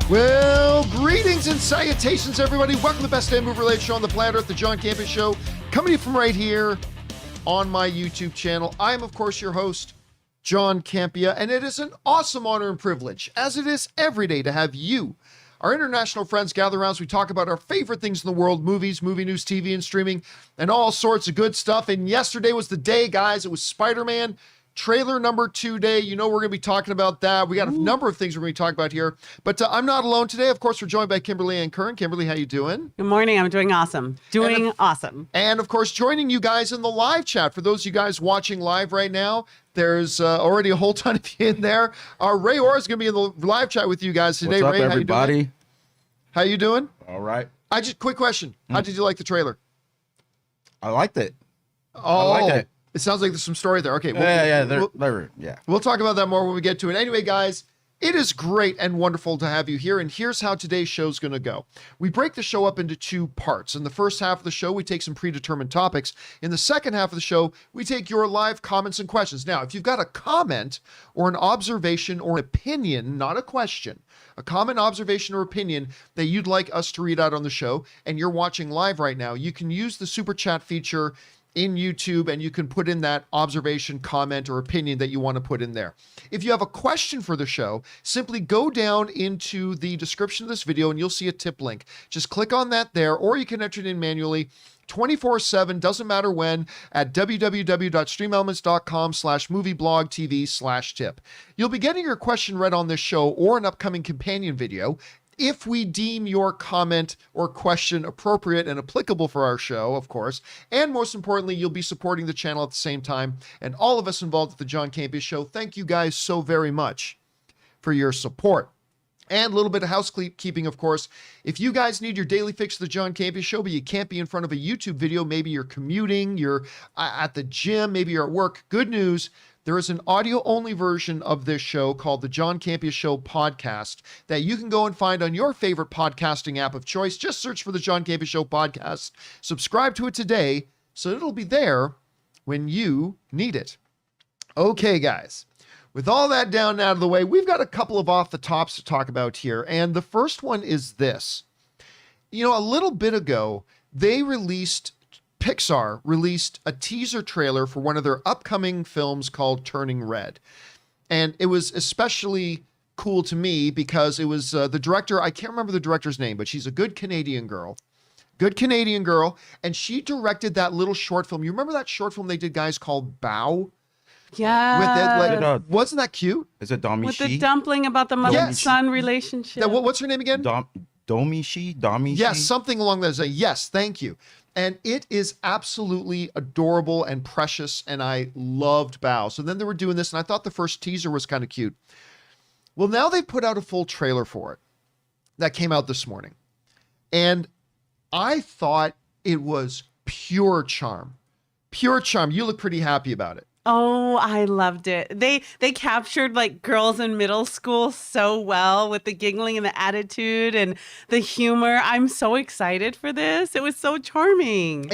Well, greetings and salutations, everybody. Welcome to the best damn movie-related show on the planet Earth, the John Campea Show, coming to you from right here on my YouTube channel. I am, of course, your host, John Campea, and it is an awesome honor and privilege, as it is every day, to have you, our international friends, gather around as we talk about our favorite things in the world, movies, movie news, TV, and streaming, and all sorts of good stuff. And yesterday was the day, guys. It was Spider-Man trailer number 2 day. You know we're going to be talking about that. We got a number of things we're going to be talking about here. But I'm not alone today. Of course, we're joined by Kimberly and Kern. Kimberly, how you doing? Good morning. I'm doing awesome. Awesome. And of course, joining you guys in the live chat. For those of you guys watching live right now, there's already a whole ton of you in there. Ray Orr is going to be in the live chat with you guys today. What's up, Ray, everybody? How you doing? All right. Quick question. How did you like the trailer? I liked it. Oh, I liked it. It sounds like there's some story there. Okay. We'll talk about that more when we get to it. Anyway, guys, it is great and wonderful to have you here. And here's how today's show is going to go. We break the show up into 2 parts. In the first half of the show, we take some predetermined topics. In the second half of the show, we take your live comments and questions. Now, if you've got a comment or an observation or an opinion, not a question, a comment, observation, or opinion that you'd like us to read out on the show, and you're watching live right now, you can use the super chat feature in YouTube, and you can put in that observation, comment, or opinion that you want to put in there. If you have a question for the show, simply go down into the description of this video and you'll see a tip link. Just click on that there, or you can enter it in manually 24/7, doesn't matter when, at www.streamelements.com/movieblogtv/tip. You'll be getting your question read on this show or an upcoming companion video if we deem your comment or question appropriate and applicable for our show, of course. And most importantly, you'll be supporting the channel at the same time. And all of us involved at the John Campea Show, thank you guys so very much for your support. And a little bit of housekeeping, of course. If you guys need your daily fix of the John Campea Show, but you can't be in front of a YouTube video, maybe you're commuting, you're at the gym, maybe you're at work, good news. There is an audio-only version of this show called the John Campea Show podcast that you can go and find on your favorite podcasting app of choice. Just search for the John Campea Show podcast. Subscribe to it today so it'll be there when you need it. Okay, guys. With all that down and out of the way, we've got a couple of off-the-tops to talk about here. And the first one is this. You know, a little bit ago, Pixar released a teaser trailer for one of their upcoming films called Turning Red. And it was especially cool to me because it was the director, I can't remember the director's name, but she's a good Canadian girl, and she directed that little short film. You remember that short film they did, guys, called Bow? Yeah. Wasn't that cute? Is it Domishi? With the dumpling about the mother-son relationship. What's her name again? Domishi? Yes, something along those lines. Yes, thank you. And it is absolutely adorable and precious, and I loved Bow. So then they were doing this, and I thought the first teaser was kind of cute. Well, now they've put out a full trailer for it that came out this morning. And I thought it was pure charm. Pure charm. You look pretty happy about it. Oh, I loved it. They captured like girls in middle school so well with the giggling and the attitude and the humor. I'm so excited for this. It was so charming.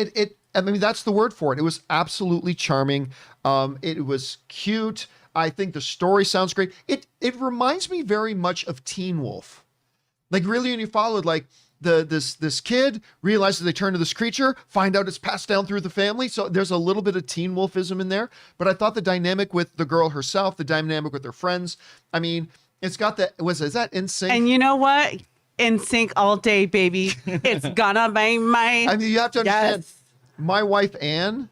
I mean, that's the word for it. It was absolutely charming. It was cute. I think the story sounds great. It reminds me very much of Teen Wolf. Like really, when you followed like this kid realizes they turn to this creature, find out it's passed down through the family. So there's a little bit of Teen Wolfism in there. But I thought the dynamic with the girl herself, the dynamic with her friends, I mean, it's got that, is that NSYNC? And you know what? NSYNC all day, baby. It's gonna be my... I mean, you have to understand, my wife, Anne,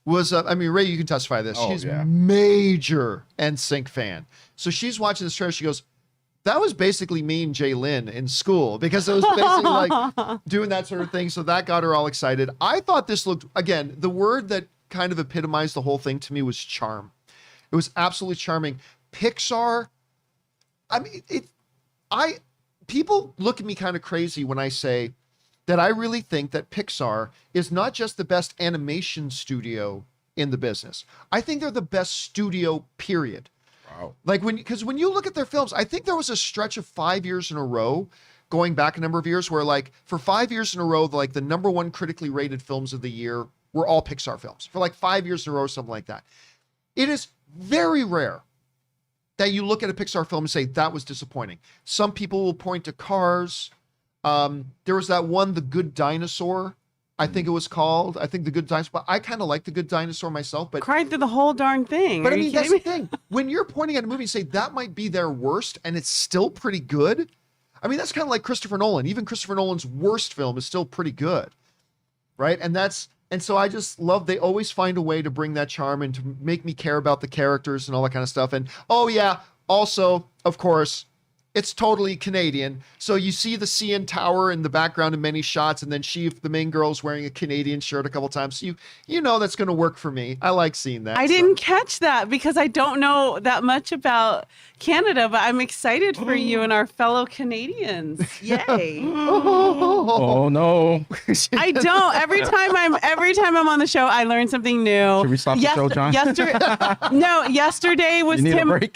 was, Ray, you can testify to this. She's major NSYNC fan. So she's watching this trailer. She goes, that was basically me and Jaylyn in school because it was basically like doing that sort of thing. So that got her all excited. I thought this looked, again, the word that kind of epitomized the whole thing to me was charm. It was absolutely charming. Pixar, I mean, people look at me kind of crazy when I say that I really think that Pixar is not just the best animation studio in the business. I think they're the best studio, period. Wow. Like because when you look at their films, I think there was a stretch of 5 years in a row, going back a number of years, where like for 5 years in a row, like the number one critically rated films of the year were all Pixar films for like 5 years in a row, something like that. It is very rare that you look at a Pixar film and say, that was disappointing. Some people will point to Cars. There was that one, The Good Dinosaur, I think it was called. I think The Good Dinosaur. But I kind of like The Good Dinosaur myself. But cried through the whole darn thing. But Are I you mean, that's kidding the thing. When you're pointing at a movie and say that might be their worst and it's still pretty good. I mean, that's kind of like Christopher Nolan. Even Christopher Nolan's worst film is still pretty good. Right. And so I just love, they always find a way to bring that charm and to make me care about the characters and all that kind of stuff. And oh yeah, also, of course, it's totally Canadian. So you see the CN Tower in the background in many shots, and then the main girl's wearing a Canadian shirt a couple times. So you know that's going to work for me. I like seeing that. I didn't catch that because I don't know that much about Canada, but I'm excited for you and our fellow Canadians. Yay. Oh no. I don't. Every time I'm on the show, I learn something new. Should we stop the show, John? Yesterday was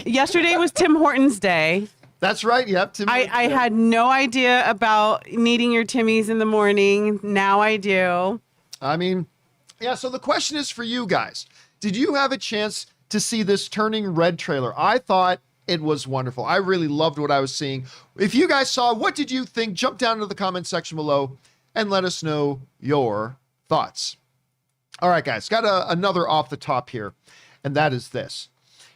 Yesterday was Tim Hortons Day. That's right. Yep. I had no idea about needing your Timmies in the morning. Now I do. I mean, yeah. So the question is for you guys. Did you have a chance to see this Turning Red trailer? I thought it was wonderful. I really loved what I was seeing. If you guys saw, what did you think? Jump down into the comment section below and let us know your thoughts. All right, guys. Got another off the top here, and that is this.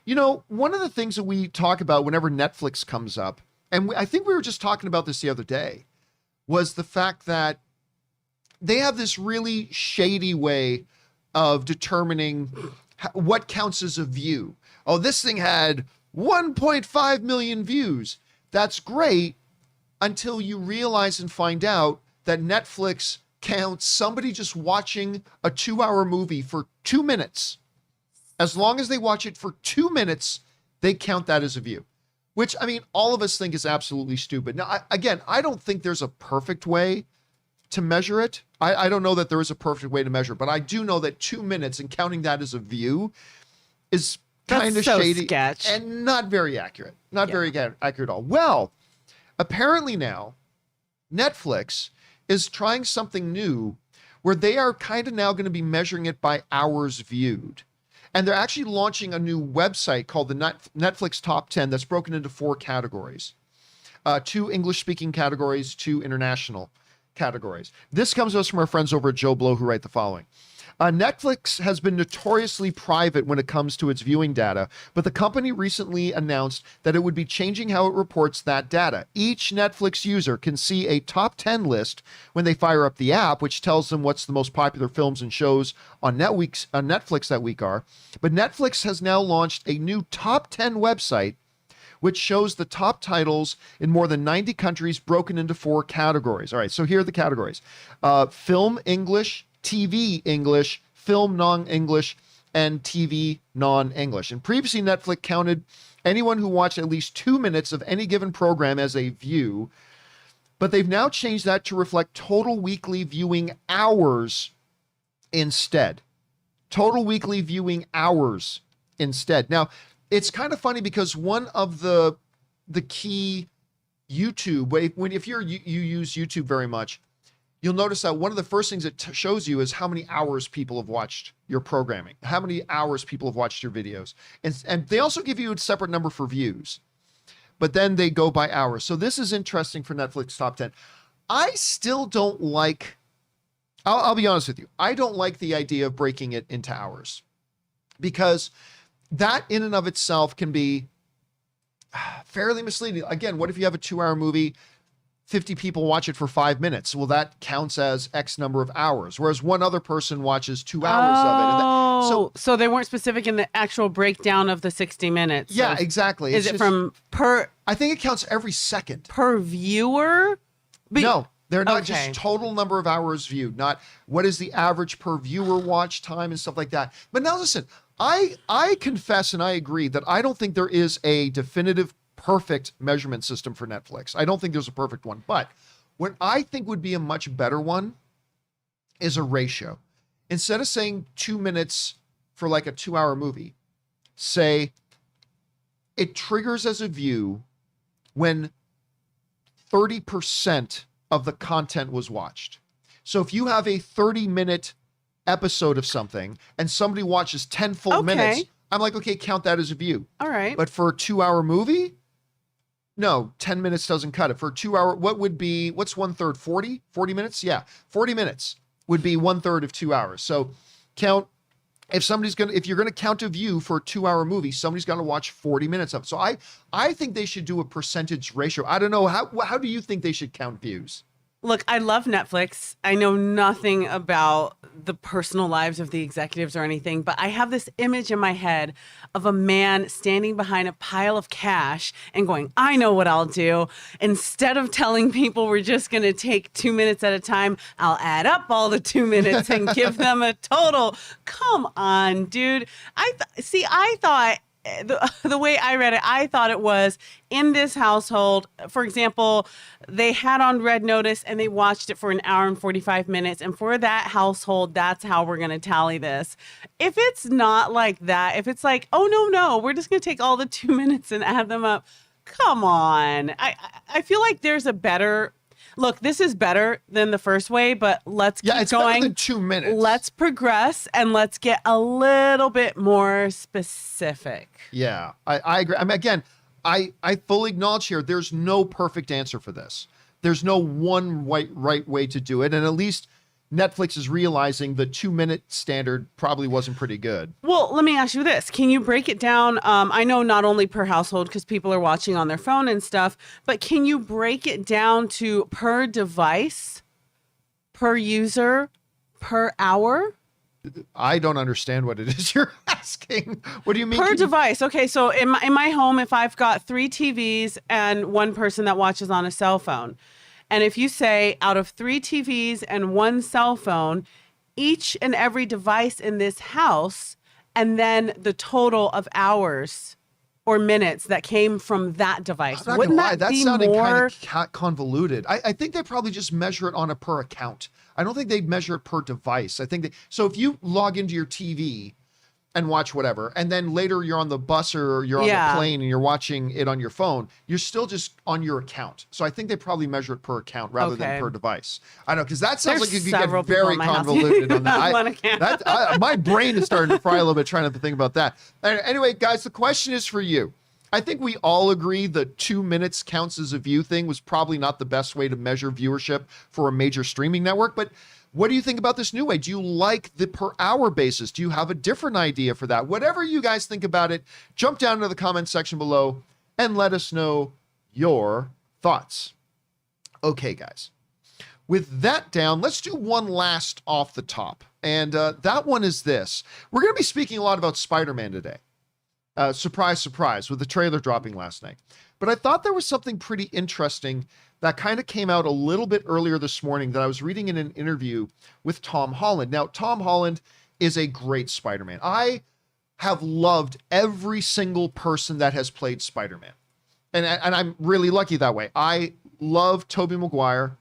You know, one of the things that we talk about whenever Netflix comes up, and I think we were just talking about this the other day, was the fact that they have this really shady way of determining what counts as a view. Oh, this thing had 1.5 million views. That's great until you realize and find out that Netflix counts somebody just watching a 2-hour movie for 2 minutes. As long as they watch it for 2 minutes, they count that as a view, which, I mean, all of us think is absolutely stupid. Now, I don't think there's a perfect way to measure it. I don't know that there is a perfect way to measure it, but I do know that 2 minutes and counting that as a view is kind of shady sketch. And not very accurate. Very accurate at all. Well, apparently now Netflix is trying something new where they are kind of now going to be measuring it by hours viewed. And they're actually launching a new website called the Netflix Top 10 that's broken into 4 categories. 2 English-speaking categories, 2 international categories. This comes to us from our friends over at Joe Blow, who write the following. Netflix has been notoriously private when it comes to its viewing data, but the company recently announced that it would be changing how it reports that data. Each Netflix user can see a top 10 list when they fire up the app, which tells them what's the most popular films and shows on Netflix that week are. But Netflix has now launched a new top 10 website which shows the top titles in more than 90 countries broken into 4 categories. All right, so here are the categories. Film English, TV English, film non-English, and TV non-English. And previously, Netflix counted anyone who watched at least 2 minutes of any given program as a view, but they've now changed that to reflect total weekly viewing hours instead. Total weekly viewing hours instead. Now, it's kind of funny because one of the key YouTube, if you use YouTube very much, you'll notice that one of the first things it shows you is how many hours people have watched your programming, how many hours people have watched your videos. And they also give you a separate number for views, but then they go by hours. So this is interesting for Netflix Top 10. I still don't like, I'll be honest with you, I don't like the idea of breaking it into hours, because that in and of itself can be fairly misleading. Again, what if you have a 2-hour movie, 50 people watch it for 5 minutes? Well, that counts as X number of hours, whereas one other person watches 2 hours of it. So they weren't specific in the actual breakdown of the 60 minutes. Yeah, exactly. Is it from per? I think it counts every second. Per viewer? No, they're not just total number of hours viewed, not what is the average per viewer watch time and stuff like that. But now listen, I confess and I agree that I don't think there is a definitive perfect measurement system for Netflix. I don't think there's a perfect one, but what I think would be a much better one is a ratio. Instead of saying 2 minutes for like a 2-hour movie, say it triggers as a view when 30% of the content was watched. So if you have a 30-minute episode of something and somebody watches 10 full minutes, I'm like, okay, count that as a view. All right. But for a 2-hour movie, no, 10 minutes doesn't cut it. For a 2-hour, what's 1/3? 40 minutes? Yeah, 40 minutes would be 1/3 of 2 hours. So count, if you're going to count a view for a 2-hour movie, somebody's going to watch 40 minutes of it. So I think they should do a percentage ratio. I don't know. How do you think they should count views? Look, I love Netflix. I know nothing about the personal lives of the executives or anything, but I have this image in my head of a man standing behind a pile of cash and going, I know what I'll do. Instead of telling people we're just going to take 2 minutes at a time, I'll add up all the 2 minutes and give them a total. Come on, dude. I thought the way I read it, I thought it was in this household, for example, they had on Red Notice and they watched it for an hour and 45 minutes. And for that household, that's how we're going to tally this. If it's not like that, if it's like, oh, no, we're just going to take all the 2 minutes and add them up. Come on. I feel like there's a better... Look, this is better than the first way, but let's keep it's going. Better than 2 minutes. Let's progress and let's get a little bit more specific. Yeah, I agree. I mean, again, I fully acknowledge here, there's no perfect answer for this. There's no one right way to do it. And at least Netflix is realizing the 2-minute standard probably wasn't pretty good. Well, let me ask you this. Can you break it down? I know not only per household because people are watching on their phone and stuff, but can you break it down to per device, per user, per hour? I don't understand what it is you're asking. What do you mean? Per device. Okay, so in my home, if I've got 3 TVs and one person that watches on a cell phone, and if you say out of 3 TVs and 1 cell phone, each and every device in this house, and then the total of hours or minutes that came from that device. I'm not Wouldn't gonna lie, that be sounded more kind of convoluted. I think they probably just measure it on a per account. I don't think they measure it per device. I think so if you log into your TV and watch whatever, and then later you're on the bus or you're on the plane and you're watching it on your phone, you're still just on your account. So I think they probably measure it per account rather than per device. I know, because that sounds like it could get very convoluted on that. My brain is starting to fry a little bit trying to think about that. Anyway, guys, the question is for you. I think we all agree the 2 minutes counts as a view thing was probably not the best way to measure viewership for a major streaming network, but what do you think about this new way? Do you like the per hour basis? Do you have a different idea for that? Whatever you guys think about it, jump down into the comment section below and let us know your thoughts. Okay, guys. With that down, let's do one last off the top. And that one is this. We're going to be speaking a lot about Spider-Man today. Surprise, surprise, with the trailer dropping last night. But I thought there was something pretty interesting that kind of came out a little bit earlier this morning that I was reading in an interview with Tom Holland. Now, Tom Holland is a great Spider-Man. I have loved every single person that has played Spider-Man. And I'm really lucky that way. I love Tobey Maguire.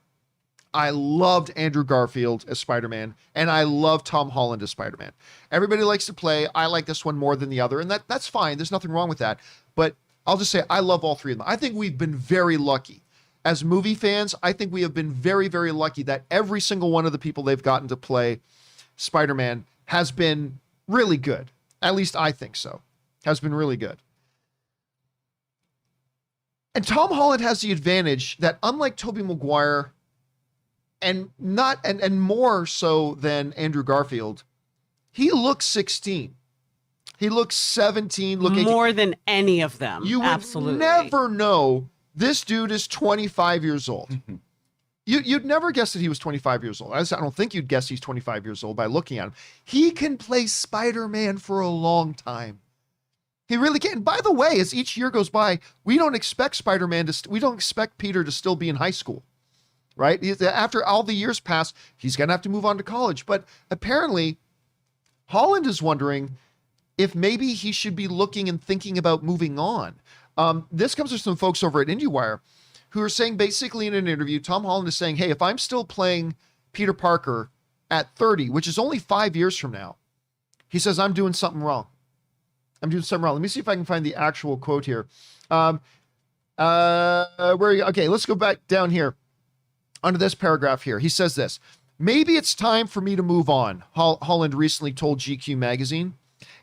I loved Andrew Garfield as Spider-Man, and I love Tom Holland as Spider-Man. Everybody likes to play. I like this one more than the other, and that's fine. There's nothing wrong with that. But I'll just say I love all three of them. I think we've been very lucky. As movie fans, I think we have been very, very lucky that every single one of the people they've gotten to play Spider-Man has been really good. At least I think so. Has been really good. And Tom Holland has the advantage that unlike Tobey Maguire, and more so than Andrew Garfield, he looks 16. He looks 17. More than any of them. You would never know this dude is 25 years old. You'd never guess that he was 25 years old. I don't think you'd guess he's 25 years old by looking at him. He can play Spider-Man for a long time. He really can. And by the way, as each year goes by, we don't expect we don't expect Peter to still be in high school. Right? After all the years pass, he's going to have to move on to college. But apparently, Holland is wondering if maybe he should be looking and thinking about moving on. This comes from some folks over at IndieWire who are saying basically in an interview, Tom Holland is saying, hey, if I'm still playing Peter Parker at 30, which is only 5 years from now, he says, I'm doing something wrong. I'm doing something wrong. Let me see if I can find the actual quote here. Okay, let's go back down here. Under this paragraph here, he says this, maybe it's time for me to move on, Holland recently told GQ magazine.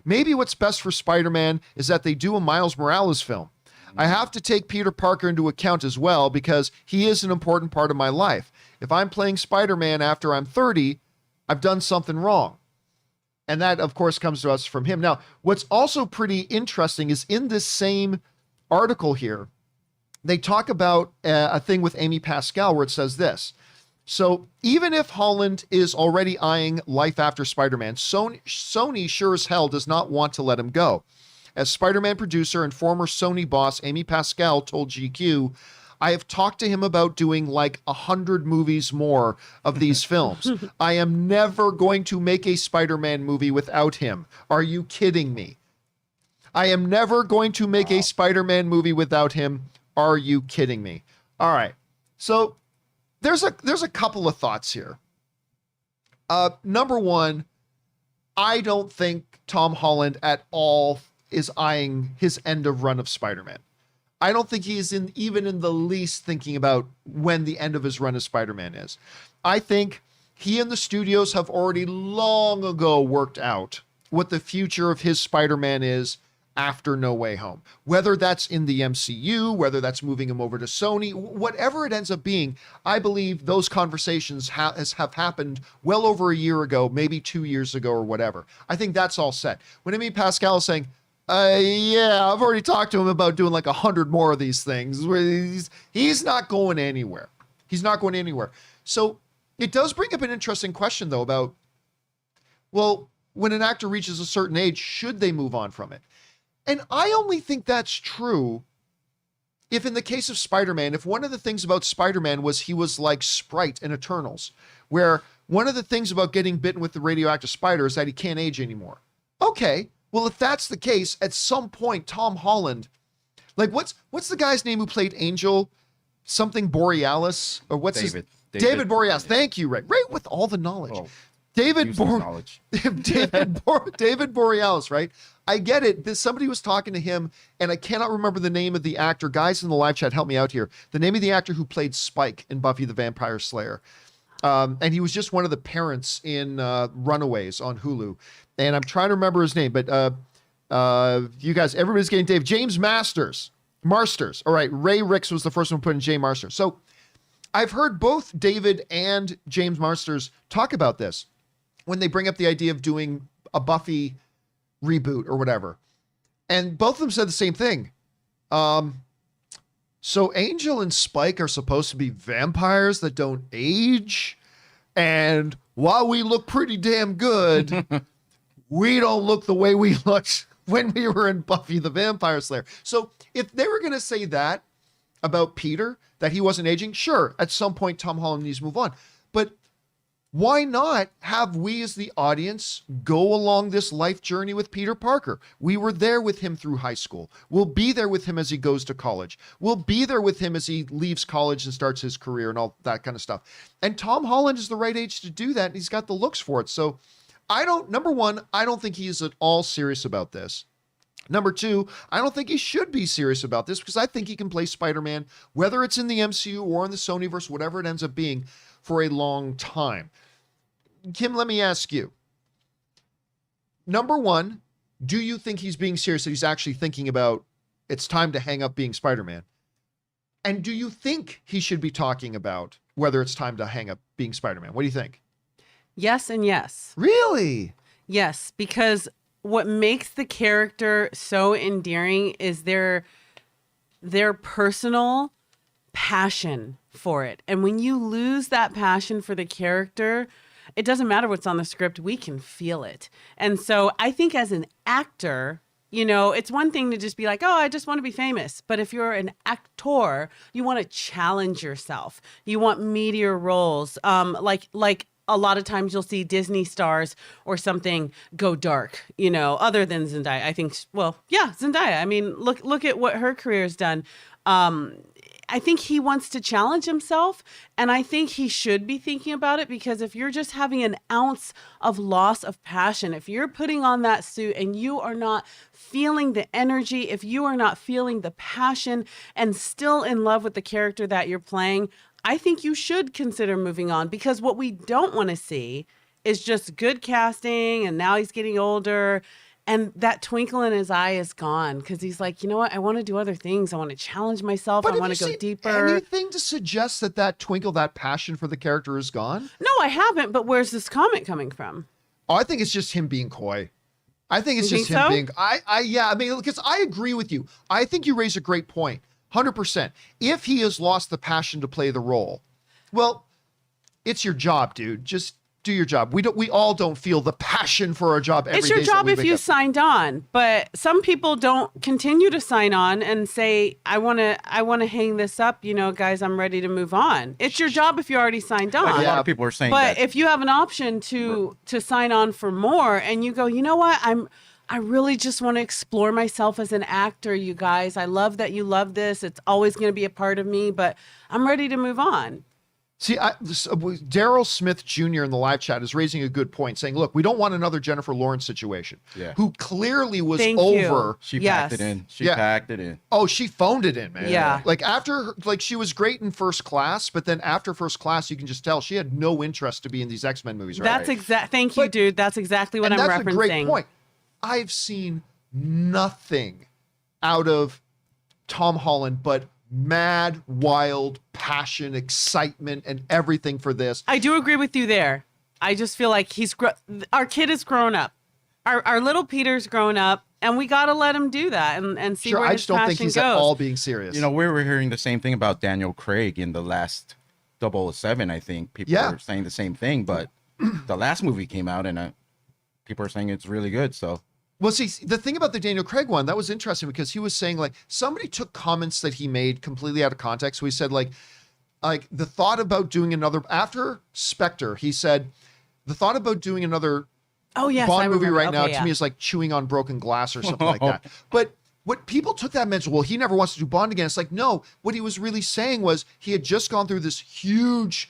Maybe what's best for Spider-Man is that they do a Miles Morales film. I have to take Peter Parker into account as well because he is an important part of my life. If I'm playing Spider-Man after I'm 30, I've done something wrong. And that, of course, comes to us from him. Now, what's also pretty interesting is in this same article here, they talk about a thing with Amy Pascal where it says this. So even if Holland is already eyeing life after Spider-Man, Sony sure as hell does not want to let him go. As Spider-Man producer and former Sony boss Amy Pascal told GQ, I have talked to him about doing like 100 movies more of these films. I am never going to make a Spider-Man movie without him. Are you kidding me? I am never going to make a Spider-Man movie without him. Are you kidding me? All right. So there's a couple of thoughts here. Number one, I don't think Tom Holland at all is eyeing his end of run of Spider-Man. I don't think he is even in the least thinking about when the end of his run of Spider-Man is. I think he and the studios have already long ago worked out what the future of his Spider-Man is after No Way Home. Whether that's in the MCU, whether that's moving him over to Sony, whatever it ends up being, I believe those conversations have happened well over a year ago, maybe 2 years ago or whatever. I think that's all set. When Amy Pascal is saying, yeah, I've already talked to him about doing like 100 more of these things. He's not going anywhere. He's not going anywhere. So it does bring up an interesting question, though, about, well, when an actor reaches a certain age, should they move on from it? And I only think that's true if in the case of Spider-Man, if one of the things about Spider-Man was he was like Sprite in Eternals, where one of the things about getting bitten with the radioactive spider is that he can't age anymore. Okay. Well, if that's the case, at some point, Tom Holland, like what's the guy's name who played Angel? Something Borealis? Or what's David Borealis. Thank you, Ray. Ray with all the knowledge. Oh, David Borealis, right? I get it. Somebody was talking to him, and I cannot remember the name of the actor. Guys in the live chat, help me out here. The name of the actor who played Spike in Buffy the Vampire Slayer. And he was just one of the parents in Runaways on Hulu. And I'm trying to remember his name, but you guys, everybody's getting Dave. James Marsters. All right, Ray Ricks was the first one put in Jay Marsters. So I've heard both David and James Marsters talk about this when they bring up the idea of doing a Buffy reboot or whatever. And both of them said the same thing. So Angel and Spike are supposed to be vampires that don't age. And while we look pretty damn good, we don't look the way we looked when we were in Buffy the Vampire Slayer. So if they were going to say that about Peter, that he wasn't aging, sure, at some point Tom Holland needs to move on. But why not have we as the audience go along this life journey with Peter Parker? We were there with him through high school. We'll be there with him as he goes to college. We'll be there with him as he leaves college and starts his career and all that kind of stuff. And Tom Holland is the right age to do that. And he's got the looks for it. So number one, I don't think he is at all serious about this. Number two, I don't think he should be serious about this because I think he can play Spider-Man, whether it's in the MCU or in the Sonyverse, whatever it ends up being, for a long time. Kim, let me ask you. Number one, do you think he's being serious, that he's actually thinking about it's time to hang up being Spider-Man? And do you think he should be talking about whether it's time to hang up being Spider-Man? What do you think? Yes and yes. Really? Yes, because what makes the character so endearing is their personal passion for it. And when you lose that passion for the character, it doesn't matter what's on the script, we can feel it. And so I think as an actor, it's one thing to just be like, oh, I just want to be famous. But if you're an actor, you want to challenge yourself. You want meatier roles. Like a lot of times you'll see Disney stars or something go dark, other than Zendaya. I think, Zendaya. I mean, look at what her career has done. I think he wants to challenge himself, and I think he should be thinking about it, because if you're just having an ounce of loss of passion, if you're putting on that suit and you are not feeling the energy, if you are not feeling the passion and still in love with the character that you're playing, I think you should consider moving on, because what we don't want to see is just good casting and now he's getting older And that twinkle in his eye is gone because he's like, you know what? I want to do other things. I want to challenge myself. But I want to go deeper. Anything to suggest that twinkle, that passion for the character is gone? No, I haven't. But where's this comment coming from? Oh, I think it's just him being coy. I think it's just him being, yeah, I mean, because I agree with you. I think you raise a great point. 100%. If he has lost the passion to play the role, well, it's your job, dude. Just do your job. We all don't feel the passion for our job every day. It's your job if you signed on, but some people don't continue to sign on and say, I want to hang this up, you know, guys, I'm ready to move on. It's your job if you already signed on. Like a lot of people are saying but that. if you have an option to sign on for more and you go, you know what, I really just want to explore myself as an actor, you guys. I love that you love this. It's always going to be a part of me, but I'm ready to move on. See, Daryl Smith Jr. in the live chat is raising a good point, saying, look, we don't want another Jennifer Lawrence situation, who clearly was over. She packed it in. She packed it in. Oh, she phoned it in, man. Yeah. Like she was great in First Class, but then after First Class, you can just tell she had no interest to be in these X-Men movies. Right? Thank you, dude. That's exactly what I'm referencing. That's a great point. I've seen nothing out of Tom Holland but mad, wild passion, excitement, and everything for this. I do agree with you there. I just feel like our kid is grown up. Our little Peter's grown up, and we got to let him do that and see where his passion goes. I just don't think he's at all being serious. You know, we were hearing the same thing about Daniel Craig in the last 007, I think. People were saying the same thing, but the last movie came out, and people are saying it's really good, so... Well, see, the thing about the Daniel Craig one, that was interesting because he was saying, like, somebody took comments that he made completely out of context. So he said, like the thought about doing another, after Spectre, he said, the thought about doing another Bond movie right now to me is like chewing on broken glass or something like that. But what people took that meant, well, he never wants to do Bond again. It's like, no, what he was really saying was he had just gone through this huge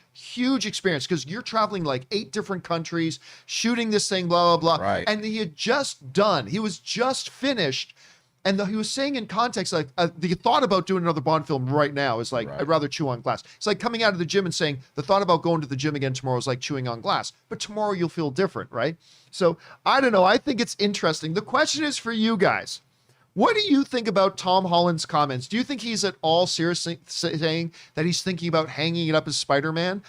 experience because you're traveling like 8 different countries, shooting this thing, blah, blah, blah. Right. And he was just finished. And he was saying in context, like the thought about doing another Bond film right now is like, I'd rather chew on glass. It's like coming out of the gym and saying the thought about going to the gym again tomorrow is like chewing on glass, but tomorrow you'll feel different, right? So I don't know. I think it's interesting. The question is for you guys. What do you think about Tom Holland's comments? Do you think he's at all seriously saying that he's thinking about hanging it up as Spider-Man?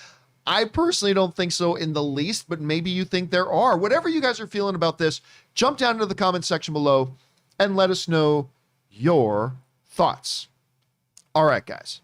I personally don't think so in the least, but maybe you think there are. Whatever you guys are feeling about this, jump down into the comment section below and let us know your thoughts. All right, guys.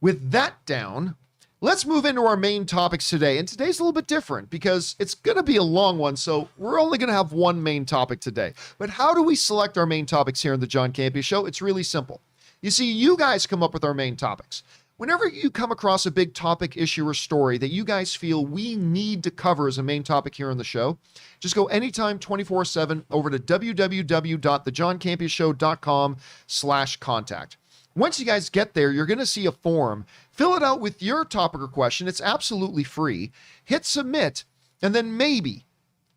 With that down, let's move into our main topics today. And today's a little bit different because it's going to be a long one, so we're only going to have one main topic today. But how do we select our main topics here in the John Campea Show? It's really simple. You see, you guys come up with our main topics. Whenever you come across a big topic, issue, or story that you guys feel we need to cover as a main topic here on the show, just go anytime 24/7 over to www.thejohncampeashow.com/contact. Once you guys get there, you're going to see a form. Fill it out with your topic or question. It's absolutely free. Hit submit, and then maybe,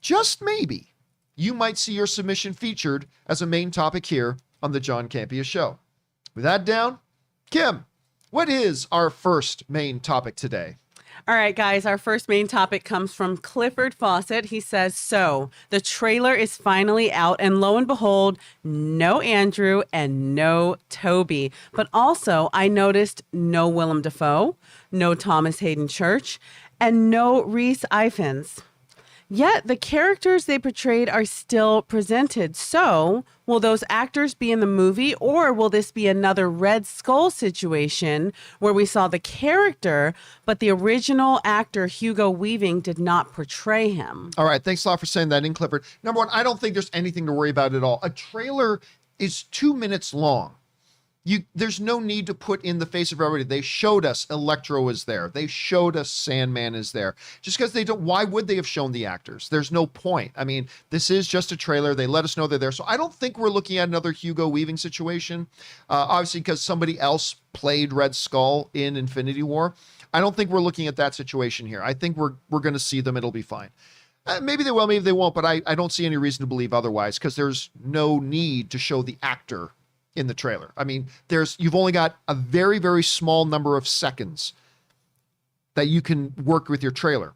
just maybe, you might see your submission featured as a main topic here on the John Campea Show. With that down, Kim, what is our first main topic today? All right, guys, our first main topic comes from Clifford Fawcett. He says, so the trailer is finally out, and lo and behold, no Andrew and no Toby. But also, I noticed no Willem Dafoe, no Thomas Hayden Church, and no Rhys Ifans. Yet the characters they portrayed are still presented. So will those actors be in the movie, or will this be another Red Skull situation where we saw the character, but the original actor Hugo Weaving did not portray him? All right. Thanks a lot for saying that in, Clifford. Number one, I don't think there's anything to worry about at all. A trailer is 2 minutes long. There's no need to put in the face of everybody. They showed us Electro is there. They showed us Sandman is there. Just because they don't, why would they have shown the actors? There's no point. I mean, this is just a trailer. They let us know they're there. So I don't think we're looking at another Hugo Weaving situation. Obviously, because somebody else played Red Skull in Infinity War. I don't think we're looking at that situation here. I think we're going to see them. It'll be fine. Maybe they will, maybe they won't, but I don't see any reason to believe otherwise because there's no need to show the actor in the trailer. I mean, you've only got a very, very small number of seconds that you can work with your trailer.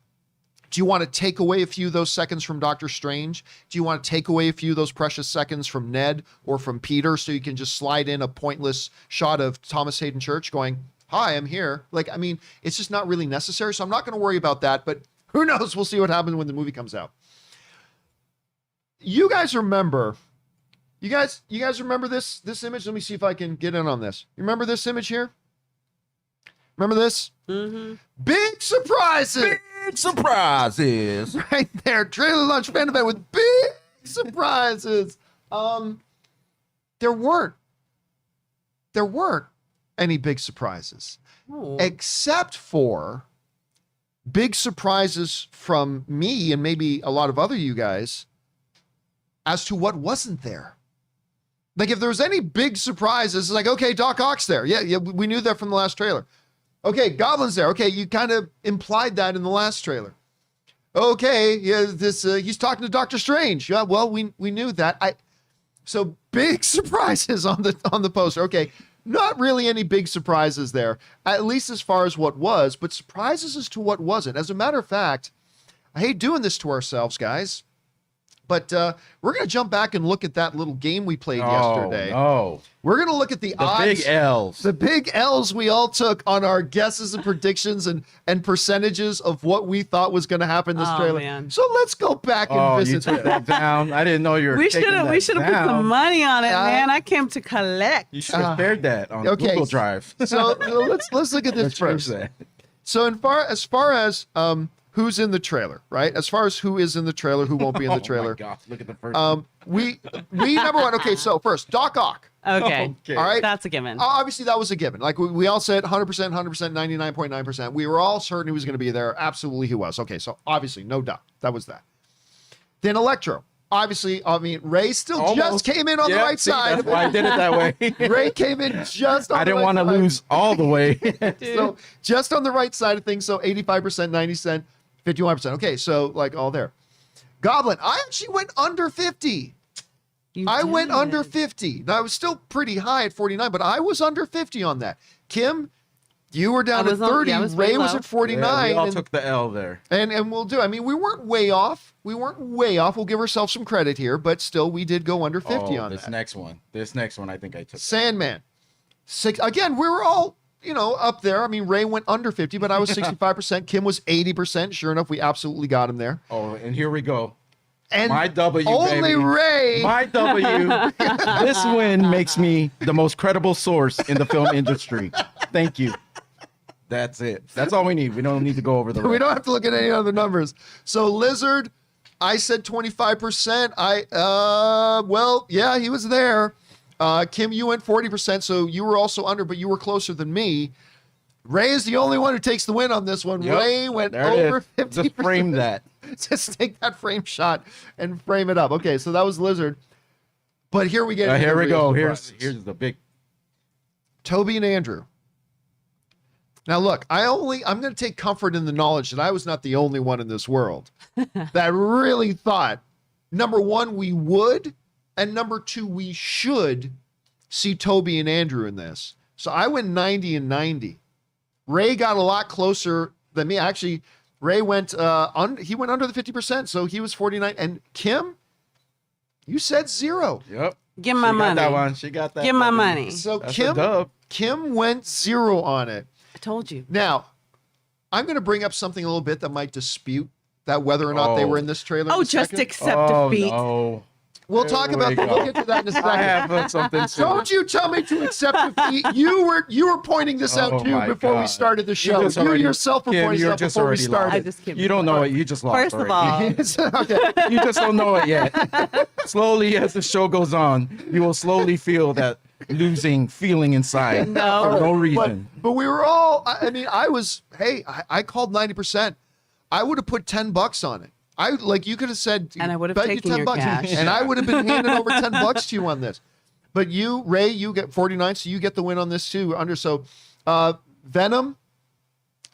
Do you want to take away a few of those seconds from Doctor Strange? Do you want to take away a few of those precious seconds from Ned or from Peter so you can just slide in a pointless shot of Thomas Hayden Church going, hi, I'm here? Like, I mean, it's just not really necessary. So I'm not going to worry about that, but who knows? We'll see what happens when the movie comes out. You guys remember, you guys remember this image? Let me see if I can get in on this. You remember this image here? Remember this? Mm-hmm. Big surprises. Big surprises. Right there. Trailer launch fan event with big surprises. There weren't any big surprises. Oh. Except for big surprises from me and maybe a lot of other you guys as to what wasn't there. Like if there was any big surprises, it's like, okay, Doc Ock's there. Yeah, we knew that from the last trailer. Okay, Goblin's there. Okay, you kind of implied that in the last trailer. Okay, yeah, he's talking to Doctor Strange. Yeah, well, we knew that. So big surprises on the poster. Okay, not really any big surprises there, at least as far as what was, but surprises as to what wasn't. As a matter of fact, I hate doing this to ourselves, guys, but we're going to jump back and look at that little game we played yesterday. Oh, We're going to look at the odds. big L's. The big L's we all took on our guesses and predictions and percentages of what we thought was going to happen in this trailer. Man. So let's go back and You visit took that down. I didn't know you were. We should have put some money on it, man. I came to collect. You should have shared that on okay. Google Drive. So let's look at this first. So as far as who's in the trailer, right? As far as who is in the trailer, who won't be in the trailer. Oh my gosh, look at the first. We number one. Okay, so first, Doc Ock. Okay. All right. That's a given. Obviously, that was a given. Like we all said 100%, 100%, 99.9%. We were all certain he was going to be there. Absolutely, he was. Okay, so obviously, no doubt. That was that. Then Electro. Obviously, I mean, Ray still just came in on the right side. That's why I did it that way. Ray came in just on I the didn't right want to side. lose all the way. So just on the right side of things. So 85%, 90%, 51%. Okay, so like all there. Goblin, I actually went under 50. I went under 50. Now, I was still pretty high at 49, but I was under 50 on that. Kim, you were down at 30. Ray was at 49. Yeah, we all took the L there. And we'll do. I mean, we weren't way off. We'll give ourselves some credit here, but still, we did go under 50 on this that. next one, I think I took. Sandman. Again, we were all, up there. I mean, Ray went under 50, but I was 65%. Kim was 80%. Sure enough, we absolutely got him there. Oh, and here we go. And my W, only baby. Ray. My W. This win makes me the most credible source in the film industry. Thank you. That's it. That's all we need. We don't need to go over the rest. We don't have to look at any other numbers. So Lizard, I said 25%. Yeah, he was there. Kim, you went 40%, so you were also under, but you were closer than me. Ray is the only one who takes the win on this one. Yep. Ray went over 50%. Just frame that. Just take that frame shot and frame it up. Okay, so that was Lizard. But here we get. Here we go. Here's the big. Toby and Andrew. Now look, I'm going to take comfort in the knowledge that I was not the only one in this world that really thought, number one, we would, and number two, we should see Toby and Andrew in this. So I went 90 and 90. Ray got a lot closer than me. Actually, Ray went he went under the 50%, so he was 49. And Kim, you said 0. Yep. Give my money. That one. She got that. Give my money. So That's Kim went 0 on it. I told you. Now, I'm going to bring up something a little bit that might dispute that whether or not they were in this trailer. Oh, just accept defeat. No. We'll talk about that. We'll get to that in a second. I have something. Don't you tell me to accept defeat. You were pointing this out too before we started the show. You yourself were pointing this out before we started. I just kidding. You don't know it. You just lost. First of all, Okay. You just don't know it yet. Slowly, as the show goes on, you will slowly feel that losing feeling inside No. for no reason. But we were all. I mean, I called 90%. I would have put $10 on it. You could have said, and I would have bet you taken $10, your cash. and I would have been handing over $10 to you on this. But you, Ray, you get 49, so you get the win on this too. Venom.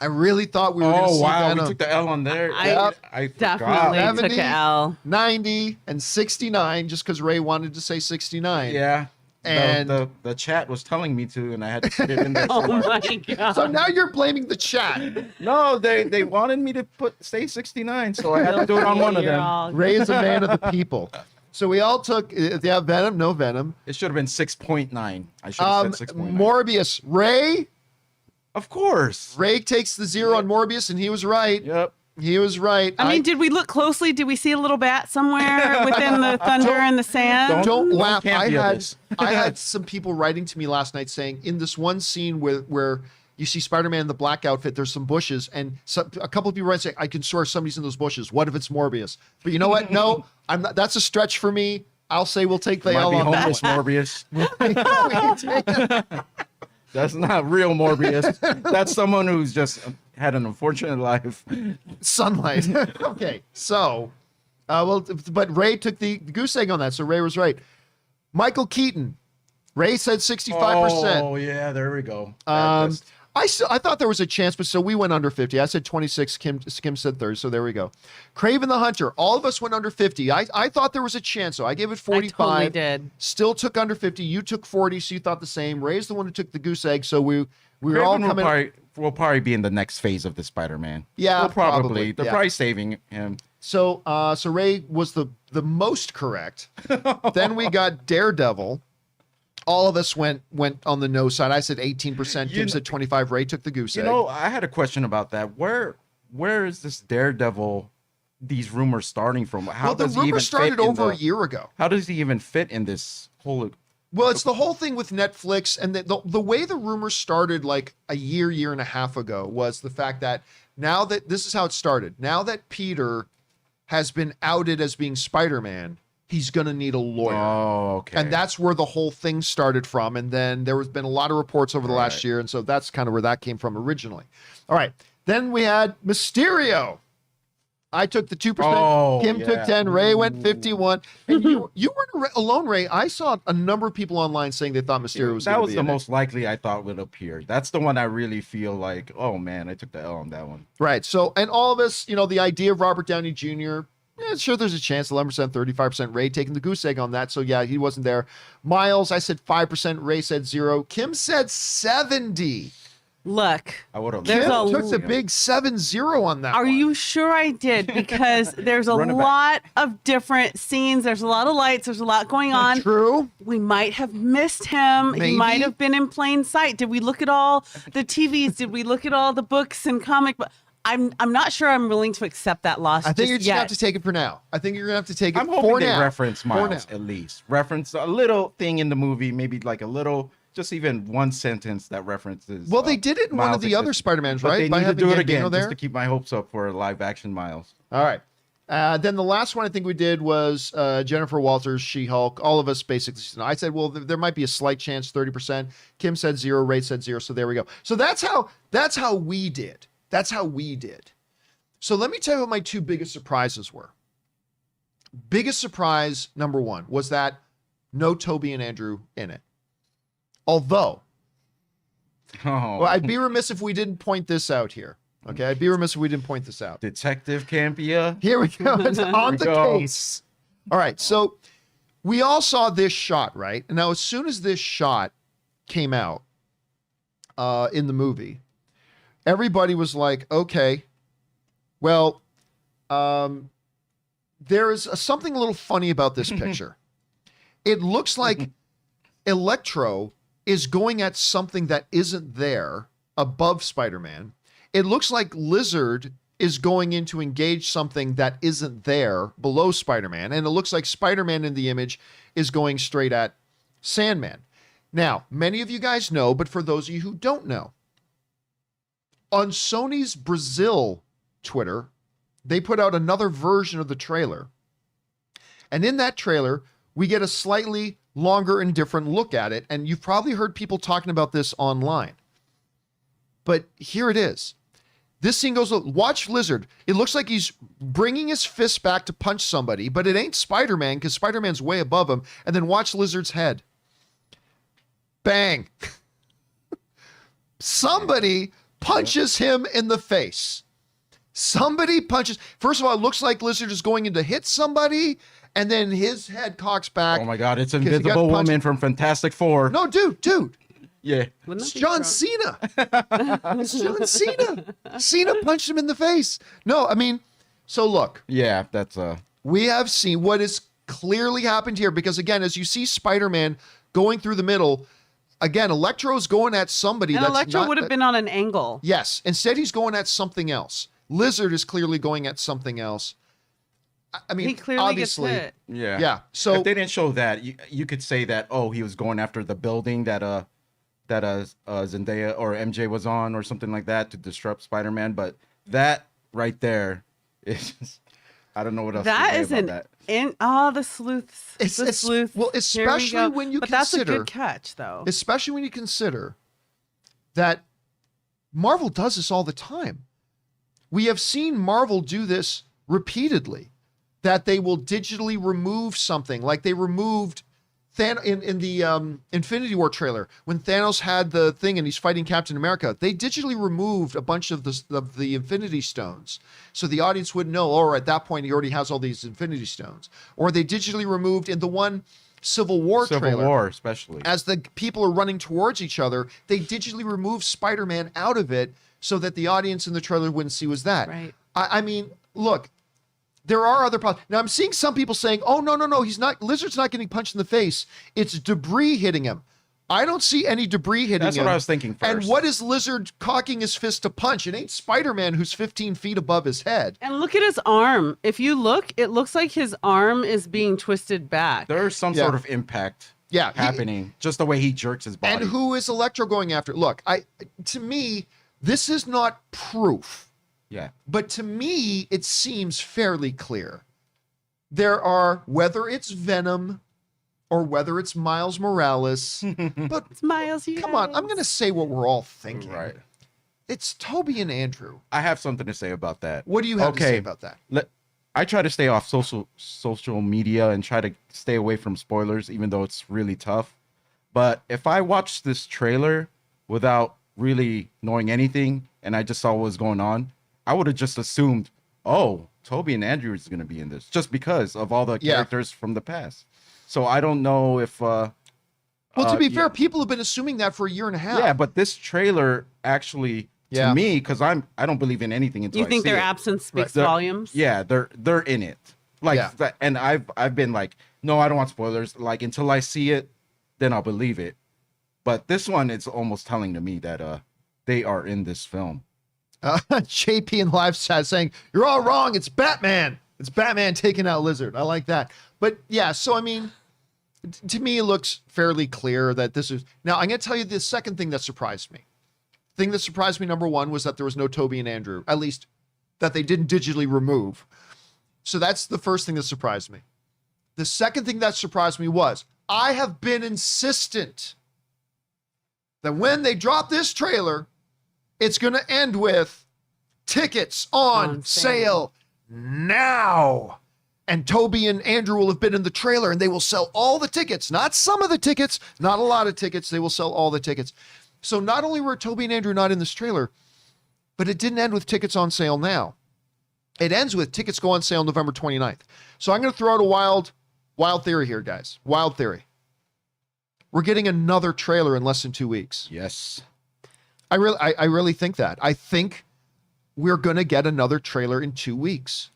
I really thought we were going to see Venom. We took the L on there. I definitely forgot. took an L. 90 and 69, just because Ray wanted to say 69. Yeah. And the chat was telling me to, and I had to put it in there. Oh my god. so now you're blaming the chat. No, they wanted me to say 69, so I had to do it on one of You're them. all Ray is a man of the people. So we all took, Venom, no Venom. It should have been 6.9. I should have said 6.9. Morbius, Ray. Of course. Ray takes the 0 on Morbius, and he was right. Yep. He was right. I mean, did we look closely? Did we see a little bat somewhere within the thunder and the sand? Don't laugh. I Campea this. had some people writing to me last night saying in this one scene where you see Spider-Man in the black outfit, there's some bushes, and a couple of people write saying, I can swear somebody's in those bushes. What if it's Morbius? But you know what? No, I'm not. That's a stretch for me. I'll say we'll take the Might L be on that. homeless Morbius. one. That's not real Morbius. That's someone who's just had an unfortunate life. Sunlight. Okay, so, but Ray took the goose egg on that, so Ray was right. Michael Keaton. Ray said 65%. Oh yeah, there we go. I thought there was a chance, but so we went under 50. I said 26. Kim said 30. So there we go. Craven the Hunter. All of us went under 50. I thought there was a chance, so I gave it 45. I totally did. Still took under 50. You took 40, so you thought the same. Ray's the one who took the goose egg, so we were all coming. Will probably be in the next phase of the Spider-Man. Yeah, we'll probably. They're Yeah. probably saving him. So Ray was the most correct. Then we got Daredevil. All of us went on the no side. I said 18%. Kim said 25. Ray took the goose egg. You know, I had a question about that. Where is this Daredevil? These rumors starting from? How the does he rumor even started fit in over a year ago. How does he even fit in this whole? Well, it's the whole thing with Netflix, and the way the rumors started like a year and a half ago was the fact that now that this is how it started. Now that Peter has been outed as being Spider-Man, he's going to need a lawyer. Oh, okay. And that's where the whole thing started from. And then there has been a lot of reports over the last year. And so that's kind of where that came from originally. All right. Then we had Mysterio. I took the 2%. Oh, Kim yeah. took 10. Ray went 51. And you weren't alone, Ray. I saw a number of people online saying they thought Mysterio was going to be that was the in it. most likely I thought would appear. That's the one I really feel like, oh man, I took the L on that one. Right. So, and all of us, the idea of Robert Downey Jr., sure, there's a chance, 11%, 35%. Ray taking the goose egg on that. So, yeah, he wasn't there. Miles, I said 5%. Ray said 0. Kim said 70. Look, I would have. There's Kim a- took the big 70 on that are one. you sure I did? Because there's a Run it back. lot of different scenes. There's a lot of lights. There's a lot going on. True. We might have missed him. Maybe. He might have been in plain sight. Did we look at all the TVs? Did we look at all the books and comic books? I'm not sure I'm willing to accept that loss. I think you're just going to yet. have to take it for now. I think you're going to have to take it I'm for hoping they now. reference For Miles now. at least. Reference a little thing in the movie, maybe like a little, just even one sentence that references. Well, they did it in one Miles' of the other existence. Spider-Mans, But right? They By need to having do it Gambino again there? just to keep my hopes up for live action Miles. All right. Then the last one I think we did was Jennifer Walters, She-Hulk. All of us basically, I said, well, there might be a slight chance, 30%. Kim said 0, Ray said 0. So there we go. So that's how we did. That's how we did. So let me tell you what my two biggest surprises were. Biggest surprise, number one, was that no Toby and Andrew in it. Although, Oh, well, I'd be remiss if we didn't point this out here. Okay, I'd be remiss if we didn't point this out. Detective Campea. Here we go. It's on the go. case. All right. So we all saw this shot, right? And now, as soon as this shot came out in the movie, everybody was like, okay, well, there is something a little funny about this picture. It looks like Electro is going at something that isn't there above Spider-Man. It looks like Lizard is going in to engage something that isn't there below Spider-Man. And it looks like Spider-Man in the image is going straight at Sandman. Now, many of you guys know, but for those of you who don't know, on Sony's Brazil Twitter, they put out another version of the trailer. And in that trailer, we get a slightly longer and different look at it. And you've probably heard people talking about this online. But here it is. This scene goes, watch Lizard. It looks like he's bringing his fist back to punch somebody, but it ain't Spider-Man because Spider-Man's way above him. And then watch Lizard's head. Bang. Somebody punches him in the face. Somebody punches. First of all, it looks like Lizard is going in to hit somebody, and then his head cocks back. Oh my God, it's 'cause he got Invisible punched. Woman from Fantastic Four. No, dude. Yeah. Wouldn't It's that be John gross? Cena. It's John Cena. Cena punched him in the face. No, I mean, so look, Yeah, that's we have seen what has clearly happened here because, again, as you see Spider-Man going through the middle, again, Electro's going at somebody And that's Electro not- would have been on an angle. Yes. Instead, he's going at something else. Lizard is clearly going at something else. I mean, He clearly obviously, gets hit. yeah. yeah. So if they didn't show that, you could say that he was going after the building that Zendaya or MJ was on or something like that to disrupt Spider-Man, but that right there is just, I don't know what else That to say isn't about that. the sleuths. It's- the it's- sleuth. well, Here we especially go. when you but that's a consider- good catch, though. especially when you consider that Marvel does this all the time. We have seen Marvel do this repeatedly, that they will digitally remove something, like they removed in the Infinity War trailer when Thanos had the thing and he's fighting Captain America. They digitally removed a bunch of the Infinity Stones, so the audience wouldn't know. Oh, at that point he already has all these Infinity Stones. Or they digitally removed in the one Civil War trailer. War, especially. As the people are running towards each other, they digitally remove Spider-Man out of it so that the audience in the trailer wouldn't see was that. Right. I mean, look, there are other problems. Now I'm seeing some people saying, oh, no, he's not, Lizard's not getting punched in the face. It's debris hitting him. I don't see any debris hitting That's him. what I was thinking first. And what is Lizard cocking his fist to punch? It ain't Spider-Man who's 15 feet above his head. And look at his arm. If you look, it looks like his arm is being twisted back. There's some Yeah. sort of impact Yeah, happening, just the way he jerks his body. And who is Electro going after? Look, to me, this is not proof. Yeah. But to me, it seems fairly clear. There are, whether it's Venom or whether it's Miles Morales, but It's Miles, you come on, guys. I'm going to say what we're all thinking. Right. It's Toby and Andrew. I have something to say about that. What do you have to say about that? I try to stay off social media and try to stay away from spoilers, even though it's really tough. But if I watched this trailer without really knowing anything and I just saw what was going on, I would have just assumed, oh, Toby and Andrew is going to be in this just because of all the characters from the past. So I don't know if... Well, to be fair, people have been assuming that for a year and a half. Yeah, but this trailer actually, to me, because I don't believe in anything until You think I see their it. absence speaks They're- volumes? Yeah, they're in it. Like, Yeah. and I've been like, no, I don't want spoilers. Like, until I see it, then I'll believe it. But this one, it's almost telling to me that they are in this film. JP in live chat saying, you're all wrong. It's Batman. It's Batman taking out Lizard. I like that. But yeah, so I mean, to me, it looks fairly clear that this is... Now, I'm going to tell you the second thing that surprised me. The thing that surprised me, number one, was that there was no Toby and Andrew. At least, that they didn't digitally remove. So that's the first thing that surprised me. The second thing that surprised me was, I have been insistent that when they drop this trailer, it's going to end with tickets on sale now. And Toby and Andrew will have been in the trailer and they will sell all the tickets, not some of the tickets, not a lot of tickets. They will sell all the tickets. So not only were Toby and Andrew not in this trailer, but it didn't end with tickets on sale now. It ends with tickets go on sale November 29th. So I'm going to throw out a wild theory here, guys. Wild theory. We're getting another trailer in less than 2 weeks. Yes. I really think that. I think we're going to get another trailer in 2 weeks,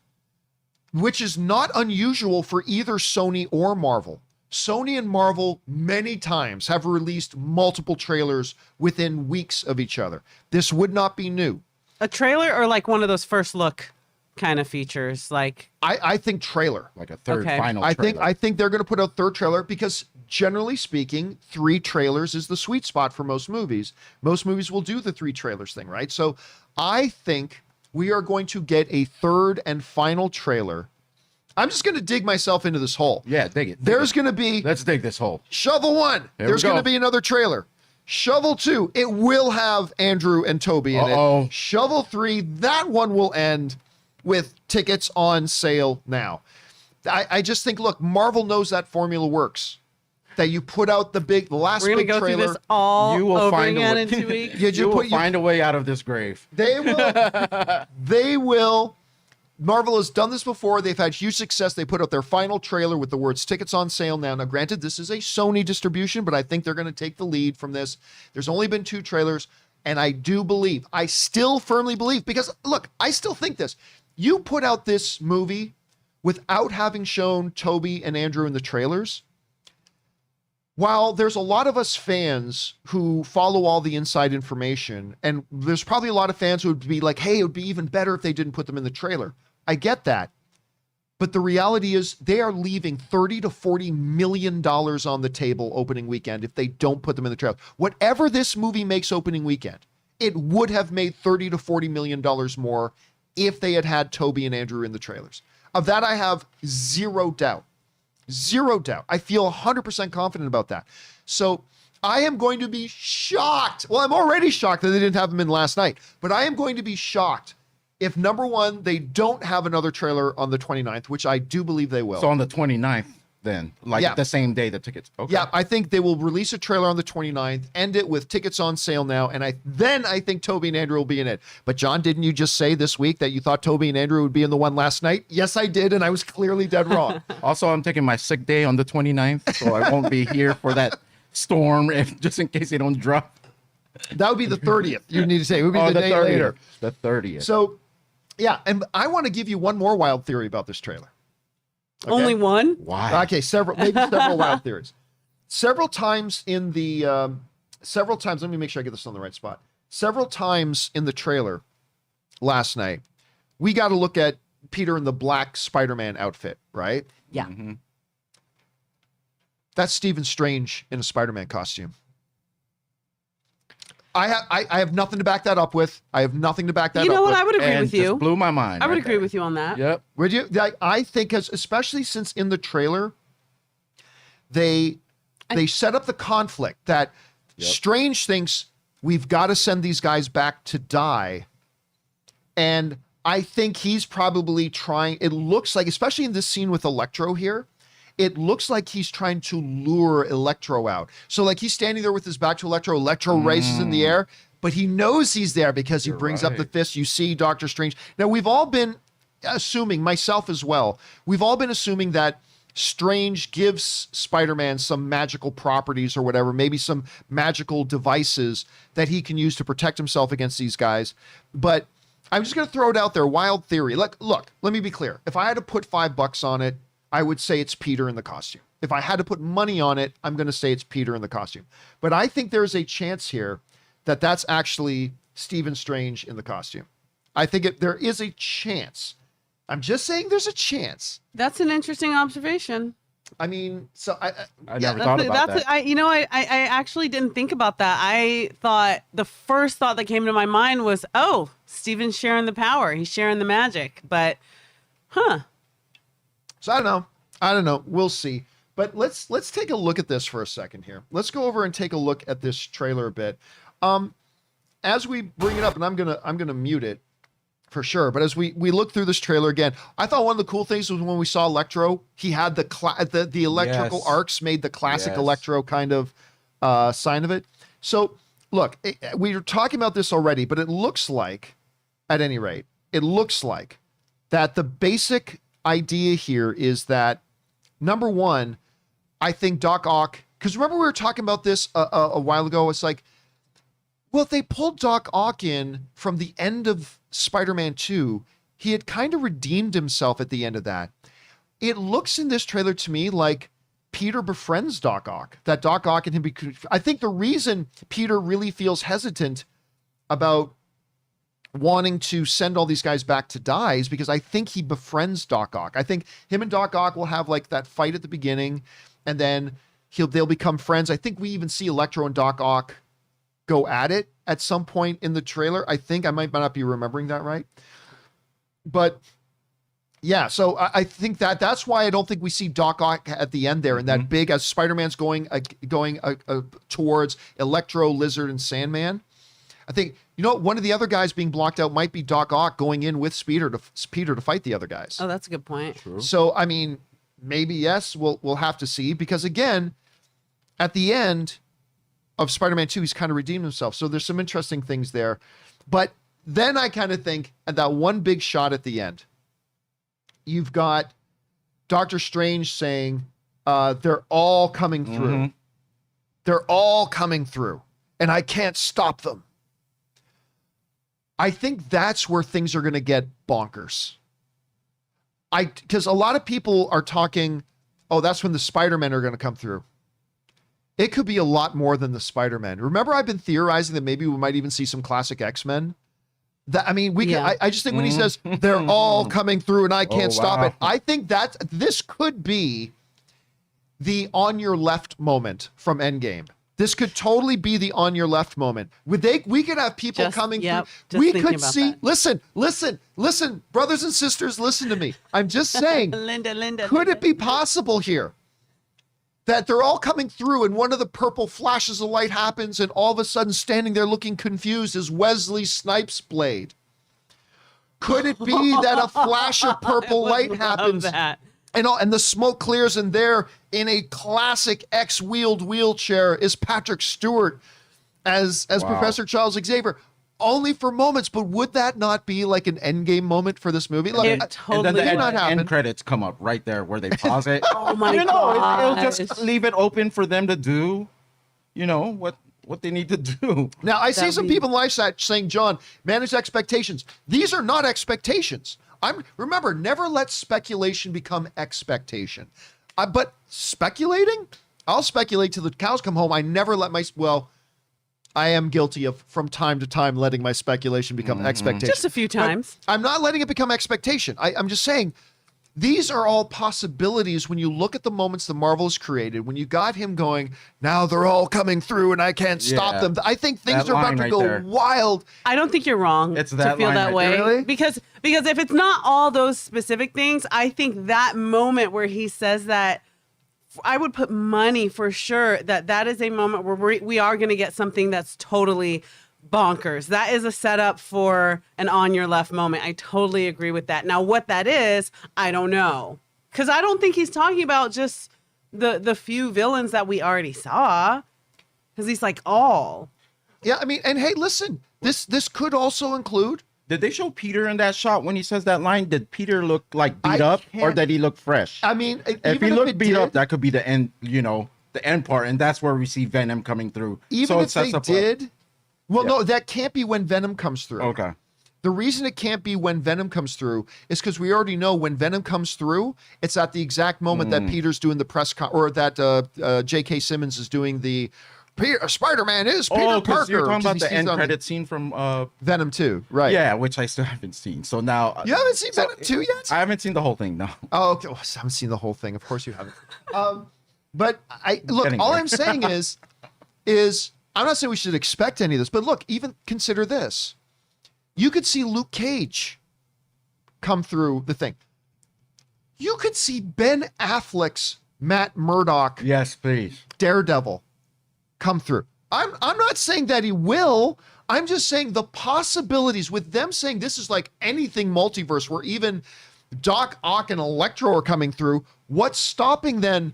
which is not unusual for either Sony or Marvel. Sony and Marvel many times have released multiple trailers within weeks of each other. This would not be new. A trailer or like one of those first look kind of features? Like I think trailer. Like a third Okay. final I trailer. think they're going to put out third trailer because generally speaking, 3 trailers is the sweet spot for most movies. Most movies will do the 3 trailers thing, right? So I think we are going to get a third and final trailer. I'm just going to dig myself into this hole. Yeah, dig it. There's going to be Let's dig this hole. Shovel 1. Here we There's going to go. be another trailer. Shovel 2. It will have Andrew and Toby in Uh-oh. it. Shovel 3. That one will end with tickets on sale now. I just think, look, Marvel knows that formula works. that you put out the last We're gonna big go trailer. through this all You will over find a again way- in 2 weeks. Yeah, You will find a way out of this grave. They will. They will. Marvel has done this before. They've had huge success. They put out their final trailer with the words tickets on sale now. Now, granted, this is a Sony distribution, but I think they're going to take the lead from this. There's only been 2 trailers, and I still firmly believe, because look, I still think this. You put out this movie without having shown Toby and Andrew in the trailers. While there's a lot of us fans who follow all the inside information, and there's probably a lot of fans who would be like, hey, it would be even better if they didn't put them in the trailer. I get that. But the reality is they are leaving $30 to $40 million on the table opening weekend if they don't put them in the trailer. Whatever this movie makes opening weekend, it would have made $30 to $40 million more if they had had Toby and Andrew in the trailers. Of that, I have zero doubt. Zero doubt. I feel 100% confident about that. So I am going to be shocked. Well, I'm already shocked that they didn't have them in last night, but I am going to be shocked if, number one, they don't have another trailer on the 29th, which I do believe they will. So on the 29th, then, the same day the tickets. Okay. Yeah, I think they will release a trailer on the 29th, end it with tickets on sale now, and I think Toby and Andrew will be in it. But John, didn't you just say this week that you thought Toby and Andrew would be in the one last night? Yes, I did, and I was clearly dead wrong. Also, I'm taking my sick day on the 29th, so I won't be here for that storm, just in case they don't drop. That would be the 30th. You need to say it would be the day 30th. later. The 30th. So, yeah, and I want to give you one more wild theory about this trailer. Okay? Only one? Why? Okay, maybe several wild theories. Several times, let me make sure I get this on the right spot. Several times in the trailer last night, we got to look at Peter in the black Spider-Man outfit, right? Yeah. Mm-hmm. That's Stephen Strange in a Spider-Man costume. I have nothing to back that up with. I have nothing to back that up with. You know what? I would agree And with you. just blew my mind. I would right agree there. with you on that. Yep. Would you? I think, especially since in the trailer, they set up the conflict that Strange thinks we've got to send these guys back to die. And I think he's probably trying, it looks like, especially in this scene with Electro here, it looks like he's trying to lure Electro out. So like he's standing there with his back to Electro. Electro races in the air, but he knows he's there because he brings up the fist. You see Doctor Strange. Now we've all been assuming, myself as well, we've all been assuming that Strange gives Spider-Man some magical properties or whatever, maybe some magical devices that he can use to protect himself against these guys. But I'm just going to throw it out there, wild theory. Look, let me be clear. If I had to put $5 on it, I would say it's Peter in the costume. If I had to put money on it, I'm going to say it's Peter in the costume. But I think there's a chance here that that's actually Stephen Strange in the costume. I think there is a chance. I'm just saying there's a chance. That's an interesting observation. I mean, so I never thought about that. I actually didn't think about that. I thought the first thought that came to my mind was, oh, Steven's sharing the power. He's sharing the magic. But, So I don't know. We'll see. But let's take a look at this for a second here. Let's go over and take a look at this trailer a bit. As we bring it up, and I'm gonna mute it for sure. But as we look through this trailer again, I thought one of the cool things was when we saw Electro, he had the electrical arcs made the classic Electro kind of sign of it. So look, we were talking about this already, but it looks like, at any rate, that the basic idea here is that, number one, I think Doc Ock, because remember we were talking about this a while ago, it's like, well, if they pulled Doc Ock in from the end of Spider-Man 2, he had kind of redeemed himself at the end of that. It looks in this trailer to me like Peter befriends Doc Ock, that Doc Ock and him, I think the reason Peter really feels hesitant about wanting to send all these guys back to die is because I think he befriends Doc Ock. I think him and Doc Ock will have like that fight at the beginning, and then they'll become friends. I think we even see Electro and Doc Ock go at it at some point in the trailer. I think I might not be remembering that right. But yeah, so I think that's why I don't think we see Doc Ock at the end there, and that big, as Spider-Man's going towards Electro, Lizard, and Sandman. I think, one of the other guys being blocked out might be Doc Ock going in with Peter to fight the other guys. Oh, that's a good point. True. So, I mean, maybe yes, we'll have to see, because again, at the end of Spider-Man 2, he's kind of redeemed himself. So there's some interesting things there. But then I kind of think at that one big shot at the end, you've got Doctor Strange saying, they're all coming through. Mm-hmm. They're all coming through, and I can't stop them. I think that's where things are going to get bonkers. Because a lot of people are talking, oh, that's when the Spider-Men are going to come through. It could be a lot more than the Spider-Man. Remember, I've been theorizing that maybe we might even see some classic X-Men. That, I mean, I just think when he says they're all coming through and I can't stop it, I think that this could be the on your left moment from Endgame. This could totally be the on your left moment. We could have people coming through. We could see, listen, brothers and sisters, listen to me. I'm just saying, Linda. Could it be possible here that they're all coming through and one of the purple flashes of light happens and all of a sudden standing there looking confused is Wesley Snipes' blade? Could it be that a flash of purple light happens and the smoke clears and there in a classic X-wheeled wheelchair is Patrick Stewart as Professor Charles Xavier? Only for moments, but would that not be like an Endgame moment for this movie? Look, and then the end credits come up right there where they pause it. Oh my God! It'll just leave it open for them to do, what they need to do. Now, I see some people in live chat saying, John, manage expectations. These are not expectations. Remember, never let speculation become expectation. But speculating, I'll speculate till the cows come home. I never let I am guilty of, from time to time, letting my speculation become expectation. Just a few times. But I'm not letting it become expectation. I'm just saying, these are all possibilities when you look at the moments that Marvel has created, when you got him going, now they're all coming through and I can't stop them. I think things are about to go wild. I don't think you're wrong to feel that way. Really? Because if it's not all those specific things, I think that moment where he says that, I would put money for sure that is a moment where we are going to get something that's totally bonkers. That is a setup for an on your left moment. I totally agree with that. Now, what that is, I don't know. Because I don't think he's talking about just the few villains that we already saw. Because he's like, all. Yeah, I mean, and hey, listen, this could also include... Did they show Peter in that shot when he says that line? Did Peter look like beat up or did he look fresh? I mean, if he looked beat up, that could be the end, the end part. And that's where we see Venom coming through. Even if they did, no, that can't be when Venom comes through. Okay. The reason it can't be when Venom comes through is because we already know when Venom comes through, it's at the exact moment that Peter's doing the press or that J.K. Simmons is doing the Spider-Man is Peter Parker. You're talking about the end credit scene from Venom 2, right? Yeah, which I still haven't seen. So now you haven't seen Venom 2 yet? I haven't seen the whole thing. No. Oh, okay. I haven't seen the whole thing. Of course you haven't. But all I'm saying is I'm not saying we should expect any of this, but look, even consider this. You could see Luke Cage come through the thing. You could see Ben Affleck's Matt Murdock. Yes, please. Daredevil come through. I'm not saying that he will. I'm just saying the possibilities with them saying this is like anything multiverse where even Doc Ock and Electro are coming through. What's stopping then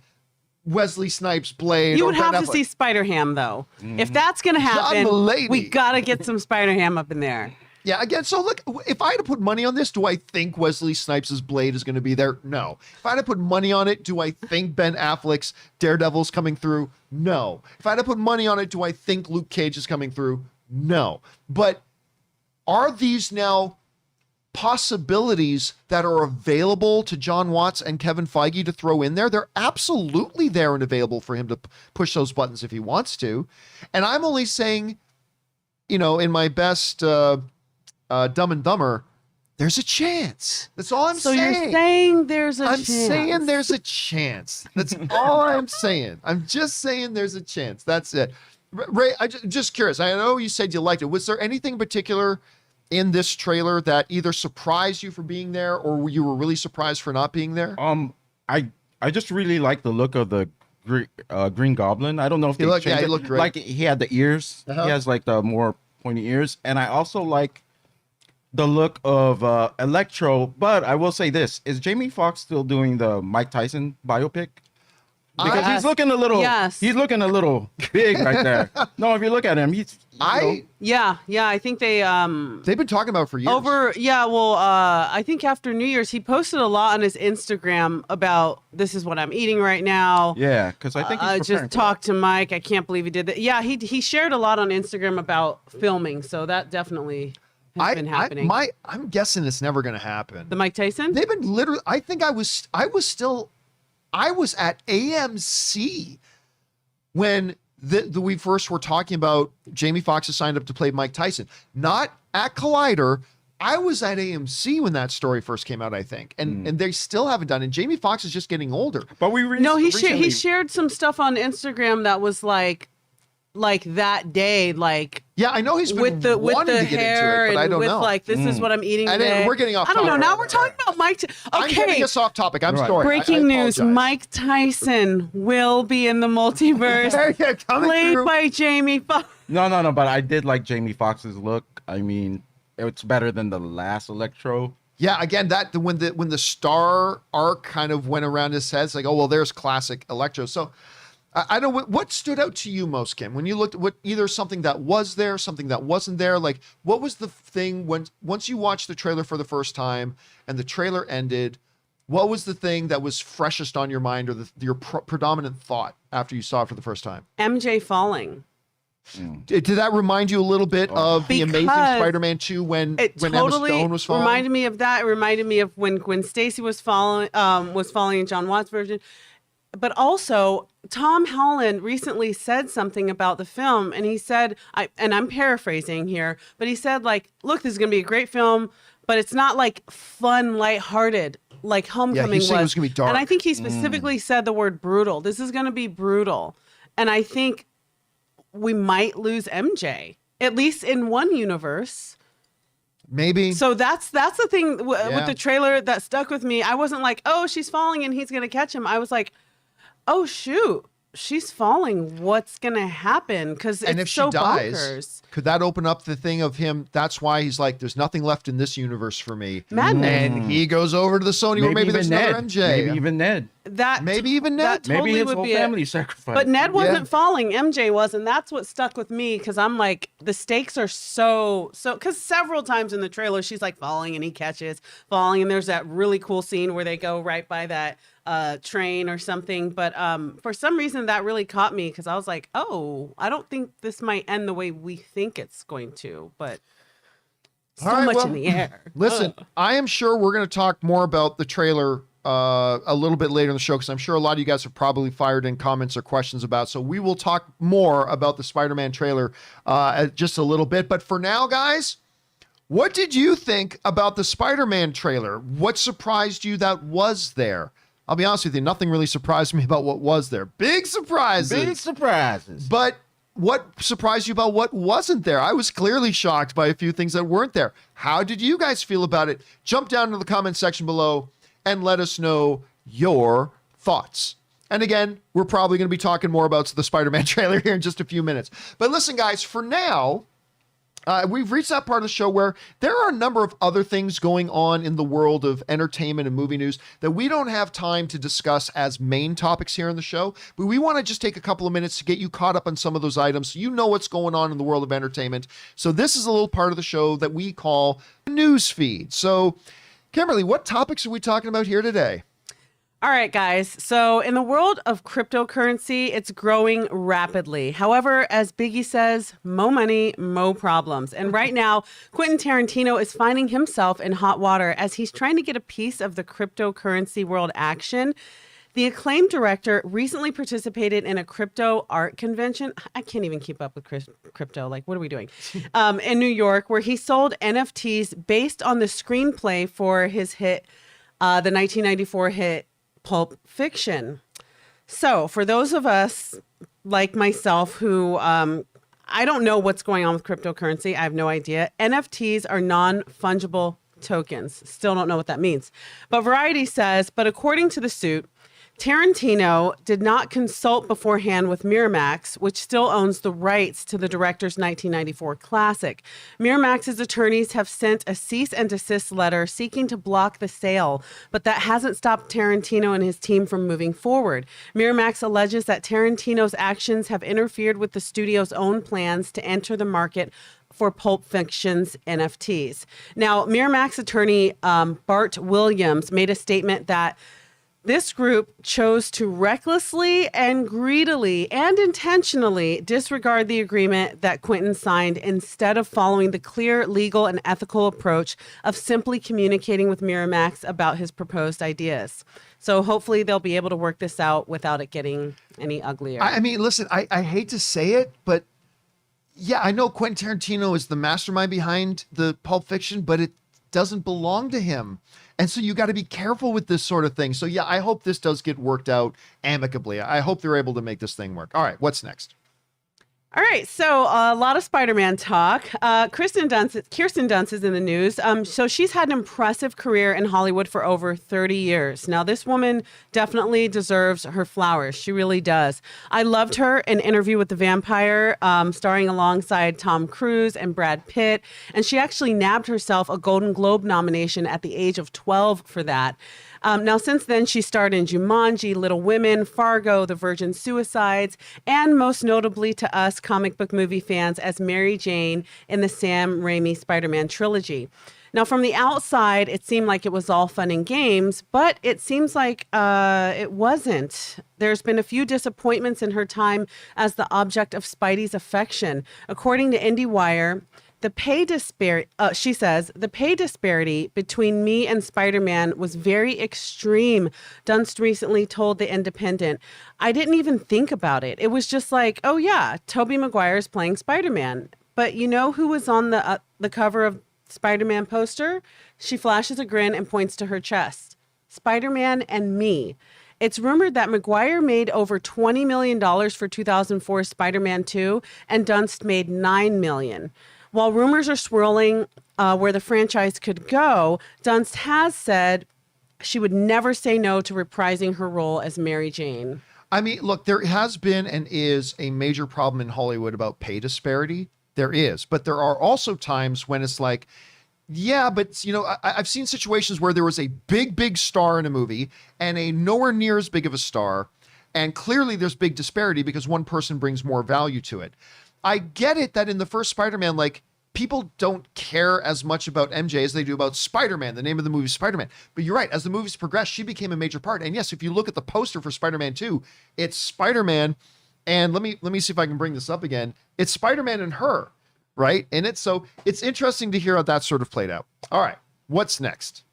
Wesley Snipes' blade? You would have to see Spider-Ham though. If that's going to happen, we got to get some Spider-Ham up in there. Yeah, again, so look, if I had to put money on this, do I think Wesley Snipes' blade is going to be there? No. If I had to put money on it, do I think Ben Affleck's Daredevil's coming through? No. If I had to put money on it, do I think Luke Cage is coming through? No. But are these now possibilities that are available to John Watts and Kevin Feige to throw in there? They're absolutely there and available for him to push those buttons if he wants to. And I'm only saying, in my best... Dumb and Dumber, there's a chance. That's all I'm saying. So you're saying there's a chance. I'm saying there's a chance. That's all I'm saying. I'm just saying there's a chance. That's it. Ray, I'm just curious. I know you said you liked it. Was there anything particular in this trailer that either surprised you for being there or you were really surprised for not being there? I just really like the look of the Green Goblin. I don't know if they changed it. He looked great. Like he had the ears. He has like the more pointy ears. And I also like the look of Electro, but I will say this: is Jamie Foxx still doing the Mike Tyson biopic? Because Yes. he's looking a little. Yes. He's looking a little big right there. No, if you look at him, he's. Yeah, I think they've been talking about it for years. I think after New Year's he posted a lot on his Instagram about this is what I'm eating right now. Yeah, because I think he's preparing just for talked to Mike. I can't believe he did that. Yeah, he shared a lot on Instagram about filming, so that definitely has been happening. I'm guessing it's never going to happen. The Mike Tyson? They've been literally. I think I was at AMC when we first were talking about Jamie Foxx has signed up to play Mike Tyson, not at Collider. I was at AMC when that story first came out, I think, and they still haven't done it. And Jamie Foxx is just getting older. But he shared some stuff on Instagram that was like that day, yeah, I know he's been with the wanting to get hair into it, but I and don't with know. like this is what I'm eating And today. we're getting off I don't know. topic. Now we're talking about Mike. I'm getting Okay. us off topic. I'm Right. sorry. Breaking news: apologize. Mike Tyson will be in the multiverse, Yeah, coming played through. by Jamie Foxx. No. But I did like Jamie Foxx's look. I mean, it's better than the last Electro. Yeah, again, when the star arc kind of went around his head, it's like, oh well, there's classic Electro. So I don't know what stood out to you most, Kim, when you looked at either something that was there, something that wasn't there. Like, what was the thing once you watched the trailer for the first time and the trailer ended? What was the thing that was freshest on your mind, or your predominant thought after you saw it for the first time? MJ falling. Did that remind you a little bit of the Amazing Because Spider-Man 2 when It Emma totally Stone was falling? reminded me of that. It reminded me of when Gwen Stacy was falling in John Watts' version. But also, Tom Holland recently said something about the film, and he said, and I'm paraphrasing here, but he said, like, look, this is going to be a great film, but it's not like fun, lighthearted like Homecoming said it was gonna be dark. And I think he specifically said the word brutal. This is going to be brutal. And I think we might lose MJ, at least in one universe. Maybe. So that's the thing with the trailer that stuck with me. I wasn't like, oh, she's falling and he's going to catch him. I was like, oh, shoot, she's falling. What's going to happen? Because it's if so she dies, bonkers. could that open up the thing of him? That's why he's like, there's nothing left in this universe for me. Madness. And he goes over to the Sony where maybe there's another MJ. Maybe even Ned. Maybe even Ned. That totally Maybe his would whole be family it. sacrificed. But Ned wasn't falling. MJ was. And that's what stuck with me because I'm like, the stakes are so, because several times in the trailer, she's like falling and he catches, falling. And there's that really cool scene where they go right by that train or something. But for some reason, that really caught me because I was like, oh, I don't think this might end the way we think it's going to. But so All right, much well, in the air. Listen, I am sure we're going to talk more about the trailer a little bit later in the show because I'm sure a lot of you guys have probably fired in comments or questions about. So we will talk more about the Spider-Man trailer just a little bit. But for now, guys, what did you think about the Spider-Man trailer? What surprised you that was there? I'll be honest with you, nothing really surprised me about what was there. Big surprises. Big surprises. But what surprised you about what wasn't there? I was clearly shocked by a few things that weren't there. How did you guys feel about it? Jump down into the comment section below and let us know your thoughts. And again, we're probably going to be talking more about the Spider-Man trailer here in just a few minutes. But listen, guys, for now, we've reached that part of the show where there are a number of other things going on in the world of entertainment and movie news that we don't have time to discuss as main topics here in the show. But we want to just take a couple of minutes to get you caught up on some of those items so you know what's going on in the world of entertainment. So this is a little part of the show that we call news feed. So Kimberly, what topics are we talking about here today? All right, guys. So in the world of cryptocurrency, it's growing rapidly. However, as Biggie says, mo money, mo problems. And right now, Quentin Tarantino is finding himself in hot water as he's trying to get a piece of the cryptocurrency world action. The acclaimed director recently participated in a crypto art convention. I can't even keep up with crypto. Like, what are we doing? In New York, where he sold NFTs based on the screenplay for his hit, the 1994 hit Pulp Fiction. So for those of us like myself who I don't know what's going on with cryptocurrency, I have no idea. NFTs are non-fungible tokens. Still don't know what that means. But Variety says, but according to the suit, Tarantino did not consult beforehand with Miramax, which still owns the rights to the director's 1994 classic. Miramax's attorneys have sent a cease and desist letter seeking to block the sale, but that hasn't stopped Tarantino and his team from moving forward. Miramax alleges that Tarantino's actions have interfered with the studio's own plans to enter the market for Pulp Fiction's NFTs. Now, Miramax attorney Bart Williams made a statement that this group chose to recklessly and greedily and intentionally disregard the agreement that Quentin signed instead of following the clear legal and ethical approach of simply communicating with Miramax about his proposed ideas. So hopefully they'll be able to work this out without it getting any uglier. I mean, listen, I hate to say it, but yeah, I know Quentin Tarantino is the mastermind behind the Pulp Fiction, but it doesn't belong to him. And so you got to be careful with this sort of thing. So yeah, I hope this does get worked out amicably. I hope they're able to make this thing work. All right, what's next? All right, so a lot of Spider-Man talk. Kirsten Dunst is in the news. So she's had an impressive career in Hollywood for over 30 years. Now, this woman definitely deserves her flowers. She really does. I loved her in Interview with the Vampire, starring alongside Tom Cruise and Brad Pitt. And she actually nabbed herself a Golden Globe nomination at the age of 12 for that. Now, since then, she starred in Jumanji, Little Women, Fargo, The Virgin Suicides, and most notably to us comic book movie fans as Mary Jane in the Sam Raimi Spider-Man trilogy. Now, from the outside, it seemed like it was all fun and games, but it seems like it wasn't. There's been a few disappointments in her time as the object of Spidey's affection. According to IndieWire, she says, the pay disparity between me and Spider-Man was very extreme, Dunst recently told The Independent. I didn't even think about it. It was just like, oh yeah, Tobey Maguire's playing Spider-Man. But you know who was on the cover of Spider-Man poster? She flashes a grin and points to her chest. Spider-Man and me. It's rumored that Maguire made over $20 million for 2004 Spider-Man 2, and Dunst made $9 million. While rumors are swirling where the franchise could go, Dunst has said she would never say no to reprising her role as Mary Jane. I mean, look, there has been and is a major problem in Hollywood about pay disparity. There is. But there are also times when it's like, yeah, but, you know, I've seen situations where there was a big star in a movie and a nowhere near as big of a star. And clearly there's big disparity because one person brings more value to it. I get it that in the first Spider-Man, like, people don't care as much about MJ as they do about Spider-Man. The name of the movie is Spider-Man. But you're right. As the movies progressed, she became a major part. And yes, if you look at the poster for Spider-Man 2, it's Spider-Man. And let me see if I can bring this up again. It's Spider-Man and her, right? In it. So it's interesting to hear how that sort of played out. All right. What's next?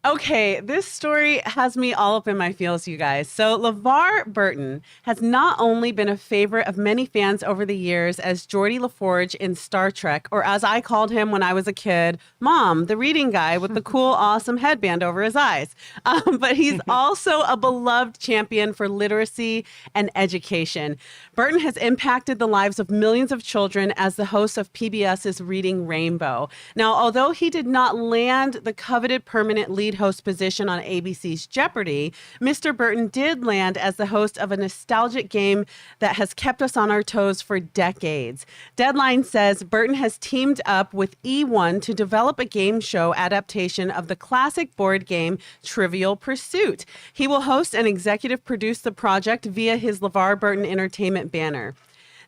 Okay, this story has me all up in my feels, you guys. So LeVar Burton has not only been a favorite of many fans over the years as Geordi LaForge in Star Trek, or as I called him when I was a kid, Mom, the reading guy with the cool, awesome headband over his eyes. But he's also a beloved champion for literacy and education. Burton has impacted the lives of millions of children as the host of PBS's Reading Rainbow. Now, although he did not land the coveted permanent lead host position on ABC's Jeopardy, Mr. Burton did land as the host of a nostalgic game that has kept us on our toes for decades. Deadline says Burton has teamed up with E1 to develop a game show adaptation of the classic board game Trivial Pursuit. He will host and executive produce the project via his LeVar Burton Entertainment banner.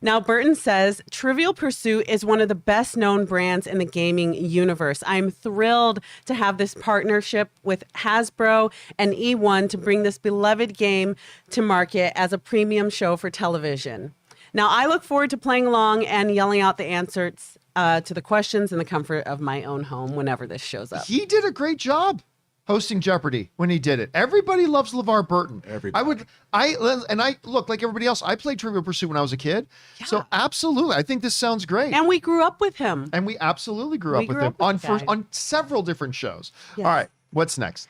Now, Burton says Trivial Pursuit is one of the best known brands in the gaming universe. I'm thrilled to have this partnership with Hasbro and E1 to bring this beloved game to market as a premium show for television. Now, I look forward to playing along and yelling out the answers to the questions in the comfort of my own home whenever this shows up. He did a great job hosting Jeopardy when he did it. Everybody loves LeVar Burton. Everybody. I look like everybody else. I played Trivial Pursuit when I was a kid. Yeah. So absolutely, I think this sounds great. And we grew up with him. And we absolutely grew up with him on several different shows. Yes. All right, what's next?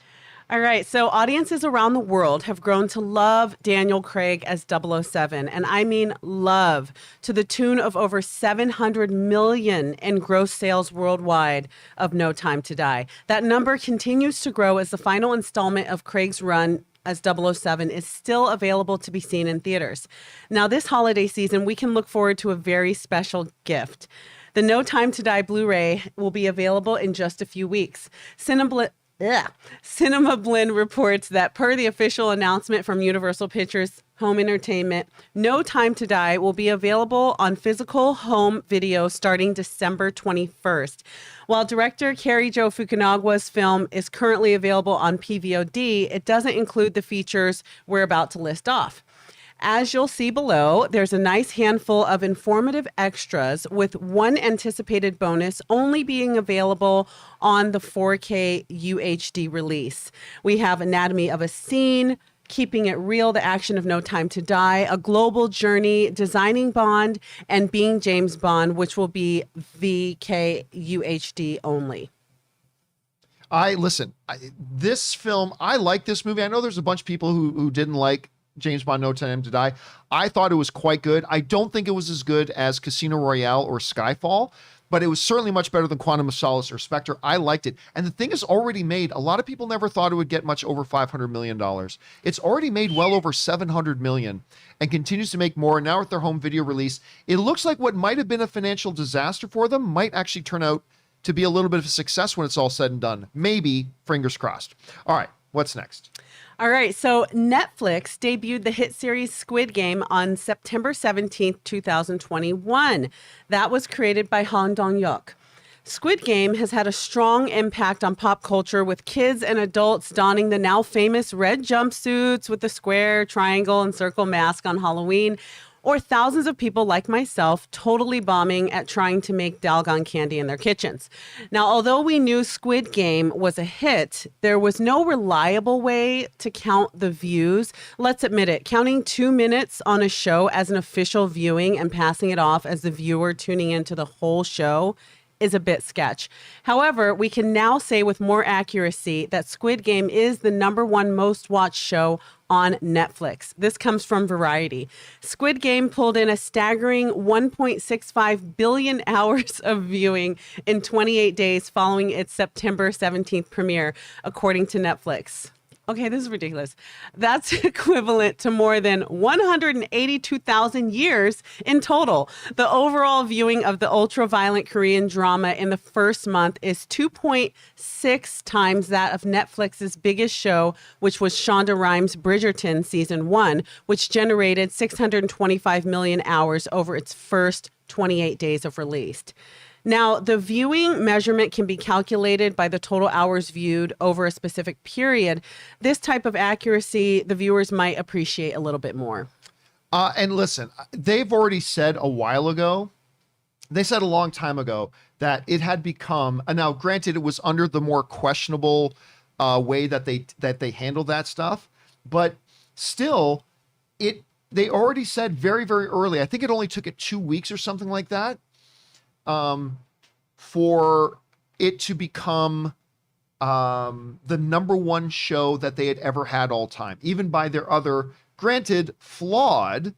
All right, so audiences around the world have grown to love Daniel Craig as 007, and I mean love, to the tune of over 700 million in gross sales worldwide of No Time to Die. That number continues to grow as the final installment of Craig's run as 007 is still available to be seen in theaters. Now, this holiday season, we can look forward to a very special gift. The No Time to Die Blu-ray will be available in just a few weeks. Cinema Blend reports that per the official announcement from Universal Pictures Home Entertainment, No Time to Die will be available on physical home video starting December 21st. While director Cary Joe Fukunagawa's film is currently available on PVOD, it doesn't include the features we're about to list off. As you'll see below, there's a nice handful of informative extras with one anticipated bonus only being available on the 4K UHD release. We have Anatomy of a Scene, Keeping It Real, the action of No Time to Die, A Global Journey, Designing Bond, and Being James Bond, which will be VK UHD only. This film, I like this movie. I know there's a bunch of people who didn't like James Bond No Time to Die. I thought it was quite good. I don't think it was as good as Casino Royale or Skyfall, but it was certainly much better than Quantum of Solace or Spectre. I liked it. And the thing is already made. A lot of people never thought it would get much over $500 million. It's already made well over $700 million and continues to make more. And now with their home video release, it looks like what might have been a financial disaster for them might actually turn out to be a little bit of a success when it's all said and done. Maybe, fingers crossed. All right, what's next? All right, so Netflix debuted the hit series Squid Game on September 17th, 2021. That was created by Han Dong-hyuk. Squid Game has had a strong impact on pop culture, with kids and adults donning the now famous red jumpsuits with the square, triangle, and circle mask on Halloween, or thousands of people like myself totally bombing at trying to make Dalgona candy in their kitchens. Now, although we knew Squid Game was a hit, there was no reliable way to count the views. Let's admit it, counting 2 minutes on a show as an official viewing and passing it off as the viewer tuning into the whole show is a bit sketch. However, we can now say with more accuracy that Squid Game is the #1 most watched show on Netflix. This comes from Variety. Squid Game pulled in a staggering 1.65 billion hours of viewing in 28 days following its September 17th premiere, according to Netflix. Okay, this is ridiculous. That's equivalent to more than 182,000 years in total. The overall viewing of the ultra-violent Korean drama in the first month is 2.6 times that of Netflix's biggest show, which was Shonda Rhimes' Bridgerton Season 1, which generated 625 million hours over its first 28 days of release. Now, the viewing measurement can be calculated by the total hours viewed over a specific period. This type of accuracy, the viewers might appreciate a little bit more. And listen, they've already said a while ago, they said a long time ago that it had become, and now granted it was under the more questionable way that they handled that stuff, but still, they already said very, very early, I think it only took it 2 weeks or something like that, for it to become the #1 show that they had ever had all time, even by their other, granted, flawed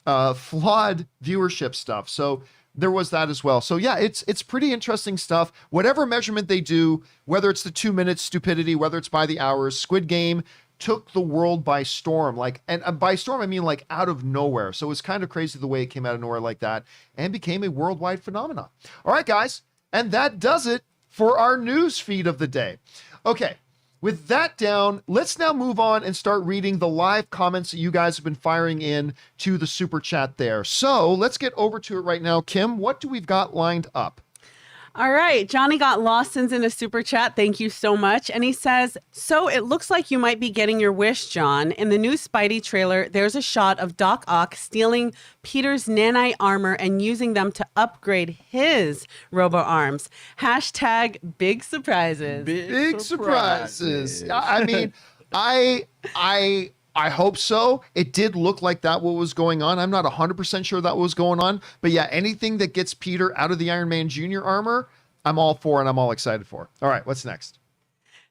viewership stuff. So there was that as well. So yeah, it's pretty interesting stuff. Whatever measurement they do, whether it's the 2 minutes stupidity, whether it's by the hours, Squid Game took the world by storm, and by storm, I mean like out of nowhere. So it's kind of crazy the way it came out of nowhere like that and became a worldwide phenomenon. All right, guys. And that does it for our news feed of the day. Okay. With that down, let's now move on and start reading the live comments that you guys have been firing in to the super chat there. So let's get over to it right now. Kim, what do we've got lined up? All right. Johnny Got Lost sends in a super chat. Thank you so much. And he says, so it looks like you might be getting your wish, John. In the new Spidey trailer, there's a shot of Doc Ock stealing Peter's nanite armor and using them to upgrade his robo arms. Hashtag big surprises. Big surprises. I mean, I hope so. It did look like that what was going on. I'm not 100% sure that was going on. But yeah, anything that gets Peter out of the Iron Man Jr. armor, I'm all for and I'm all excited for. All right, what's next?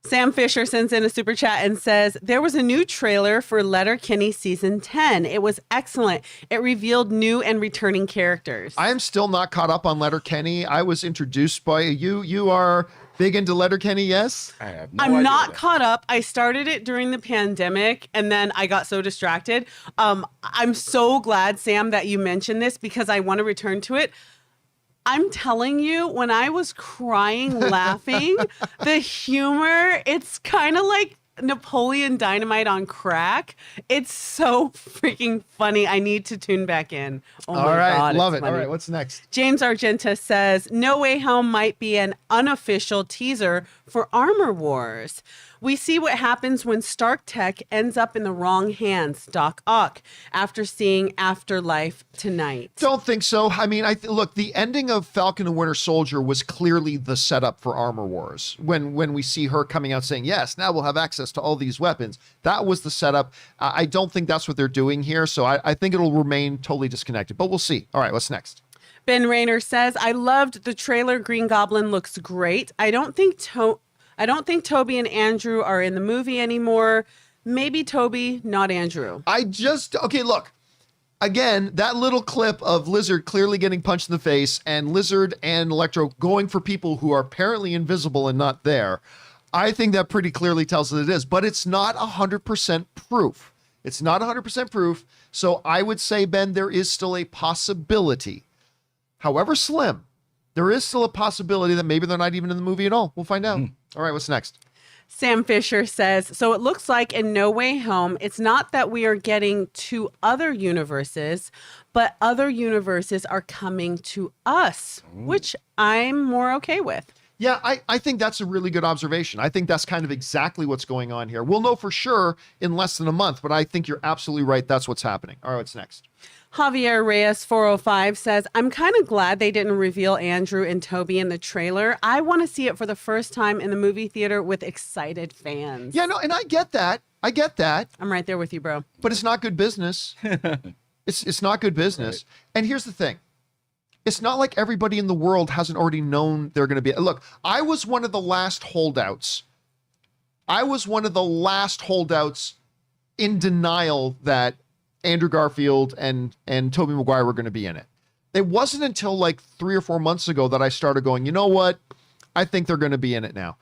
Sam Fisher sends in a super chat and says, there was a new trailer for Letterkenny Season 10. It was excellent. It revealed new and returning characters. I am still not caught up on Letterkenny. I was introduced by you. You are Big into Letterkenny, yes? I have no I'm idea not what caught up. I started it during the pandemic and then I got so distracted. I'm so glad, Sam, that you mentioned this because I want to return to it. I'm telling you, when I was crying, laughing, the humor, it's kind of like Napoleon Dynamite on crack. It's so freaking funny. I need to tune back in. Oh All my right, God, love it's it. funny. All right, what's next? James Argenta says, No Way Home might be an unofficial teaser for Armor Wars. We see what happens when Stark Tech ends up in the wrong hands, Doc Ock, after seeing Afterlife tonight. Don't think so. I mean, look, the ending of Falcon and Winter Soldier was clearly the setup for Armor Wars. When we see her coming out saying, yes, now we'll have access to all these weapons. That was the setup. I don't think that's what they're doing here. So I think it'll remain totally disconnected, but we'll see. All right, what's next? Ben Rayner says, I loved the trailer. Green Goblin looks great. I don't think Toby and Andrew are in the movie anymore. Maybe Toby, not Andrew. Okay, look. Again, that little clip of Lizard clearly getting punched in the face and Lizard and Electro going for people who are apparently invisible and not there. I think that pretty clearly tells us it is, but it's not 100% proof. It's not 100% proof. So I would say, Ben, there is still a possibility, however slim, there is still a possibility that maybe they're not even in the movie at all. We'll find out. All right, what's next? Sam Fisher says, so it looks like in No Way Home, it's not that we are getting to other universes, but other universes are coming to us, which I'm more okay with. Yeah, I think that's a really good observation. I think that's kind of exactly what's going on here. We'll know for sure in less than a month, but I think you're absolutely right. That's what's happening. All right, what's next? Javier Reyes 405 says, I'm kind of glad they didn't reveal Andrew and Toby in the trailer. I want to see it for the first time in the movie theater with excited fans. Yeah, no, and I get that. I'm right there with you, bro. But it's not good business. It's not good business. Right. And here's the thing. It's not like everybody in the world hasn't already known they're going to be. Look, I was one of the last holdouts. In denial that Andrew Garfield and Tobey Maguire were going to be in it. It wasn't until like 3 or 4 months ago that I started going, you know what? I think they're going to be in it now.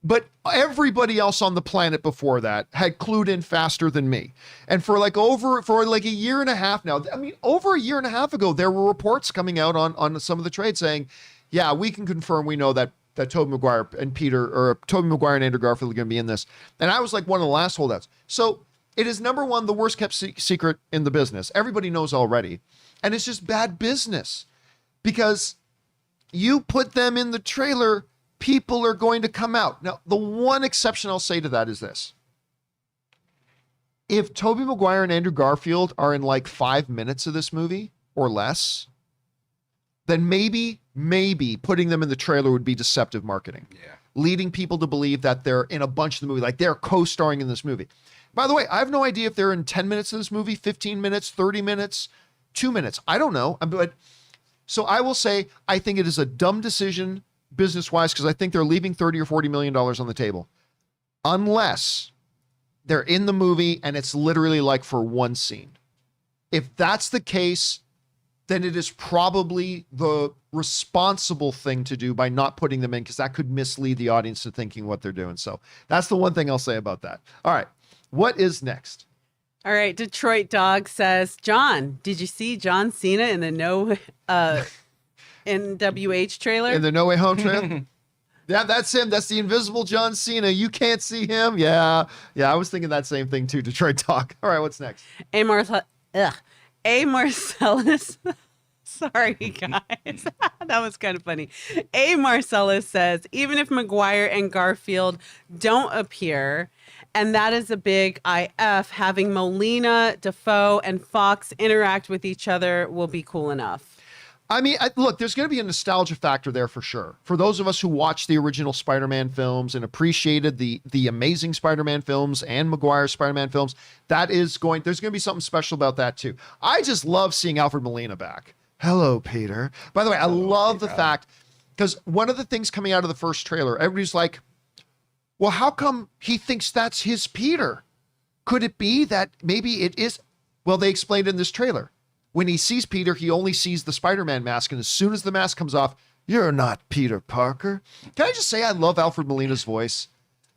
But everybody else on the planet before that had clued in faster than me. And for like a year and a half now, I mean, over a year and a half ago, there were reports coming out on some of the trades saying, yeah, we can confirm we know that Tobey Maguire and Tobey Maguire and Andrew Garfield are going to be in this. And I was like one of the last holdouts. So it is number one, the worst kept secret in the business. Everybody knows already. And it's just bad business because you put them in the trailer, people are going to come out. Now, the one exception I'll say to that is this. If Tobey Maguire and Andrew Garfield are in like 5 minutes of this movie or less, then maybe putting them in the trailer would be deceptive marketing. Yeah. Leading people to believe that they're in a bunch of the movie, like they're co-starring in this movie. By the way, I have no idea if they're in 10 minutes of this movie, 15 minutes, 30 minutes, 2 minutes. I don't know. But so I will say, I think it is a dumb decision business-wise because I think they're leaving $30 or $40 million on the table. Unless they're in the movie and it's literally like for one scene. If that's the case, then it is probably the responsible thing to do by not putting them in because that could mislead the audience to thinking what they're doing. So that's the one thing I'll say about that. All right. What is next? All right. Detroit Dog says, John, did you see John Cena in the NWH trailer? In the No Way Home trailer? Yeah, that's him. That's the invisible John Cena. You can't see him. Yeah. I was thinking that same thing too, Detroit Dog. All right, what's next? A. Marcellus. Sorry, guys. That was kind of funny. A. Marcellus says, even if Maguire and Garfield don't appear, and that is a big IF, having Molina, Defoe, and Fox interact with each other will be cool enough. I mean, look, there's going to be a nostalgia factor there for sure. For those of us who watched the original Spider-Man films and appreciated the amazing Spider-Man films and Maguire's Spider-Man films, there's going to be something special about that too. I just love seeing Alfred Molina back. Hello, Peter. By the way, I love the fact, because one of the things coming out of the first trailer, everybody's like, well, how come he thinks that's his Peter? Could it be that maybe it is? Well, they explained in this trailer. When he sees Peter, he only sees the Spider-Man mask. And as soon as the mask comes off, You're not Peter Parker. Can I just say I love Alfred Molina's voice?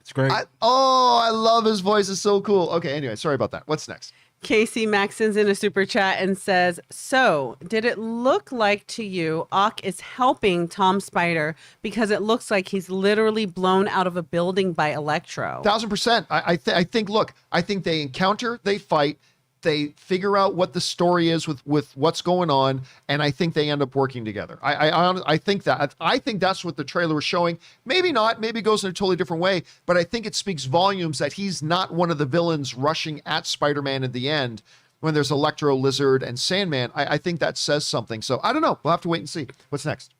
It's great. I love his voice. It's so cool. Okay, anyway, sorry about that. What's next? Casey Max sends in a super chat and says, so did it look like to you Ock is helping Tom Spider because it looks like he's literally blown out of a building by Electro? 1000%. I think, look, I think they encounter, they fight, they figure out what the story is with what's going on, and I think they end up working together. I think that's what the trailer was showing. Maybe not, maybe it goes in a totally different way, but I think it speaks volumes that he's not one of the villains rushing at Spider-Man at the end when there's Electro, Lizard, and Sandman. I think that says something. So I don't know. We'll have to wait and see. What's next?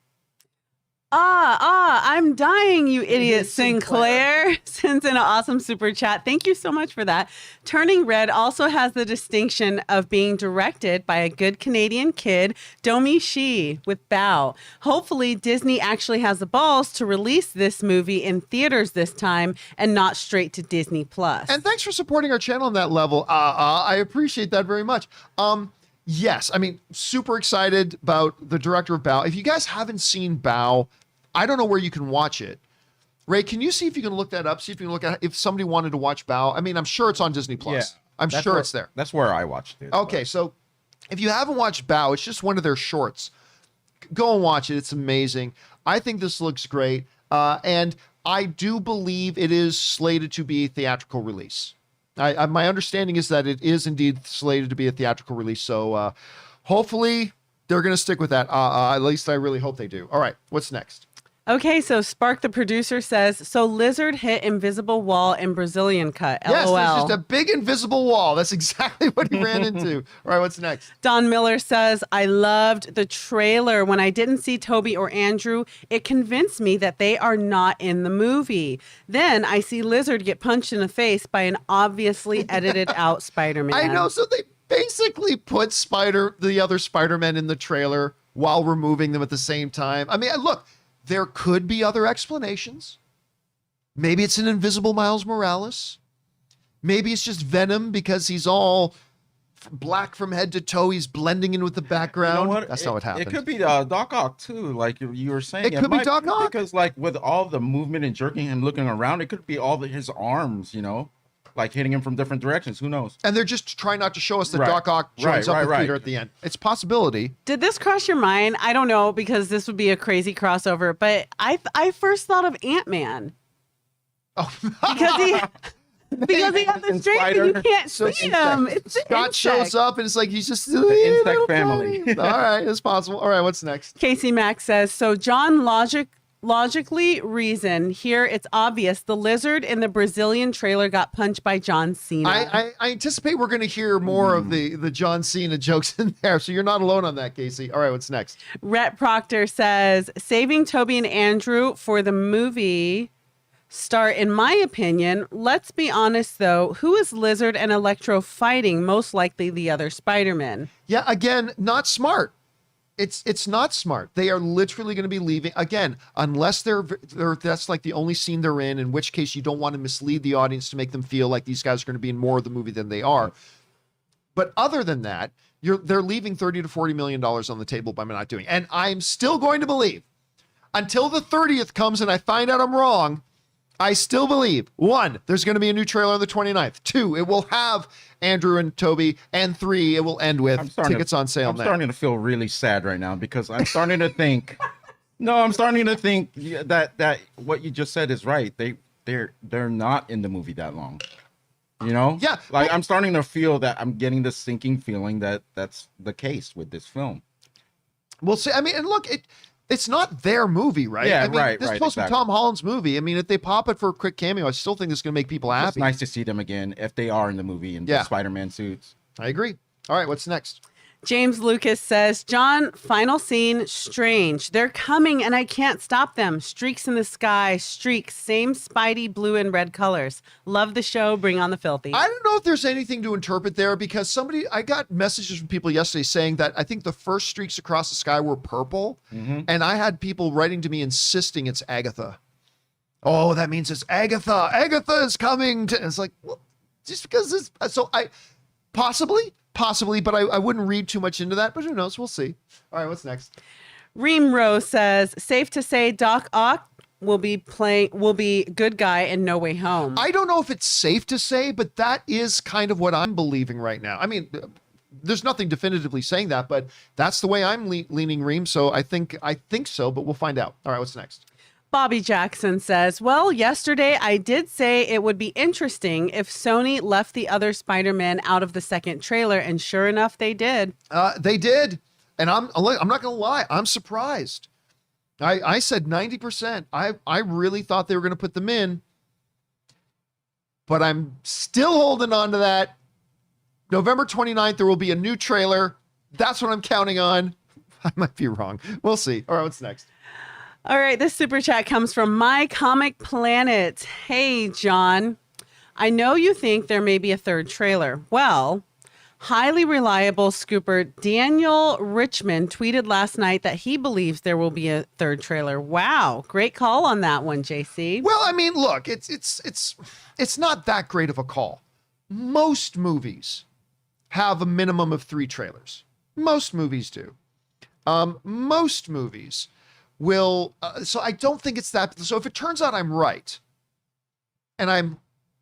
I'm dying, you idiot, Sinclair. Sends in an awesome super chat. Thank you so much for that. Turning Red also has the distinction of being directed by a good Canadian kid, Domi Shi, with Bao. Hopefully, Disney actually has the balls to release this movie in theaters this time and not straight to Disney Plus. And thanks for supporting our channel on that level. I appreciate that very much. Yes, I mean, super excited about the director of Bao. If you guys haven't seen Bao, I don't know where you can watch it. Ray, can you see if you can look that up? See if you can look at if somebody wanted to watch Bao. I mean, I'm sure it's on Disney Plus. Yeah, I'm sure it's there. That's where I watched it. Okay, so if you haven't watched Bao, it's just one of their shorts. Go and watch it. It's amazing. I think this looks great. And I do believe it is slated to be a theatrical release. My understanding is that it is indeed slated to be a theatrical release. So hopefully they're going to stick with that. At least I really hope they do. All right, what's next? Okay, so Spark the producer says, so Lizard hit invisible wall in Brazilian cut. Yes, LOL. there's just a big invisible wall. That's exactly what he ran into. All right, what's next? Don Miller says, I loved the trailer. When I didn't see Toby or Andrew, it convinced me that they are not in the movie. Then I see Lizard get punched in the face by an obviously edited out Spider-Man. I know, so they basically put the other Spider-Man in the trailer while removing them at the same time. I mean, look, there could be other explanations. Maybe it's an invisible Miles Morales. Maybe it's just Venom because he's all black from head to toe. He's blending in with the background. You know That's not what happened. It could be Doc Ock too, like you were saying. It could be Doc Ock. Because like with all the movement and jerking and looking around, it could be all his arms, like hitting him from different directions. Who knows? And they're just trying not to show us that Right. Doc Ock joins up with Right. Peter at the end. It's a possibility. Did this cross your mind? I don't know, because this would be a crazy crossover, but I first thought of Ant-Man. Oh, Because he has the strength and you can't see him. It's the Scott shows insect. up and it's like he's just The insect family. All right, it's possible. All right, what's next? Casey Mack says, so John logically reason here, it's obvious the Lizard in the Brazilian trailer got punched by John Cena. I anticipate we're going to hear more of the John Cena jokes in there, so you're not alone on that, Casey. All right, what's next? Rhett Proctor says, saving Toby and Andrew for the movie start, in my opinion. Let's be honest, though. Who is Lizard and Electro fighting? Most likely the other Spider-Man. Yeah, again, not smart. It's not smart. They are literally going to be leaving again, unless they're that's like the only scene they're in which case you don't want to mislead the audience to make them feel like these guys are going to be in more of the movie than they are. But other than that, they're leaving $30 to $40 million on the table by not doing. And I'm still going to believe until the 30th comes and I find out I'm wrong. I still believe, 1, there's going to be a new trailer on the 29th. 2, it will have Andrew and Toby. And 3, it will end with tickets on sale now. I'm starting to feel really sad right now because I'm starting to think. I'm starting to think that what you just said is right. They're not in the movie that long. Yeah. Like I'm starting to feel that I'm getting this sinking feeling that that's the case with this film. We'll see. I mean, and look, it's not their movie, right? Yeah, I mean, right. This is supposed to be Tom Holland's movie. I mean, if they pop it for a quick cameo, I still think this is going to make people happy. It's nice to see them again if they are in the movie in the Spider-Man suits. I agree. All right, what's next? James Lucas says, John, final scene, strange. They're coming and I can't stop them. Streaks in the sky, streaks, same Spidey blue and red colors. Love the show. Bring on the filthy. I don't know if there's anything to interpret there because I got messages from people yesterday saying that I think the first streaks across the sky were purple. Mm-hmm. And I had people writing to me insisting it's Agatha. Oh, that means it's Agatha. Agatha is coming. And it's like, well, just because it's, so I possibly, but I wouldn't read too much into that, but who knows? We'll see. All right, what's next? Reem Rose says, safe to say Doc Ock will be good guy in No Way Home. I don't know if it's safe to say, but that is kind of what I'm believing right now. I mean, there's nothing definitively saying that, but that's the way I'm leaning, Reem. So I think so, but we'll find out. All right, what's next? Bobby Jackson says, well, yesterday I did say it would be interesting if Sony left the other Spider-Man out of the second trailer, and sure enough, they did. They did. And I'm not going to lie. I'm surprised. I said 90%. I really thought they were going to put them in, but I'm still holding on to that. November 29th, there will be a new trailer. That's what I'm counting on. I might be wrong. We'll see. All right, what's next? All right, this super chat comes from My Comic Planet. Hey, John, I know you think there may be a third trailer. Well, highly reliable scooper Daniel Richmond tweeted last night that he believes there will be a third trailer. Wow, great call on that one, JC. Well, I mean, look, it's not that great of a call. Most movies have a minimum of 3 trailers. Most movies do. Most movies will. So I don't think it's that. So if it turns out I'm right, and I'm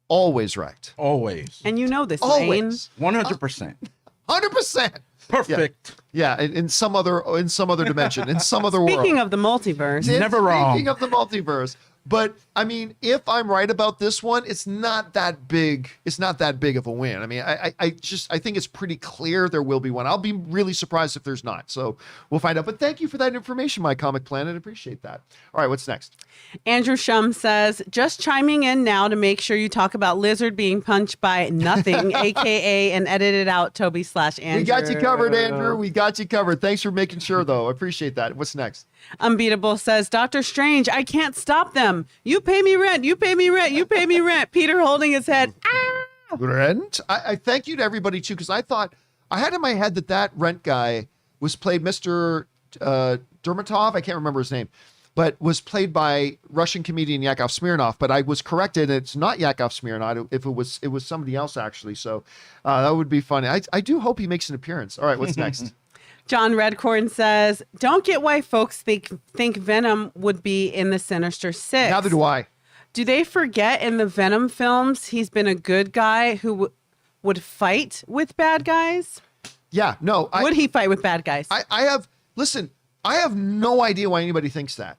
always right. Always. And you know this, Always. 100%. 100%. Perfect. Yeah, in some other dimension, in some other world. Speaking of the multiverse. Never wrong. Speaking of the multiverse. But I mean, if I'm right about this one, it's not that big. It's not that big of a win. I mean, I think it's pretty clear there will be one. I'll be really surprised if there's not. So we'll find out. But thank you for that information, My Comic Planet. Appreciate that. All right, what's next? Andrew Shum says, just chiming in now to make sure you talk about Lizard being punched by nothing, aka and edited out Toby/Andrew. We got you covered, Andrew. We got you covered. Thanks for making sure, though. I appreciate that. What's next? Unbeatable says, Doctor Strange, I can't stop them. You pay me rent. You pay me rent. You pay me rent. Peter holding his head. Ah! Rent? I thank you to everybody, too, because I thought, I had in my head that rent guy was played Mr. Dermatov. I can't remember his name, but was played by Russian comedian Yakov Smirnoff. But I was corrected. It's not Yakov Smirnoff. If it was somebody else, actually. So that would be funny. I do hope he makes an appearance. All right, what's next? John Redcorn says, don't get why folks think Venom would be in the Sinister Six. Neither do I. Do they forget in the Venom films he's been a good guy who would fight with bad guys? Yeah, no. Would he fight with bad guys? I have no idea why anybody thinks that.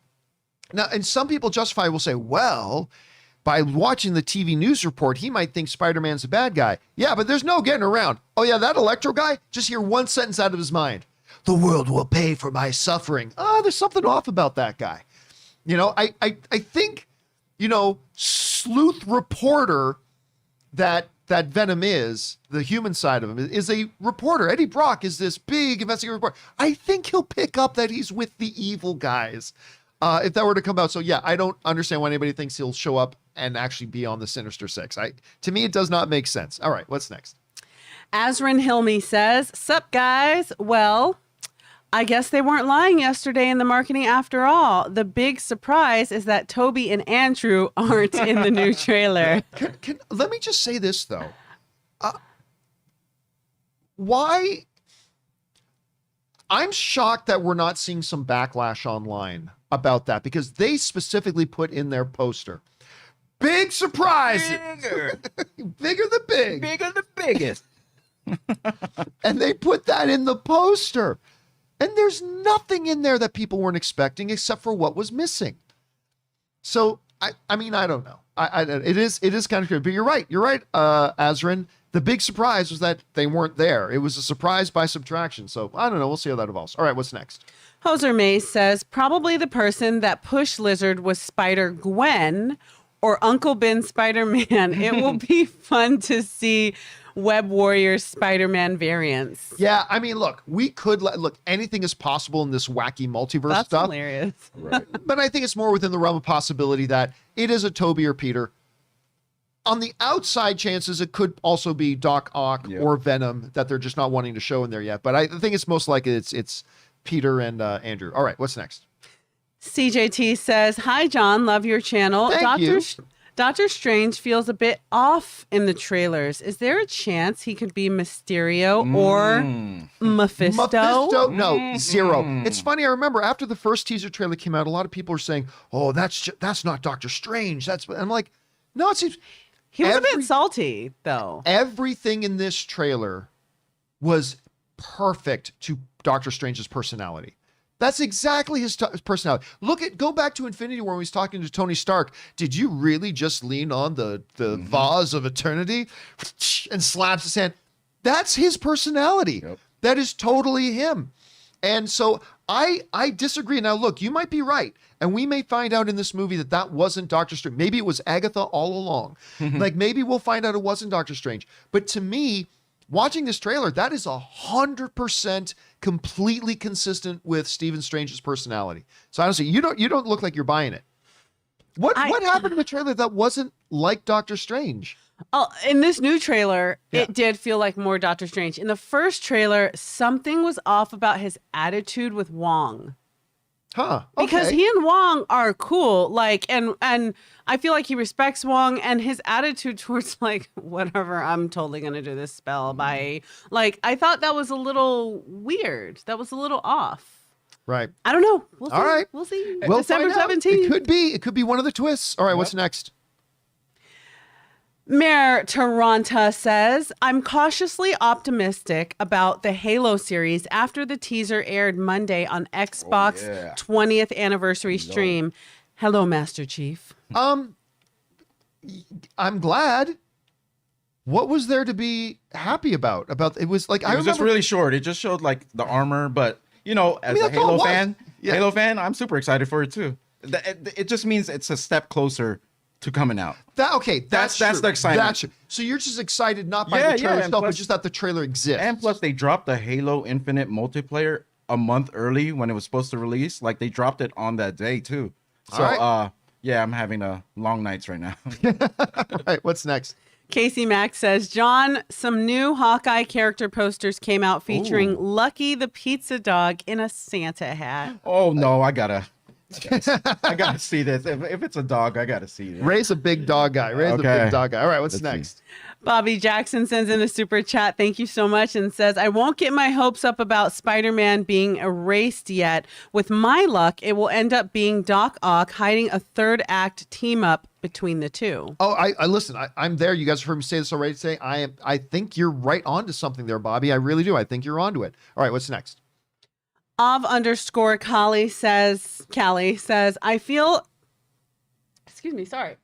Now, and some people justify will say, well, by watching the TV news report, he might think Spider-Man's a bad guy. Yeah, but there's no getting around. Oh yeah, that Electro guy, just hear one sentence out of his mind. The world will pay for my suffering. There's something off about that guy. You know, I think, you know, sleuth reporter that Venom is, the human side of him, is a reporter. Eddie Brock is this big investigative reporter. I think he'll pick up that he's with the evil guys if that were to come out. So yeah, I don't understand why anybody thinks he'll show up and actually be on the Sinister Six. To me, it does not make sense. All right, what's next? Azrin Hilmy says, sup guys? Well, I guess they weren't lying yesterday in the marketing after all. The big surprise is that Toby and Andrew aren't in the new trailer. Let me just say this, though. Why? I'm shocked that we're not seeing some backlash online about that, because they specifically put in their poster, big surprise. Bigger the big. Bigger the biggest. And they put that in the poster. And there's nothing in there that people weren't expecting except for what was missing. So, I mean, I don't know. It is kind of crazy. But you're right. You're right, Azrin. The big surprise was that they weren't there. It was a surprise by subtraction. So, I don't know. We'll see how that evolves. All right, what's next? Hoser Mays says, probably the person that pushed Lizard was Spider-Gwen or Uncle Ben Spider-Man. It will be fun to see Web Warriors Spider-Man variants. Yeah, I mean, look, we could look. Anything is possible in this wacky multiverse stuff. That's hilarious. Right. But I think it's more within the realm of possibility that it is a Toby or Peter. On the outside chances, it could also be Doc Ock or Venom that they're just not wanting to show in there yet. But I think it's most likely it's Peter and Andrew. All right, what's next? CJT says, hi, John. Love your channel. Thank you. Doctor Strange feels a bit off in the trailers. Is there a chance he could be Mysterio or Mephisto? Mephisto? No, zero. It's funny. I remember after the first teaser trailer came out, a lot of people were saying, "Oh, that's not Doctor Strange." I'm like, no, it seems He was a bit salty, though. everything in this trailer was perfect to Doctor Strange's personality. That's exactly his personality. Go back to Infinity War when he was talking to Tony Stark. Did you really just lean on the vase of eternity and slaps his hand? That's his personality. Yep. That is totally him. And so I disagree. Now, look, you might be right. And we may find out in this movie that wasn't Doctor Strange. Maybe it was Agatha all along. Like maybe we'll find out it wasn't Doctor Strange. But to me, watching this trailer, that is 100% completely consistent with Stephen Strange's personality. So honestly, you don't look like you're buying it. What happened in the trailer that wasn't like Doctor Strange? Oh, in this new trailer, it did feel like more Doctor Strange. In the first trailer, something was off about his attitude with Wong. Huh. Okay. Because he and Wong are cool, like, and I feel like he respects Wong, and his attitude towards, like, whatever, I'm totally gonna do this spell by, like, I thought that was a little weird. That was a little off. Right. I don't know. We'll see. All right. We'll see. We'll December find out. 17th. It could be one of the twists. All right, what's next? Mayor Toronto says, I'm cautiously optimistic about the Halo series after the teaser aired Monday on Xbox 20th anniversary stream. Hello, Master Chief. I'm glad. What was there to be happy about? It was like It was just really short. It just showed like the armor, but as a Halo fan, I'm super excited for it too. It just means it's a step closer to coming out. That's the excitement. That's true. So you're just excited not by the trailer itself, but just that the trailer exists. And plus, they dropped the Halo Infinite multiplayer a month early when it was supposed to release. Like they dropped it on that day too. So I'm having long nights right now. All right, what's next? Casey Mack says, John, some new Hawkeye character posters came out featuring Lucky the pizza dog in a Santa hat. Oh no, I gotta see this. If it's a dog, I gotta see this. Ray's a big dog guy. All right, what's next? See. Bobby Jackson sends in a super chat. Thank you so much, and says, I won't get my hopes up about Spider-Man being erased yet. With my luck, it will end up being Doc Ock hiding a third act team up between the two. Oh, I listen. I'm there. You guys have heard me say this already today. I think you're right onto something there, Bobby. I really do. I think you're onto it. All right, what's next? Callie says, I feel, excuse me, sorry.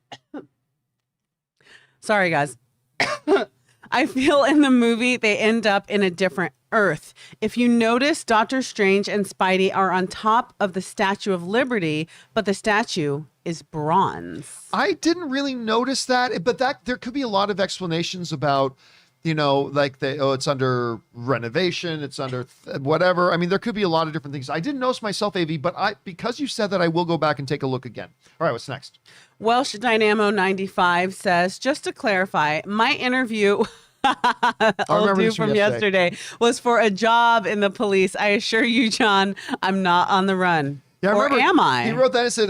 Sorry, guys. I feel in the movie they end up in a different Earth. If you notice, Doctor Strange and Spidey are on top of the Statue of Liberty, but the statue is bronze. I didn't really notice that, but there could be a lot of explanations about, like it's under renovation, it's under whatever. I mean, there could be a lot of different things. I didn't notice myself, AV, but because you said that, I will go back and take a look again. All right, what's next? Welsh Dynamo 95 says, just to clarify, my interview old dude from yesterday was for a job in the police. I assure you, John, I'm not on the run. Yeah, or am I? He wrote that and said,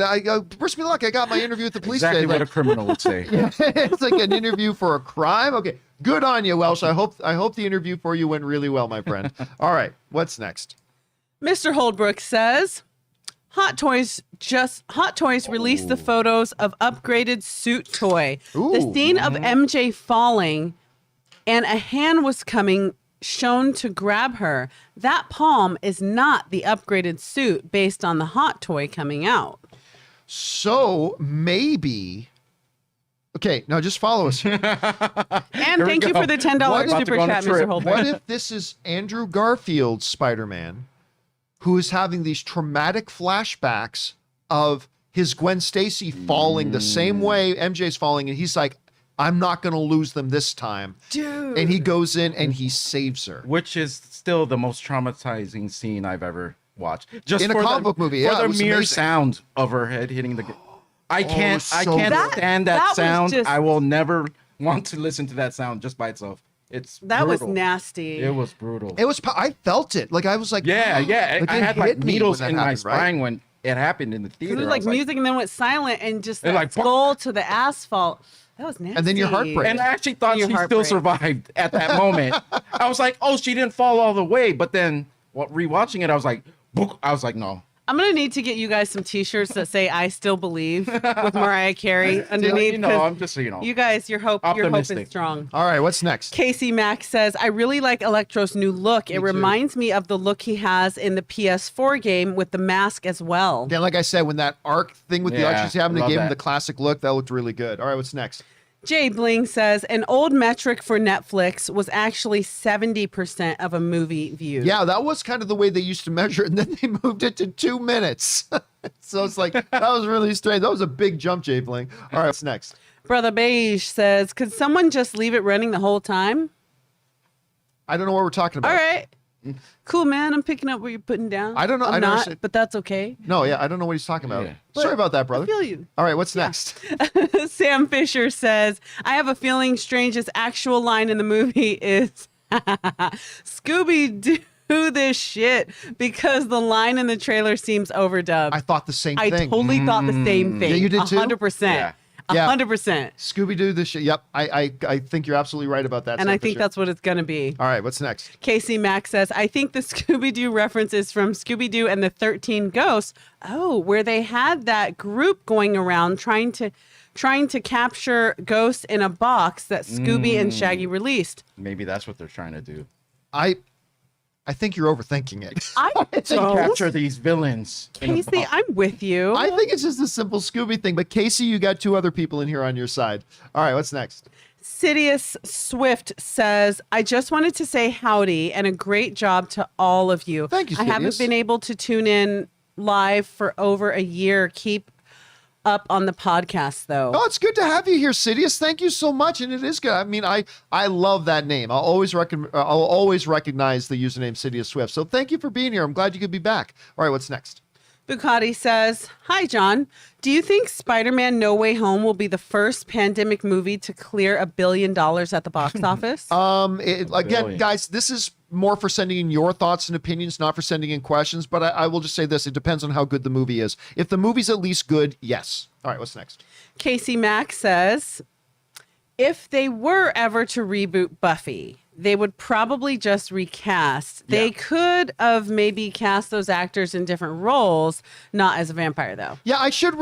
wish me luck. I got my interview with the police exactly today. What a criminal would say. It's like an interview for a crime. Okay, good on you, Welsh. I hope the interview for you went really well, my friend. All right, what's next? Mr. Holdbrook says, Hot Toys released the photos of upgraded suit toy. Ooh. The scene of MJ falling and a hand was coming shown to grab her. That palm is not the upgraded suit based on the Hot Toy coming out. So maybe. Okay, now just follow us here. And thank you for the $10 super chat, Mr. Holdbrook. What if this is Andrew Garfield's Spider-Man, who is having these traumatic flashbacks of his Gwen Stacy falling the same way MJ's falling, and he's like, I'm not going to lose them this time. Dude. And he goes in and he saves her. Which is still the most traumatizing scene I've ever watched. Just in a comic book movie, for the mere amazing sound of her head hitting the. I can't stand that sound. Just, I will never want to listen to that sound just by itself. That was nasty. It was brutal. I felt it. Like I was like, yeah. Like I had like needles in my spine when it happened in the 'Cause theater. it was I like music and then went silent and just And that like, skull to the asphalt. That was nasty. And then your heart breaks. And I actually thought Your she heart still break. survived at that moment. I was like, oh, she didn't fall all the way. But then rewatching it, I was like, book. I was like, no. I'm gonna need to get you guys some T-shirts that say "I still believe" with Mariah Carey underneath. You know, 'cause I'm just, you know. you guys, your hope is Optimistic. strong. All right, what's next? Casey Mack says, I really like Electro's new look. It too. reminds me of the look he has in the PS4 game with the mask as well. Again, like I said, when that arc thing with the Yeah, electricity happened, it love gave him that. the classic look. That looked really good. All right, what's next? Jay Bling says, an old metric for Netflix was actually 70% of a movie view. Yeah, that was kind of the way they used to measure it, and then they moved it to 2 minutes. So it's like, that was really strange. That was a big jump, Jay Bling. All right, what's next? Brother Beige says, could someone just leave it running the whole time? I don't know what we're talking about. All right. Cool, man. I'm picking up what you're putting down. I don't know. I'm I don't not, understand. but that's okay. No, yeah, I don't know what he's talking about. Yeah. Sorry about that, brother. I feel you. All right, what's next? Sam Fisher says, I have a feeling Strange's actual line in the movie is Scooby-Doo this shit, because the line in the trailer seems overdubbed. I thought the same I thing. totally thought the same thing. Yeah, you did too? 100%. Yeah. Yeah. 100%. Scooby-Doo this shit. Yep, I think you're absolutely right about that. And Sam I think Fisher. that's what it's going to be. All right, what's next? Casey Mack says, I think the Scooby-Doo reference is from Scooby-Doo and the 13 Ghosts. Oh, where they had that group going around trying to capture ghosts in a box that Scooby and Shaggy released. Maybe that's what they're trying to do. I think you're overthinking it. I don't. Capture these villains. in a Casey, box. I'm with you. I think it's just a simple Scooby thing. But Casey, you got 2 other people in here on your side. All right, what's next? Sidious Swift says, I just wanted to say howdy and a great job to all of you. Thank you, I haven't Sidious. been able to tune in live for over a year. Keep up on the podcast, though. Oh, it's good to have you here, Sidious. Thank you so much, and it is good. I mean, I love that name. I'll always recognize the username Sidious Swift. So thank you for being here. I'm glad you could be back. All right, what's next? Bucati says, hi, John. Do you think Spider-Man No Way Home will be the first pandemic movie to clear $1 billion at the box office? Again, Brilliant. guys, this is more for sending in your thoughts and opinions, not for sending in questions. But I will just say this. It depends on how good the movie is. If the movie's at least good, yes. All right, what's next? Casey Mack says, if they were ever to reboot Buffy, they would probably just recast. They Yeah. could have maybe cast those actors in different roles, not as a vampire though. Yeah, I should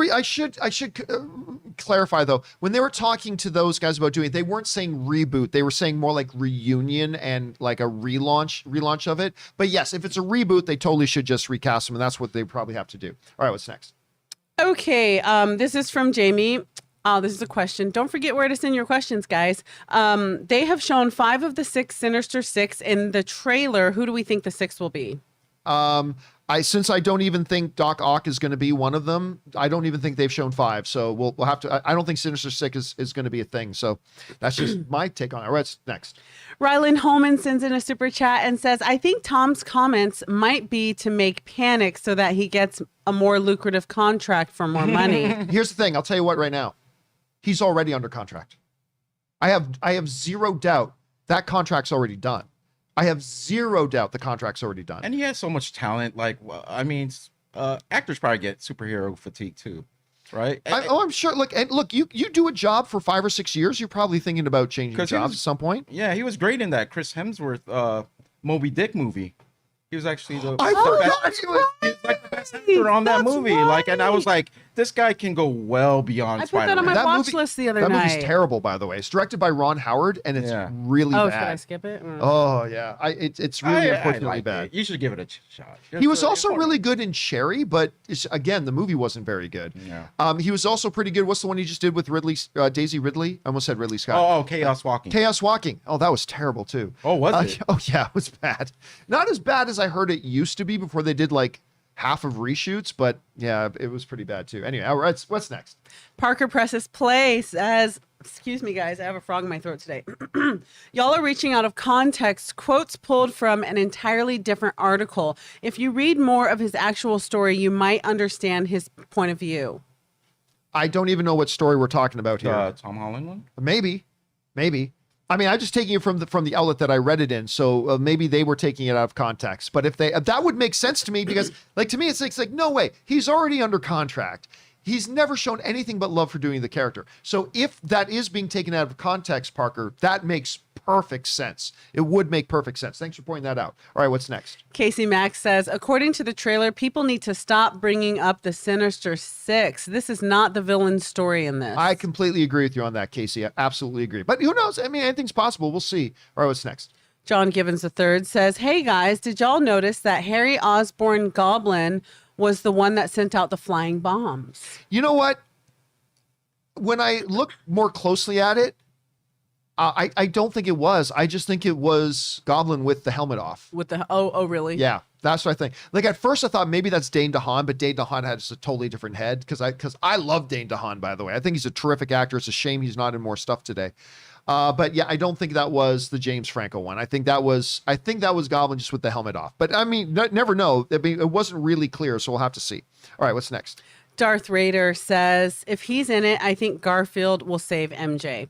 clarify though. When they were talking to those guys about doing it, they weren't saying reboot. They were saying more like reunion and like a relaunch of it. But yes, if it's a reboot, they totally should just recast them, and that's what they probably have to do. All right, what's next? Okay, this is from Jamie. This is a question. Don't forget where to send your questions, guys. They have shown 5 of the 6 Sinister Six in the trailer. Who do we think the 6th will be? Since I don't even think Doc Ock is going to be one of them, I don't even think they've shown 5. So we'll have to. I don't think Sinister Six is going to be a thing. So that's just my take on it. All right, what's next? Rylan Holman sends in a super chat and says, I think Tom's comments might be to make Panic so that he gets a more lucrative contract for more money. Here's the thing. I'll tell you what right now. He's already under contract. I have zero doubt that contract's already done. I have zero doubt the contract's already done. And he has so much talent. Like, well, I mean, actors probably get superhero fatigue too, right? I'm sure. Look, you do a job for 5 or 6 years. You're probably thinking about changing 'Cause he jobs was- at some point. Yeah, he was great in that Chris Hemsworth Moby Dick movie. He was actually the I the forgot best, he was- he was like the best actor on that That's movie. Like, and I was right. like, this guy can go well beyond I put that on my Spider-Man. watch list the other that night. movie's terrible, by the way. It's directed by Ron Howard, and it's Yeah. really Oh, should I bad. skip it? Oh yeah, it's really unfortunately liked bad. it. You should give it a shot. He was also really good in Cherry, but again, the movie wasn't very good. Yeah. He was also pretty good. What's the one he just did with Daisy Ridley? I almost said Ridley Scott. Oh, Chaos Walking. Chaos Walking. Oh, that was terrible too. Oh, was it? Oh yeah, it was bad. Not as bad as I heard it used to be before they did like half of reshoots, but yeah, it was pretty bad too. Anyway, all right, what's next? Parker Presses Play says, excuse me, guys, I have a frog in my throat today. Y'all are reaching out of context, quotes pulled from an entirely different article. If you read more of his actual story, you might understand his point of view. I don't even know what story we're talking about here. Tom Holland one? Maybe. I mean, I'm just taking it from the outlet that I read it in, so maybe they were taking it out of context. But if that would make sense to me, because like to me, it's like no way, he's already under contract. He's never shown anything but love for doing the character. So if that is being taken out of context, Parker, that makes perfect sense. It would make perfect sense. Thanks for pointing that out. All right, what's next? Casey Max says, according to the trailer, people need to stop bringing up the Sinister Six. This is not the villain's story in this. I completely agree with you on that, Casey. I absolutely agree. But who knows? I mean, anything's possible. We'll see. All right, what's next? John Givens III says, hey guys, did y'all notice that Harry Osborn Goblin was the one that sent out the flying bombs? You know what? When I look more closely at it, I don't think it was. I just think it was Goblin with the helmet off. With the oh really? Yeah, that's what I think. Like at first I thought maybe that's Dane DeHaan, but Dane DeHaan has a totally different head because I love Dane DeHaan, by the way. I think he's a terrific actor. It's a shame he's not in more stuff today. But yeah, I don't think that was the James Franco one. I think that was Goblin just with the helmet off. But I mean, never know. I mean, it wasn't really clear, so we'll have to see. All right, what's next? Darth Raider says, if he's in it, I think Garfield will save MJ.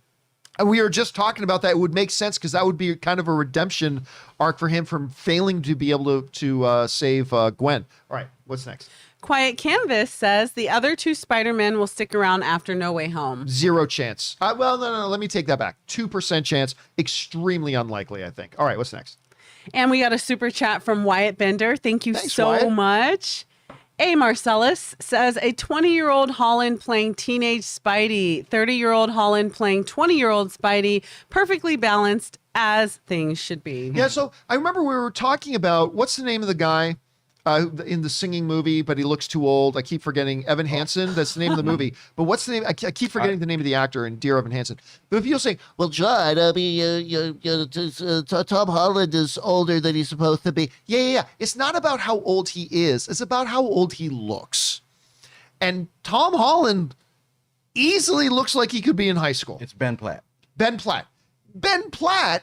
We were just talking about that. It would make sense because that would be kind of a redemption arc for him from failing to be able to save Gwen. All right, what's next? Quiet Canvas says the other two Spider-Men will stick around after No Way Home. 0 chance. Well, no. Let me take that back. 2% chance. Extremely unlikely, I think. All right, what's next? And we got a super chat from Wyatt Bender. Thank you so Wyatt. much. A. Marcellus says a 20-year-old Holland playing teenage Spidey, 30-year-old Holland playing 20-year-old Spidey, perfectly balanced as things should be. Yeah, so I remember we were talking about, what's the name of the guy in the singing movie, but he looks too old. I keep forgetting. Evan Hansen, that's the name of the movie. But what's the name? I keep forgetting the name of the actor in Dear Evan Hansen. But people say, well, John, I mean, Tom Holland is older than he's supposed to be. Yeah. It's not about how old he is. It's about how old he looks. And Tom Holland easily looks like he could be in high school. It's Ben Platt. Ben Platt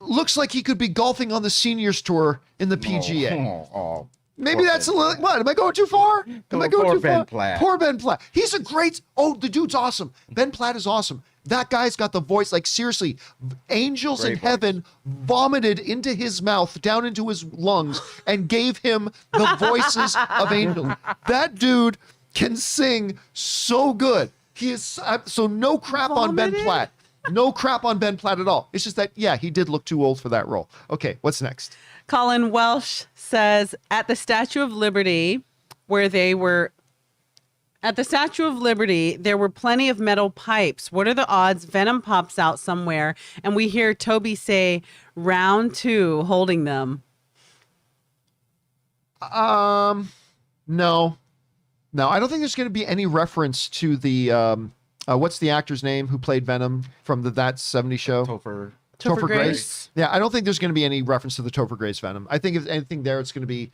looks like he could be golfing on the seniors tour in the PGA. Maybe that's a little, what? Am I going too far? Am I going too far? Ben Platt. Poor Ben Platt. He's a great, the dude's awesome. Ben Platt is awesome. That guy's got the voice, like seriously, angels in heaven vomited into his mouth, down into his lungs, and gave him the voices of angels. That dude can sing so good. He is, so no crap on Ben Platt. No crap on Ben Platt at all. It's just that, yeah, he did look too old for that role. Okay, what's next? Colin Welsh says, at the Statue of Liberty, there were plenty of metal pipes. What are the odds Venom pops out somewhere and we hear Toby say, round 2, holding them? No. I don't think there's going to be any reference to the, what's the actor's name who played Venom from the That 70s Show? Topher Grace. Yeah, I don't think there's going to be any reference to the Topher Grace Venom. I think if anything there, it's going to be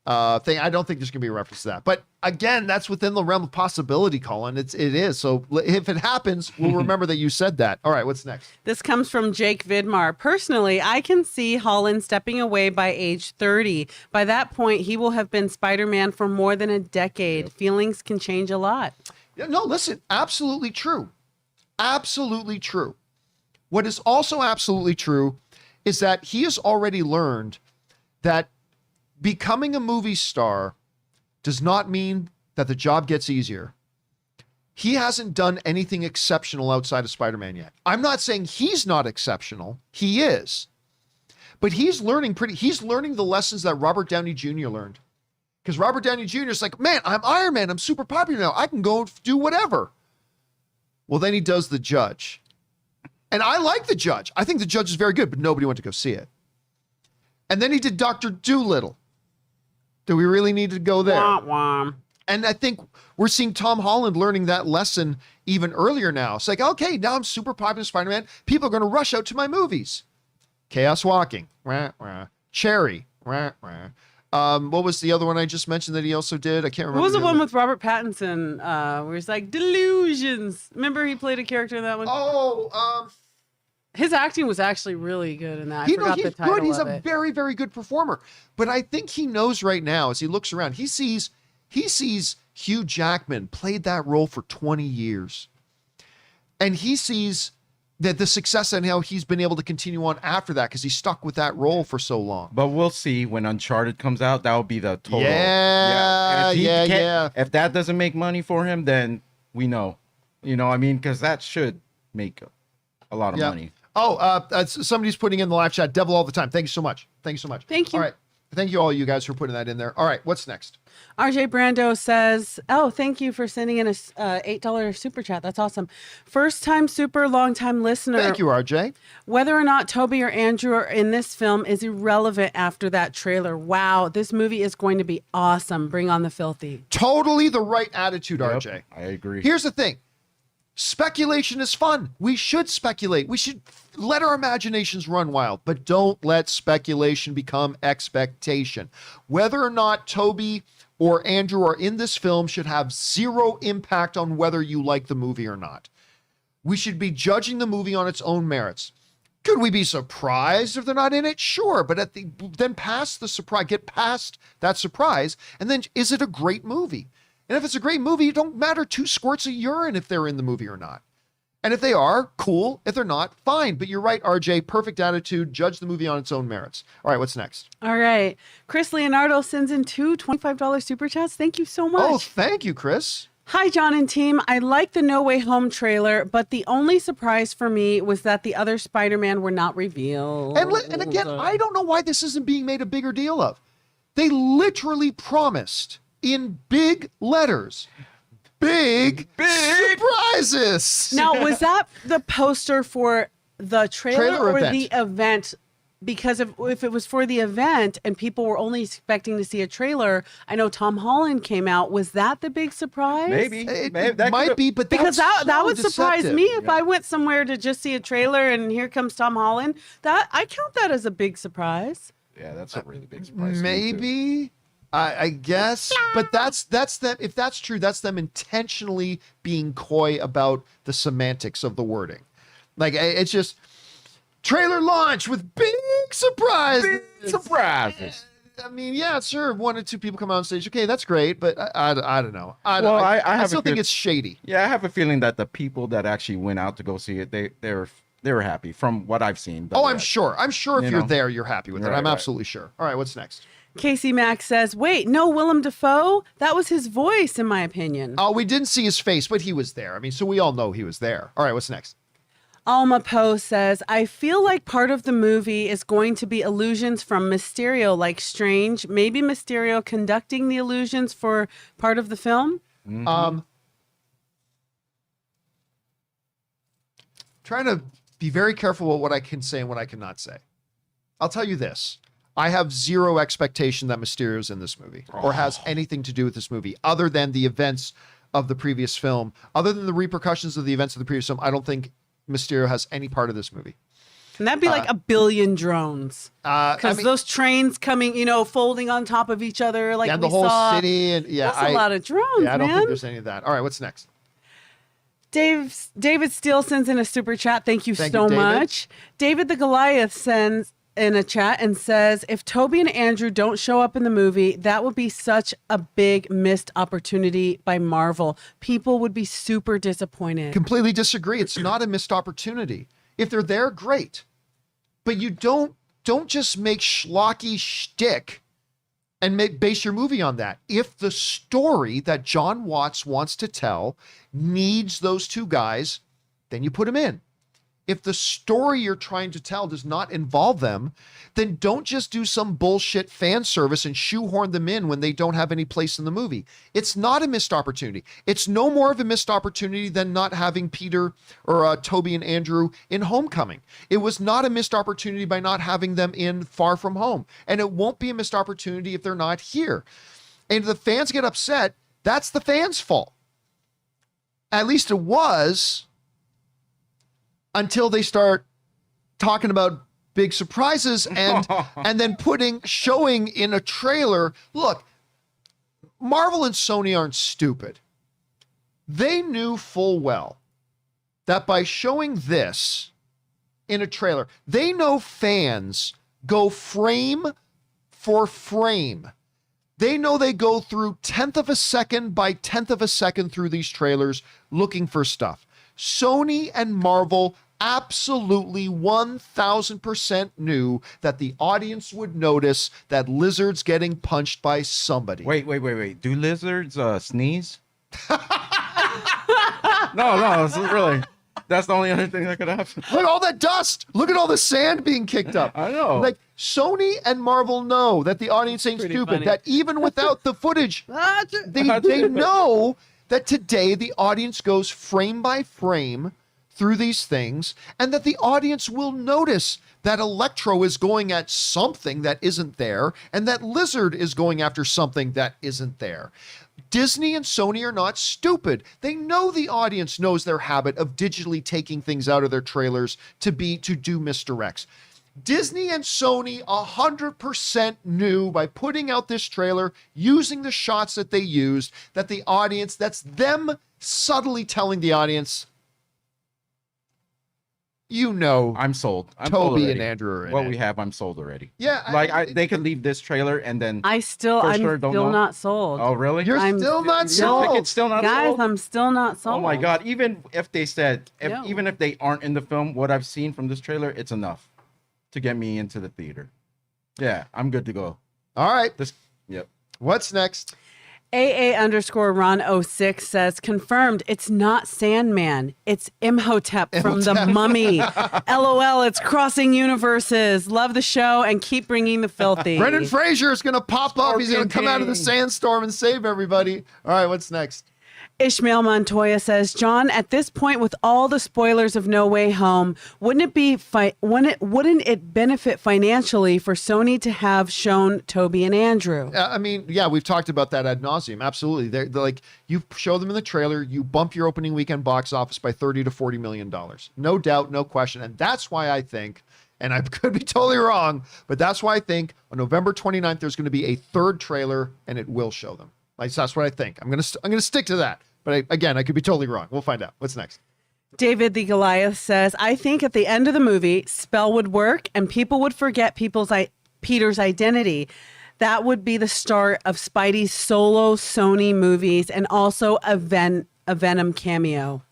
I don't think there's going to be a reference to that. But again, that's within the realm of possibility, Colin. It is. So if it happens, we'll remember that you said that. All right, what's next? This comes from Jake Vidmar. Personally, I can see Holland stepping away by age 30. By that point, he will have been Spider-Man for more than a decade. Yep. Feelings can change a lot. Yeah, no, listen, absolutely true. Absolutely true. What is also absolutely true is that he has already learned that becoming a movie star does not mean that the job gets easier. He hasn't done anything exceptional outside of Spider-Man yet. I'm not saying he's not exceptional. He is. But he's learning the lessons that Robert Downey Jr. learned. Because Robert Downey Jr. is like, man, I'm Iron Man. I'm super popular now. I can go do whatever. Well, then he does The Judge. And I like The Judge. I think The Judge is very good, but nobody went to go see it. And then he did Dr. Dolittle. Do we really need to go there? Wah, wah. And I think we're seeing Tom Holland learning that lesson even earlier now. It's like, okay, now I'm super popular Spider-Man. People are going to rush out to my movies. Chaos Walking. Wah, wah. Cherry. Wah, wah. What was the other one I just mentioned that he also did? I can't remember. What was the one with Robert Pattinson where he's like, delusions? Remember he played a character in that one? His acting was actually really good in that. I forgot the title good. He's of a it. very, very good performer. But I think he knows right now as he looks around, he sees Hugh Jackman played that role for 20 years. And he sees that the success and how he's been able to continue on after that because he's stuck with that role for so long. But we'll see when Uncharted comes out. That will be the total. Yeah, yeah. If that doesn't make money for him, then we know. You know, I mean, because that should make a lot of money. Oh, somebody's putting in the live chat, Devil all the time. Thank you so much. Thank you so much. Thank you. All right. Thank you all you guys for putting that in there. All right, what's next? RJ Brando says, oh, thank you for sending in a $8 super chat. That's awesome. First time super, long time listener. Thank you, RJ. Whether or not Toby or Andrew are in this film is irrelevant after that trailer. Wow, this movie is going to be awesome. Bring on the filthy. Totally the right attitude, RJ. I agree. Here's the thing. Speculation is fun. We should speculate. We should let our imaginations run wild, but don't let speculation become expectation. Whether or not Toby or Andrew are in this film should have zero impact on whether you like the movie or not. We should be judging the movie on its own merits. Could we be surprised if they're not in it? Sure, but then past the surprise, get past that surprise, and then is it a great movie? And if it's a great movie, it don't matter 2 squirts of urine if they're in the movie or not. And if they are, cool. If they're not, fine. But you're right, RJ. Perfect attitude. Judge the movie on its own merits. All right, what's next? All right. Chris Leonardo sends in 2 $25 super chats. Thank you so much. Oh, thank you, Chris. Hi, John and team. I like the No Way Home trailer, but the only surprise for me was that the other Spider-Man were not revealed. And again, I don't know why this isn't being made a bigger deal of. They literally promised in big letters, big surprises. Now, was that the poster for the trailer or event. the event? Because if it was for the event and people were only expecting to see a trailer, I know Tom Holland came out. Was that the big surprise? Maybe. It That might could've- be, but Because that's that so would surprise deceptive. me if I went somewhere to just see a trailer and here comes Tom Holland. That I count that as a big surprise. Yeah, that's a really big surprise. to me, too. Maybe. I guess, but that's them. If that's true, that's them intentionally being coy about the semantics of the wording. Like it's just trailer launch with big surprises. Surprises. I mean, yeah, sure. 1 or 2 people come out on stage. Okay, that's great, but I don't know. I have still a think good- it's shady. Yeah, I have a feeling that the people that actually went out to go see it, they were happy from what I've seen. But Oh, I'm sure. I'm sure if You you're know. there, you're happy with it. Right, I'm right. absolutely sure. All right, what's next? Casey Mack says, wait, no Willem Dafoe? That was his voice, in my opinion. Oh, we didn't see his face, but he was there. I mean, so we all know he was there. All right, what's next? Alma Poe says, I feel like part of the movie is going to be illusions from Mysterio, like Strange. Maybe Mysterio conducting the illusions for part of the film? Trying to be very careful with what I can say and what I cannot say. I'll tell you this. I have zero expectation that Mysterio's in this movie or has anything to do with this movie other than the events of the previous film. Other than the repercussions of the events of the previous film, I don't think Mysterio has any part of this movie. And that'd be like a billion drones. I Because mean, those trains coming, folding on top of each other like and we the whole saw. city. And yeah, That's a lot of drones, yeah, I don't man. think there's any of that. All right, what's next? David Steele sends in a super chat. Thank you Thank so you, David. much. David the Goliath sends in a chat and says, if Toby and Andrew don't show up in the movie, that would be such a big missed opportunity by Marvel. People would be super disappointed. Completely disagree. It's not a missed opportunity. If they're there, great. But you don't just make schlocky shtick and base your movie on that. If the story that John Watts wants to tell needs those 2 guys, then you put them in. If the story you're trying to tell does not involve them, then don't just do some bullshit fan service and shoehorn them in when they don't have any place in the movie. It's not a missed opportunity. It's no more of a missed opportunity than not having Peter or Toby and Andrew in Homecoming. It was not a missed opportunity by not having them in Far From Home. And it won't be a missed opportunity if they're not here. And if the fans get upset, that's the fans' fault. At least it was until they start talking about big surprises and then showing in a trailer. Look, Marvel and Sony aren't stupid. They knew full well that by showing this in a trailer, they know fans go frame for frame. They know they go through 10th of a second by 10th of a second through these trailers looking for stuff. Sony and Marvel absolutely 1000% knew that the audience would notice that Lizard's getting punched by somebody. Wait. Do lizards sneeze? No, it's really. That's the only other thing that could happen. Look at all that dust. Look at all the sand being kicked up. I know. Like, Sony and Marvel know that the audience ain't Pretty stupid, funny. that even without the footage, they know that today the audience goes frame by frame through these things, and that the audience will notice that Electro is going at something that isn't there, and that Lizard is going after something that isn't there. Disney and Sony are not stupid. They know the audience knows their habit of digitally taking things out of their trailers to do misdirects. Disney and Sony 100% knew by putting out this trailer, using the shots that they used, that the audience, that's them subtly telling the audience, I'm sold. I'm sold Toby already. and Andrew are in what it. we have, I'm sold already. Yeah, They could leave this trailer and then. I'm still not sold. Oh, really? You're I'm still not Your sold. ticket's still not Guys, sold? I'm still not sold. Oh my God! Even if they said, No. even if they aren't in the film, what I've seen from this trailer, it's enough to get me into the theater. Yeah, I'm good to go. All right, Yep. what's next? AA_Ron06 says, confirmed, it's not Sandman. It's Imhotep from The Mummy. LOL, it's crossing universes. Love the show and keep bringing the filthy. Brendan Fraser is going to pop up. He's going to come out of the King. sandstorm and save everybody. All right, what's next? Ishmael Montoya says, John, at this point with all the spoilers of No Way Home, wouldn't it benefit financially for Sony to have shown Toby and Andrew? I mean, yeah, we've talked about that ad nauseum. Absolutely. They're like, you show them in the trailer, you bump your opening weekend box office by $30 to $40 million. No doubt, no question. And that's why I think, and I could be totally wrong, but that's why I think on November 29th, there's going to be a third trailer and it will show them. Like, that's what I think. I'm going to stick to that. But I could be totally wrong. We'll find out. What's next? David the Goliath says, I think at the end of the movie, spell would work and people would forget Peter's identity. That would be the start of Spidey's solo Sony movies and also a Venom cameo.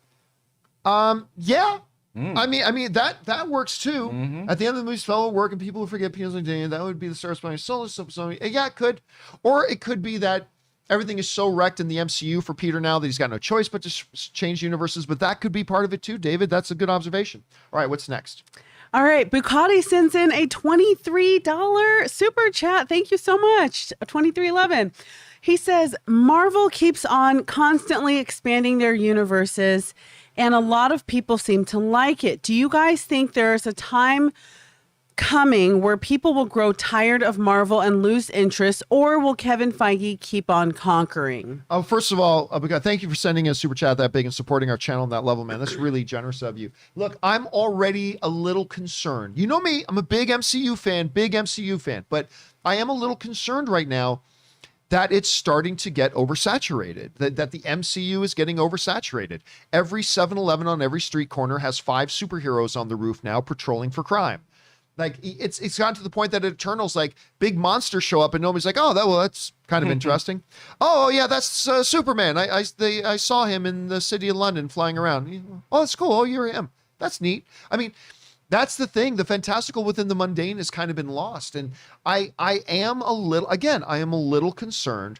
Yeah. I mean that works too. Mm-hmm. At the end of the movie, spell will work and people will forget Peter's identity. That would be the start of Spidey's solo Sony. Yeah, it could. Or it could be that everything is so wrecked in the MCU for Peter now that he's got no choice but to change universes. But that could be part of it too, David. That's a good observation. All right, what's next? All right, Bucati sends in a $23 super chat. Thank you so much. $23.11. He says, Marvel keeps on constantly expanding their universes, and a lot of people seem to like it. Do you guys think there's a time coming where people will grow tired of Marvel and lose interest, or will Kevin Feige keep on conquering? Oh, first of all, thank you for sending a super chat that big and supporting our channel on that level, man. That's really generous of you. Look, I'm already a little concerned. You know me, I'm a big MCU fan, but I am a little concerned right now that it's starting to get oversaturated, that the MCU is getting oversaturated. Every 7-Eleven on every street corner has 5 superheroes on the roof now patrolling for crime. Like, it's gotten to the point that at Eternals, like, big monsters show up and nobody's like, oh, that's kind of interesting. Oh, yeah, that's Superman. I saw him in the city of London flying around. Oh, that's cool. Oh, you're him. That's neat. I mean, that's the thing. The fantastical within the mundane has kind of been lost. And I am a little concerned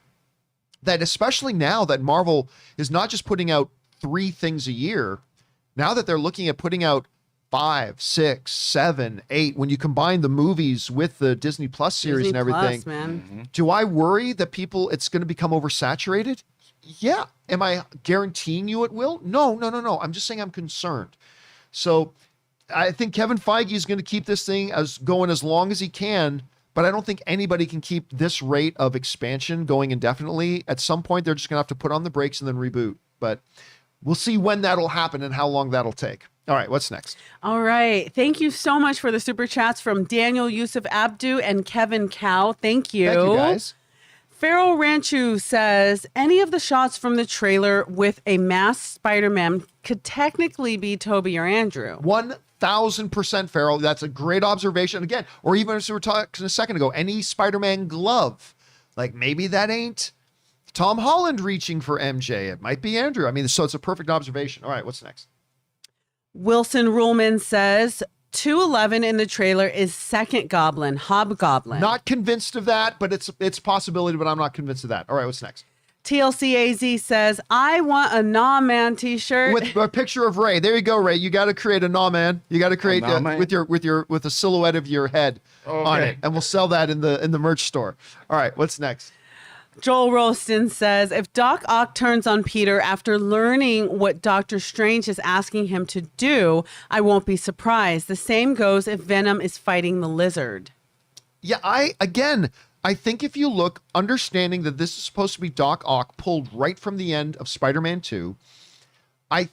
that, especially now that Marvel is not just putting out 3 things a year, now that they're looking at putting out 5, 6, 7, 8, when you combine the movies with the Disney Plus series Disney and everything, Plus, man. do I worry that it's going to become oversaturated? Yeah. Am I guaranteeing you it will? No. I'm just saying I'm concerned. So I think Kevin Feige is going to keep this thing going as long as he can, but I don't think anybody can keep this rate of expansion going indefinitely. At some point, they're just going to have to put on the brakes and then reboot. But we'll see when that'll happen and how long that'll take. All right, what's next? All right. Thank you so much for the super chats from Daniel Yusuf Abdu and Kevin Cow. Thank you. Thank you, guys. Farrell Ranchu says, any of the shots from the trailer with a masked Spider-Man could technically be Toby or Andrew. 1,000% Farrell. That's a great observation. Again, or even as we were talking a second ago, any Spider-Man glove. Like, maybe that ain't Tom Holland reaching for MJ. It might be Andrew. I mean, so it's a perfect observation. All right, what's next? Wilson Ruhlman says 211 in the trailer is second goblin, Hobgoblin. Not convinced of that, but it's a possibility, but I'm not convinced of that. All right, what's next? TLCAZ says, I want a Nah Man t-shirt. With a picture of Ray. There you go, Ray. You got to create a Nah Man. You got to create with a silhouette of your head on it, and we'll sell that in the merch store. All right, what's next? Joel Roston says, if Doc Ock turns on Peter after learning what Doctor Strange is asking him to do, I won't be surprised. The same goes if Venom is fighting the Lizard. Yeah, I think if you look, understanding that this is supposed to be Doc Ock pulled right from the end of Spider-Man 2, I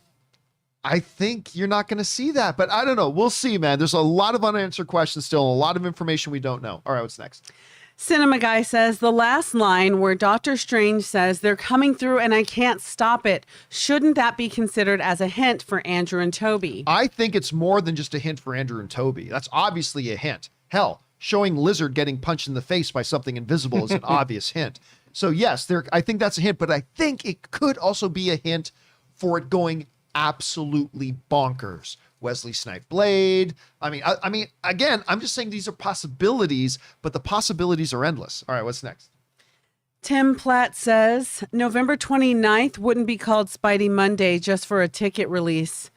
think you're not going to see that, but I don't know. We'll see, man. There's a lot of unanswered questions still, a lot of information we don't know. All right, what's next? Cinema Guy says, the last line where Doctor Strange says, they're coming through and I can't stop it. Shouldn't that be considered as a hint for Andrew and Toby? I think it's more than just a hint for Andrew and Toby. That's obviously a hint. Hell, showing Lizard getting punched in the face by something invisible is an obvious hint. So yes, I think that's a hint, but I think it could also be a hint for it going absolutely bonkers. Wesley Snipes Blade. I mean, again, I'm just saying these are possibilities, but the possibilities are endless. All right, what's next? Tim Platt says, November 29th wouldn't be called Spidey Monday just for a ticket release.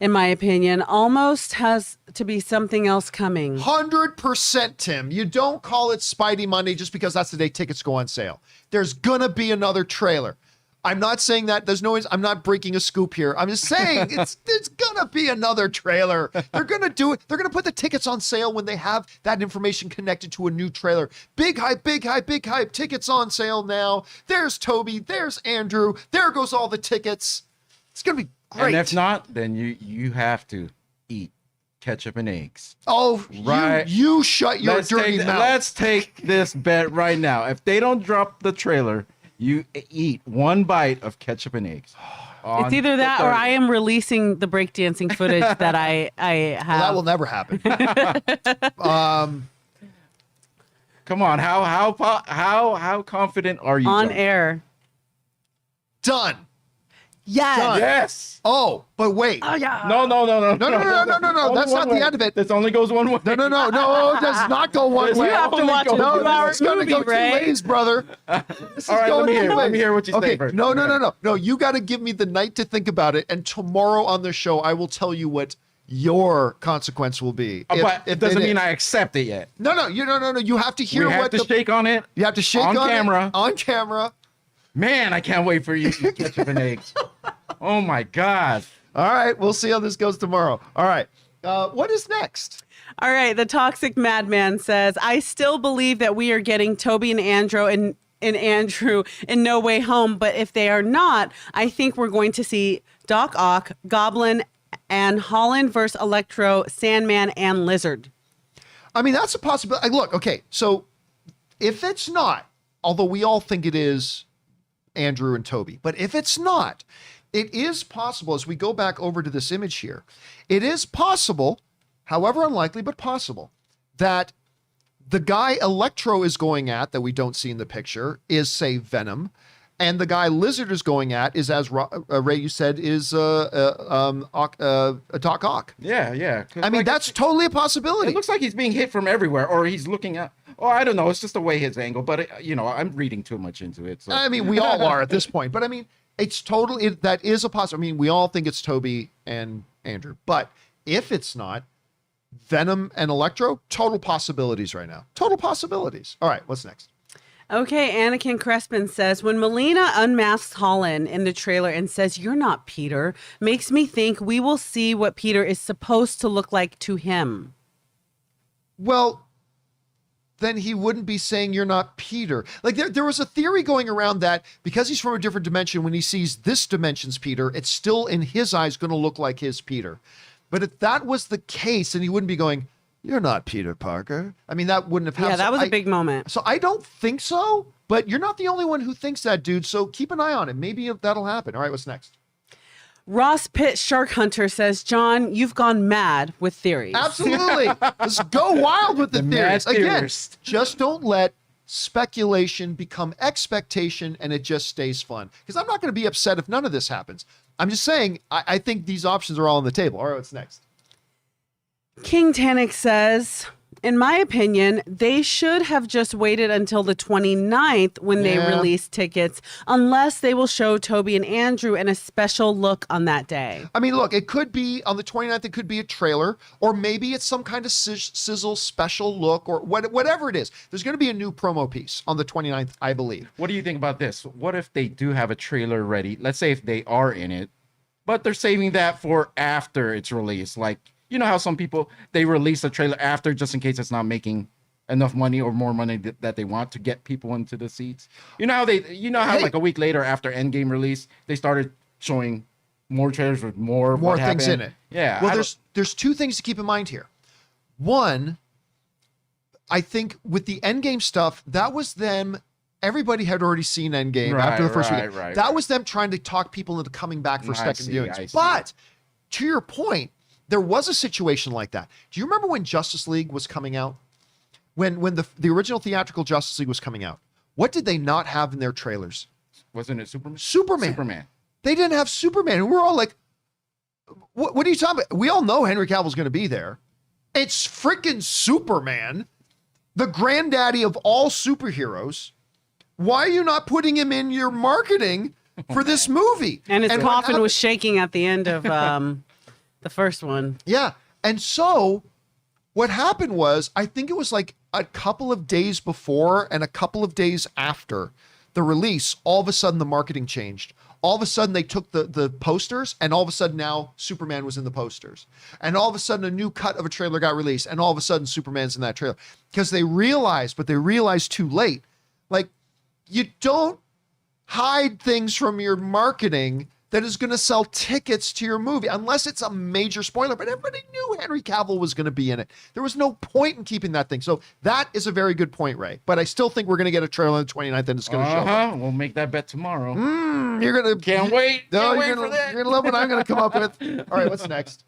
In my opinion, almost has to be something else coming. 100%, Tim. You don't call it Spidey Monday just because that's the day tickets go on sale. There's gonna be another trailer. I'm not saying that. I'm not breaking a scoop here. I'm just saying there's gonna be another trailer. They're gonna do it. They're gonna put the tickets on sale when they have that information connected to a new trailer. Big hype, big hype, big hype. Tickets on sale now. There's Toby. There's Andrew. There goes all the tickets. It's gonna be great. And if not, then you have to eat ketchup and eggs. Oh, right. You shut your dirty mouth. Let's take this bet right now. If they don't drop the trailer, you eat one bite of ketchup and eggs. It's either that or I am releasing the breakdancing footage that I have. Well, that will never happen. Come on, how confident are you? On John? air. Done. Yes. Done. Yes. Oh, but wait. Oh yeah. No. No. That's not the end of it. This only goes one way. No. It does not go one way. You have to watch a No, 2-hour it's going to go movie, two Ray. ways, brother. This All right, going two let ways. me hear what you say Okay, first. no. You got to give me the night to think about it, and tomorrow on the show, I will tell you what your consequence will be. But it doesn't mean is. I accept it yet. No. You have to hear We have what to shake on it. You have to shake on on camera. it on camera. Man, I can't wait for you to eat ketchup and eggs. Oh my God. All right, we'll see how this goes tomorrow. All right, what is next? All right. The Toxic Madman says, I still believe that we are getting Toby and Andrew in No Way Home, but if they are not, I think we're going to see Doc Ock, Goblin, and Holland versus Electro, Sandman, and Lizard. I mean, that's a possibility. Look, okay, so if it's not, although we all think it is Andrew and Toby, but if it's not, it is possible, as we go back over to this image here, it is possible, however unlikely, but possible, that the guy Electro is going at, that we don't see in the picture, is, say, Venom, and the guy Lizard is going at is, as Ray, you said, is Doc Ock. Yeah. I mean, that's totally a possibility. It looks like he's being hit from everywhere, or he's looking at. Oh, I don't know. It's just the way his angle, but I'm reading too much into it. So. I mean, we all are at this point, but I mean, it's totally, that is a possibility. I mean, we all think it's Toby and Andrew, but if it's not, Venom and Electro, total possibilities right now. Total possibilities. All right, what's next? Okay, Anakin Crespin says, when Melina unmasks Holland in the trailer and says, you're not Peter, makes me think we will see what Peter is supposed to look like to him. Well, then he wouldn't be saying you're not Peter. Like there was a theory going around that because he's from a different dimension, when he sees this dimension's Peter, it's still in his eyes going to look like his Peter. But if that was the case, then he wouldn't be going, you're not Peter Parker. I mean, that wouldn't have happened. Yeah, that was a big moment. So I don't think so, but you're not the only one who thinks that, dude. So keep an eye on it. Maybe that'll happen. All right, what's next? Ross Pitt Shark Hunter says, John, you've gone mad with theories. Absolutely. Let's go wild with the theories. mad Again, theorist. just don't let speculation become expectation and it just stays fun. Because I'm not going to be upset if none of this happens. I'm just saying, I think these options are all on the table. All right, what's next? King Tannic says, in my opinion, they should have just waited until the 29th when they release tickets, unless they will show Toby and Andrew in a special look on that day. I mean, look, it could be on the 29th, it could be a trailer, or maybe it's some kind of sizzle special look, or whatever it is. There's going to be a new promo piece on the 29th, I believe. What do you think about this? What if they do have a trailer ready? Let's say if they are in it, but they're saving that for after it's released. Like, you know how some people, they release a trailer after just in case it's not making enough money or more money that they want to get people into the seats. You know how like a week later after Endgame release, they started showing more trailers with more things in it. Yeah. Well, there's two things to keep in mind here. One, I think with the Endgame stuff, that was them. Everybody had already seen Endgame after the first week. That was them trying to talk people into coming back for second viewings. But to your point, there was a situation like that. Do you remember when Justice League was coming out? When the original theatrical Justice League was coming out, what did they not have in their trailers? Wasn't it Superman? Superman. They didn't have Superman. And we're all like, what are you talking about? We all know Henry Cavill's going to be there. It's freaking Superman, the granddaddy of all superheroes. Why are you not putting him in your marketing for this movie? And his coffin was shaking at the end of the first one. Yeah. And so what happened was, I think it was like a couple of days before and a couple of days after the release, all of a sudden the marketing changed. All of a sudden they took the posters, and all of a sudden now Superman was in the posters. And all of a sudden a new cut of a trailer got released, and all of a sudden Superman's in that trailer. Because they realized too late, like, you don't hide things from your marketing that is going to sell tickets to your movie, unless it's a major spoiler. But everybody knew Henry Cavill was going to be in it. There was no point in keeping that thing. So that is a very good point, Ray. But I still think we're going to get a trailer on the 29th, and it's going to show up. We'll make that bet tomorrow. You're going to... Can't wait. No, Can't you're wait for that. going to love what I'm going to come up with. All right, what's next?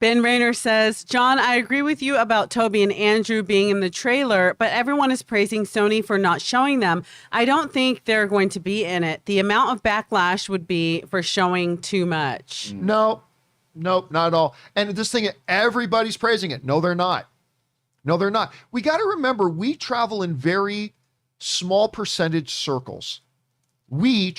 Ben Rayner says, John, I agree with you about Toby and Andrew being in the trailer, but everyone is praising Sony for not showing them. I don't think they're going to be in it. The amount of backlash would be for showing too much. Nope, not at all. And this thing, everybody's praising it. No, they're not. We got to remember, we travel in very small percentage circles. Those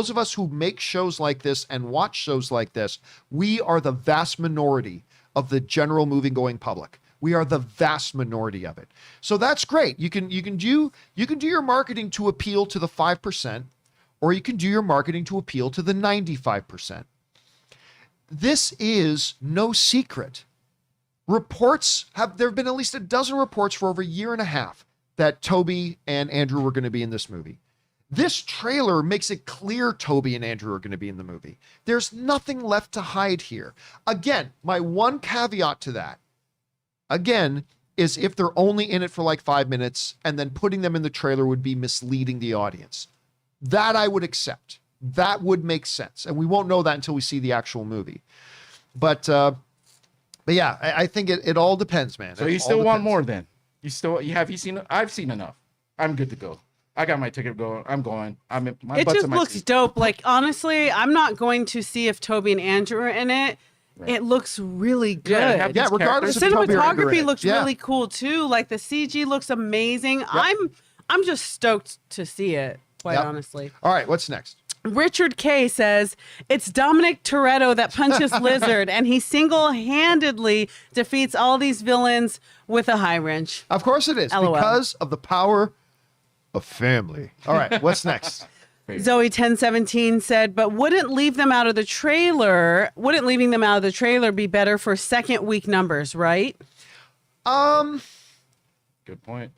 of us who make shows like this and watch shows like this, we are the vast minority of the general movie-going public. We are the vast minority of it. So that's great. You can do your marketing to appeal to the 5%, or you can do your marketing to appeal to the 95%. This is no secret. There have been at least a dozen reports for over a year and a half that Toby and Andrew were going to be in this movie. This trailer makes it clear Toby and Andrew are going to be in the movie. There's nothing left to hide here. Again, my one caveat to that, is if they're only in it for like 5 minutes, and then putting them in the trailer would be misleading the audience. That I would accept. That would make sense. And we won't know that until we see the actual movie. But yeah, I think it all depends, man. So you still want more then? I've seen enough. I'm good to go. I got my ticket going. I'm going. It just looks dope. Like, honestly, I'm not going to see if Toby and Andrew are in it. Right. It looks really good. Yeah, regardless the of Toby or Andrew cinematography looks really cool too. Like, the CG looks amazing. Yep. I'm just stoked to see it, quite honestly. All right, what's next? Richard K says, it's Dominic Toretto that punches Lizard, and he single-handedly defeats all these villains with a high wrench. Of course it is, LOL. because of the power of family. All right, what's next? Zoe 1017 said, but wouldn't leaving them out of the trailer be better for second week numbers, right? Good point.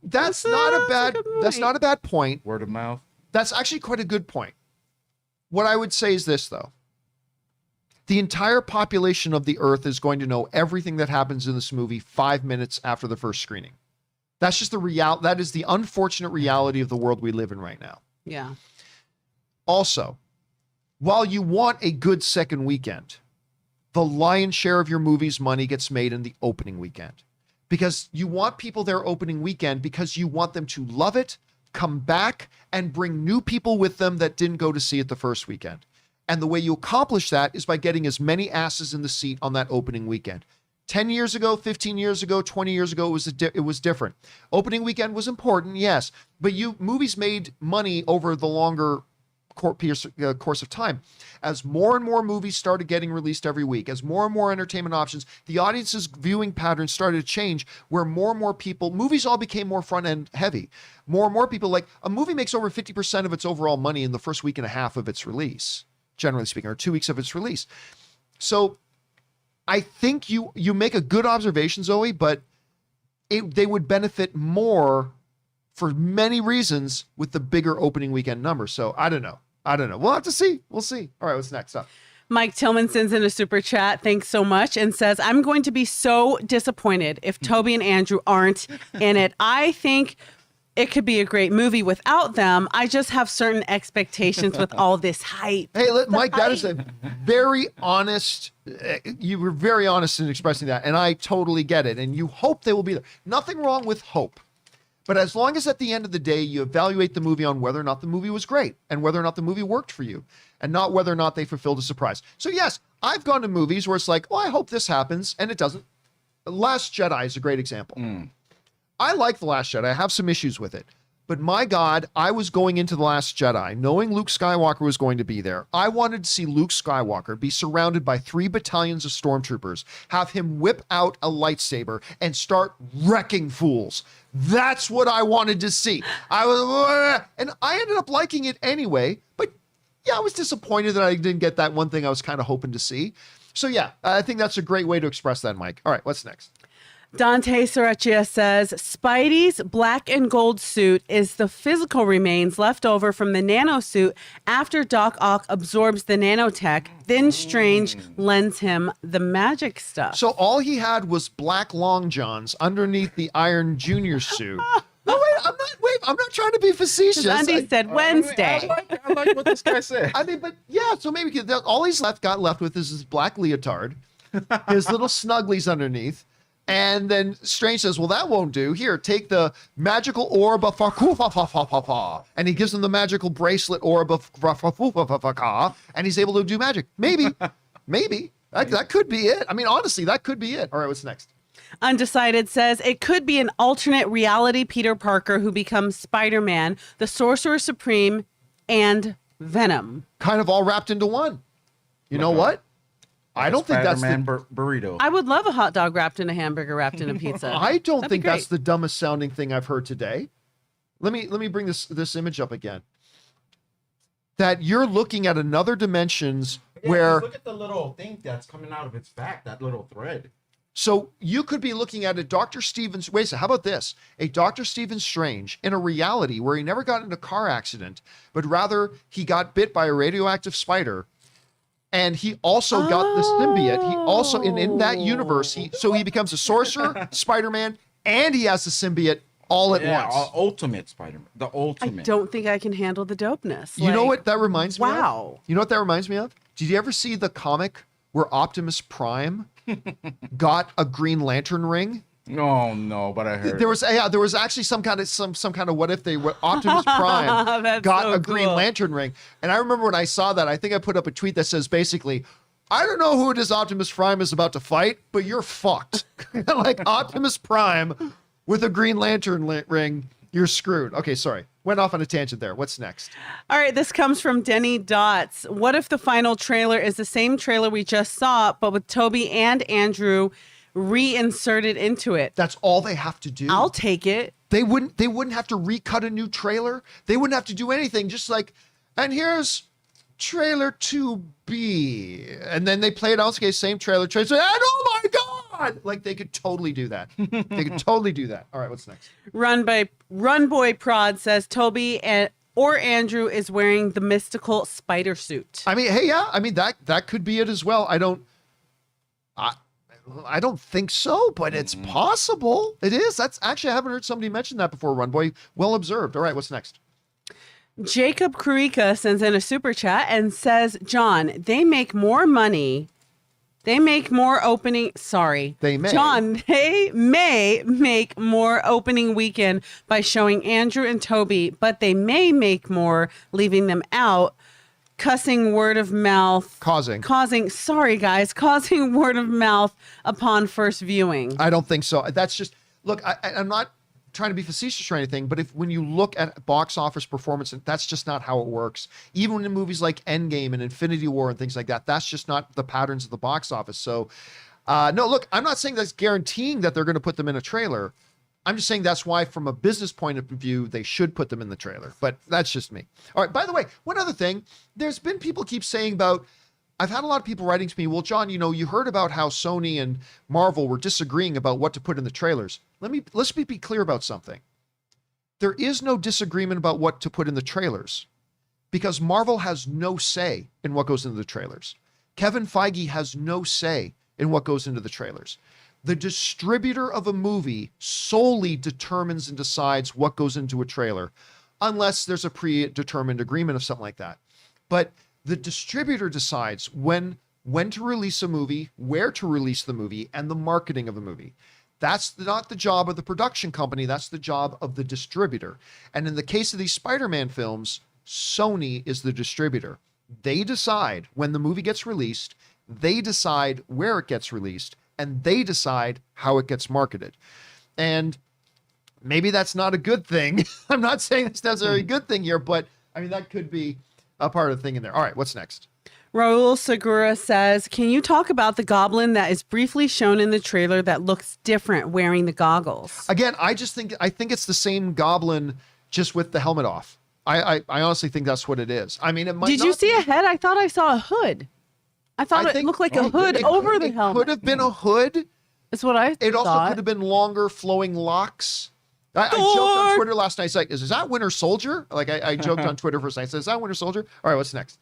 That's not a bad point. Word of mouth. That's actually quite a good point. What I would say is this, though. The entire population of the Earth is going to know everything that happens in this movie 5 minutes after the first screening. That's just that is the unfortunate reality of the world we live in right now. Yeah. Also, while you want a good second weekend, the lion's share of your movie's money gets made in the opening weekend. Because you want people there opening weekend because you want them to love it, come back and bring new people with them that didn't go to see it the first weekend. And the way you accomplish that is by getting as many asses in the seat on that opening weekend. 10 years ago, 15 years ago, 20 years ago, it was different. Opening weekend was important, yes, but movies made money over the longer course of time. As more and more movies started getting released every week, as more and more entertainment options, the audience's viewing patterns started to change, where more and more people, movies all became more front end heavy. More and more people, like a movie makes over 50% of its overall money in the first week and a half of its release, generally speaking, or 2 weeks of its release. So I think you make a good observation, Zoe, but they would benefit more for many reasons with the bigger opening weekend numbers. So I don't know. We'll have to see. We'll see. All right, what's next up? Mike Tillman sends in a super chat. Thanks so much. And says, I'm going to be so disappointed if Toby and Andrew aren't in it. I think it could be a great movie without them. I just have certain expectations with all this hype. Hey, Mike, that is a very honest, you were very honest in expressing that. And I totally get it. And you hope they will be there. Nothing wrong with hope. But as long as at the end of the day, you evaluate the movie on whether or not the movie was great and whether or not the movie worked for you and not whether or not they fulfilled a surprise. So yes, I've gone to movies where it's like, oh, I hope this happens. And it doesn't. Last Jedi is a great example. I like The Last Jedi. I have some issues with it. But my God, I was going into The Last Jedi knowing Luke Skywalker was going to be there. I wanted to see Luke Skywalker be surrounded by 3 battalions of stormtroopers, have him whip out a lightsaber and start wrecking fools. That's what I wanted to see. And I ended up liking it anyway. But yeah, I was disappointed that I didn't get that one thing I was kind of hoping to see. So yeah, I think that's a great way to express that, Mike. All right, what's next? Dante Saracchia says, Spidey's black and gold suit is the physical remains left over from the nano suit after Doc Ock absorbs the nanotech. Then Strange lends him the magic stuff. So all he had was black long johns underneath the Iron Junior suit. No, I'm not trying to be facetious. Andy said Wednesday. I like what this guy said. I mean, but yeah, so maybe all he's got left with is his black leotard, his little snugglies underneath. And then Strange says, well, that won't do. Here, take the magical orb of Fa-ku-fa-fa-fa-fa-fa. And he gives him the magical bracelet orb of Fa-fa-fa-fa-fa-fa. And he's able to do magic. Maybe. That could be it. I mean, honestly, that could be it. All right, what's next? Undecided says, it could be an alternate reality Peter Parker who becomes Spider-Man, the Sorcerer Supreme, and Venom. Kind of all wrapped into one. You know what? I don't think that's the burrito. I would love a hot dog wrapped in a hamburger, wrapped in a pizza. I don't think that's the dumbest sounding thing I've heard today. Let me bring this image up again. That you're looking at another dimensions where look at the little thing that's coming out of its back, that little thread. So you could be looking at a Dr. Stevens. Wait a second, how about this? A Dr. Stephen Strange in a reality where he never got in a car accident, but rather he got bit by a radioactive spider. And he also got the symbiote. He also, in that universe, he becomes a sorcerer, Spider-Man, and he has the symbiote all at once. Ultimate Spider-Man. The ultimate. I don't think I can handle the dopeness. You know what that reminds me of? Wow. You know what that reminds me of? Did you ever see the comic where Optimus Prime got a Green Lantern ring? No, but I heard there was actually some kind of what if Optimus Prime got a Green Lantern ring. And I remember when I saw that, I think I put up a tweet that says basically, I don't know who it is Optimus Prime is about to fight, but you're fucked. Like Optimus Prime with a Green Lantern ring, you're screwed. Okay, sorry. Went off on a tangent there. What's next? All right, this comes from Denny Dots. What if the final trailer is the same trailer we just saw, but with Toby and Andrew reinserted into it? That's all they have to do. I'll take it. They wouldn't have to recut a new trailer. They wouldn't have to do anything. Just like, and here's trailer 2B. And then they play it out, okay, same trailer, and oh my God! Like they could totally do that. They could totally do that. All right, what's next? Run Boy Prod says Toby or Andrew is wearing the mystical spider suit. I mean, hey, yeah. I mean, that could be it as well. I don't think so, but it's possible. It is. That's actually, I haven't heard somebody mention that before, Run Boy. Well observed. All right, what's next? Jacob Kruika sends in a super chat and says, John, they make more money They make more opening. Sorry. They may. John, they may make more opening weekend by showing Andrew and Toby, but they may make more leaving them out. Causing word of mouth upon first viewing. I don't think so. That's just, look, I'm not trying to be facetious or anything, but when you look at box office performance, that's just not how it works. Even in movies like Endgame and Infinity War and things like that, that's just not the patterns of the box office. So no, look, I'm not saying that's guaranteeing that they're going to put them in a trailer. I'm just saying that's why, from a business point of view, they should put them in the trailer. But that's just me. All right, by the way, one other thing, there's been people keep saying about, I've had a lot of people writing to me, well, John, you heard about how Sony and Marvel were disagreeing about what to put in the trailers. Let's be clear about something. There is no disagreement about what to put in the trailers because Marvel has no say in what goes into the trailers. Kevin Feige has no say in what goes into the trailers. The distributor of a movie solely determines and decides what goes into a trailer, unless there's a predetermined agreement of something like that. But the distributor decides when to release a movie, where to release the movie, and the marketing of a movie. That's not the job of the production company. That's the job of the distributor. And in the case of these Spider-Man films, Sony is the distributor. They decide when the movie gets released, they decide where it gets released, and they decide how it gets marketed. And maybe that's not a good thing. I'm not saying that's necessarily a good thing here, but I mean, that could be a part of the thing in there. All right, what's next? Raul Segura says, can you talk about the goblin that is briefly shown in the trailer that looks different wearing the goggles? Again, I think it's the same goblin, just with the helmet off. I honestly think that's what it is. I mean, it might. Did you see a head? I thought I saw a hood. I thought it looked like a hood over the helmet. It could have been a hood. That's what I thought. It also could have been longer flowing locks. I joked on Twitter last night. It's like, is that Winter Soldier? Like I joked on Twitter first night. I said, is that Winter Soldier? All right, what's next?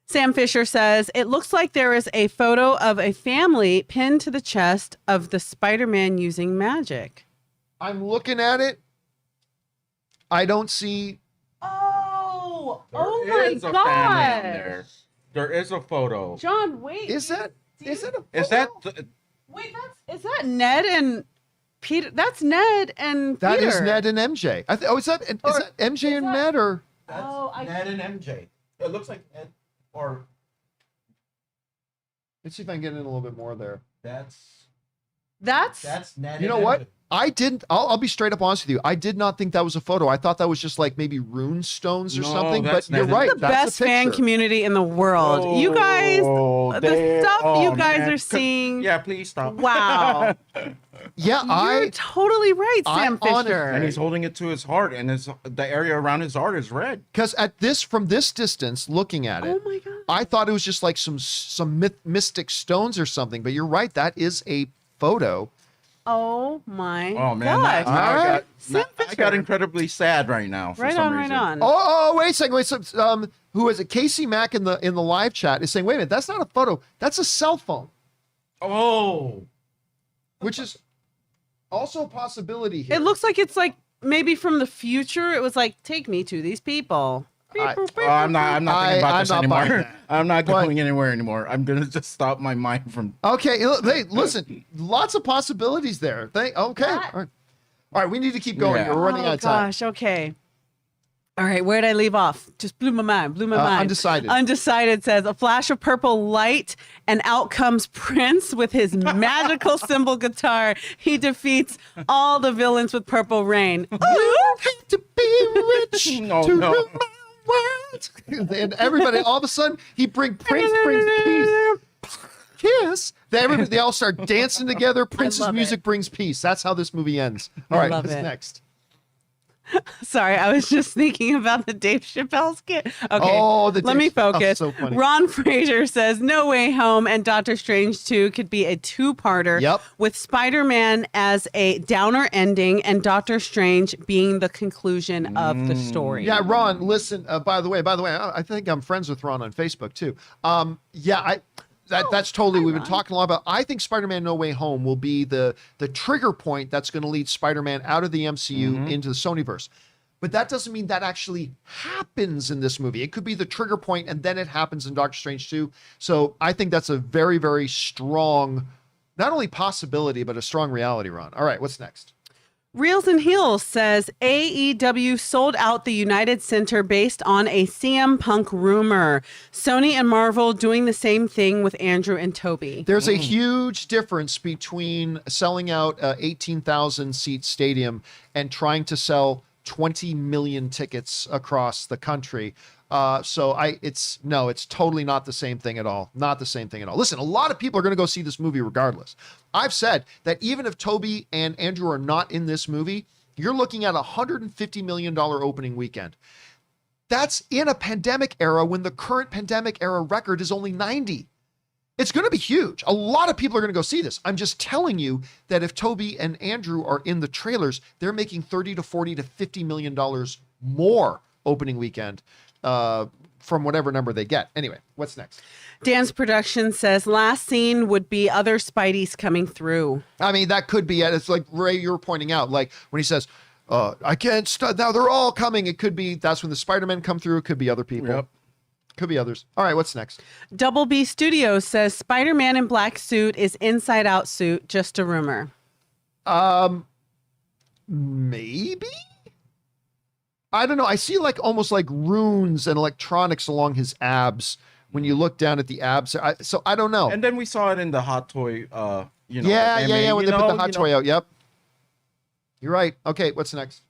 Sam Fisher says, it looks like there is a photo of a family pinned to the chest of the Spider-Man using magic. I'm looking at it. I don't see. Oh There is my a family on God. there. There is a photo. John, wait. Is it a photo? Wait, is that Ned and Peter? That's Ned and Peter. That is Ned and MJ. Is that MJ and Ned or? That's Ned and MJ. It looks like Ned or. Let's see if I can get in a little bit more there. That's Ned. You know what? I didn't. I'll be straight up honest with you. I did not think that was a photo. I thought that was just like maybe rune stones or something. But you're right. The best fan community in the world. You guys, the stuff you guys are seeing. Yeah, please stop. Wow. Yeah, You're totally right, Sam Fisher. And he's holding it to his heart, and the area around his heart is red. Because from this distance, looking at it, Oh my God. I thought it was just like some mystic stones or something. But you're right. That is a photo. Oh my man, gosh. I got incredibly sad right now. For Right some on, reason. right on. Oh, wait a second. Who is it? Casey Mack in the live chat is saying, wait a minute, that's not a photo. That's a cell phone. Oh. Which is also a possibility here. It looks like it's like maybe from the future. It was like, take me to these people. I'm not thinking about this not buying anymore. that. I'm not going anywhere anymore. I'm gonna just stop my mind from. Okay, hey, listen, lots of possibilities there. Okay, all right, we need to keep going. Yeah. We're running out of time. Gosh, okay. All right, where did I leave off? Just blew my mind. Undecided. Undecided says, a flash of purple light, and out comes Prince with his magical cymbal guitar. He defeats all the villains with purple rain. You have to be rich No, to no. rule my world. And everybody, all of a sudden, Prince brings peace. Kiss. They all start dancing together. Prince's love music brings peace. That's how this movie ends. All right, love what's it. next? Sorry, I was just thinking about the Dave Chappelle skit. Okay, Oh, let me focus. so funny. Ron Fraser says No Way Home and Doctor Strange 2 could be a two-parter. Yep. With Spider-Man as a downer ending and Doctor Strange being the conclusion of the story. Yeah, Ron, listen, by the way, I think I'm friends with Ron on Facebook too. That's totally, we've been talking a lot about. I think Spider-Man No Way Home will be the trigger point that's going to lead Spider-Man out of the MCU into the Sonyverse. but that doesn't mean that actually happens in this movie. It could be the trigger point and then it happens in Doctor Strange 2. So I think that's a very, very strong, not only possibility, but a strong reality, Ron. All right, what's next? Reels and Heels says AEW sold out the United Center based on a CM Punk rumor. Sony and Marvel doing the same thing with Andrew and Toby. There's a huge difference between selling out a 18,000 seat stadium and trying to sell 20 million tickets across the country. It's totally not the same thing at all. Not the same thing at all. Listen, a lot of people are going to go see this movie regardless. I've said that even if Toby and Andrew are not in this movie, you're looking at a $150 million opening weekend. That's in a pandemic era when the current pandemic era record is only 90. It's going to be huge. A lot of people are going to go see this. I'm just telling you that if Toby and Andrew are in the trailers, they're making 30 to 40 to $50 million more opening weekend from whatever number they get. Anyway, what's next? Dance Production says last scene would be other Spideys coming through. I mean, that could be it. It's like Ray, you were pointing out, like when he says, I can't now they're all coming. It could be that's when the Spider-Men come through. It could be other people. Yep. Could be others. All right, what's next? Double B Studios says Spider-Man in black suit is inside out suit, just a rumor. Maybe? I don't know. I see like almost like runes and electronics along his abs when you look down at the abs. So I don't know. And then we saw it in the hot toy, Yeah. When they put the hot toy out. Yep. You're right. Okay, what's next?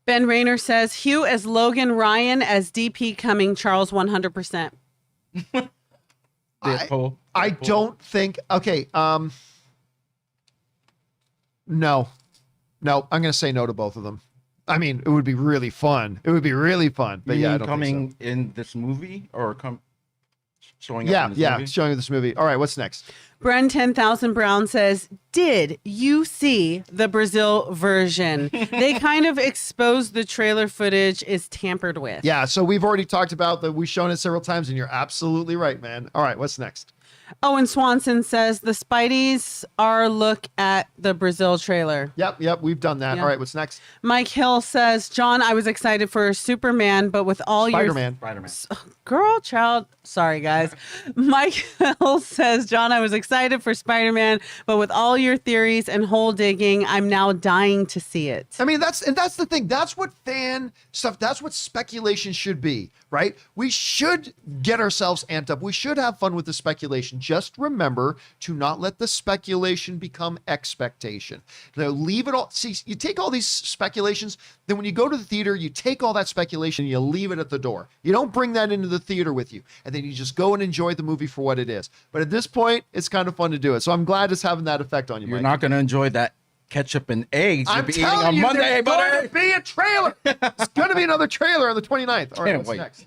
Ben Rayner says Hugh as Logan, Ryan as DP coming, Charles 100%. I don't think. Okay. No. I'm going to say no to both of them. I mean, it would be really fun. But yeah, I don't coming think so. in this movie or showing up in this movie? Showing up this movie. All right, what's next? Bren 10,000 Brown says, did you see the Brazil version? They kind of exposed the trailer footage is tampered with. Yeah, so we've already talked about that. We've shown it several times, and you're absolutely right, man. All right, what's next? Owen Swanson says the Spideys are look at the Brazil trailer. Yep, we've done that. Yeah. All right, what's next? Mike Hill says, John, I was excited for Superman, but with all Spider-Man. Girl, child. Sorry, guys. Mike Hill says, John, I was excited for Spider-Man, but with all your theories and hole digging, I'm now dying to see it. I mean, that's the thing. That's what fan stuff, that's what speculation should be, right? We should get ourselves amped up. We should have fun with the speculation. Just remember to not let the speculation become expectation. Now, leave it all. See, you take all these speculations, then when you go to the theater, you take all that speculation and you leave it at the door. You don't bring that into the theater with you. And then you just go and enjoy the movie for what it is. But at this point, it's kind of fun to do it. So I'm glad it's having that effect on you, You're Mike. not going to enjoy that ketchup and eggs you'll I'm be eating telling on you, Monday, there's going buddy. to be a trailer. There's going to be another trailer on the 29th. All right, Can't what's wait. next?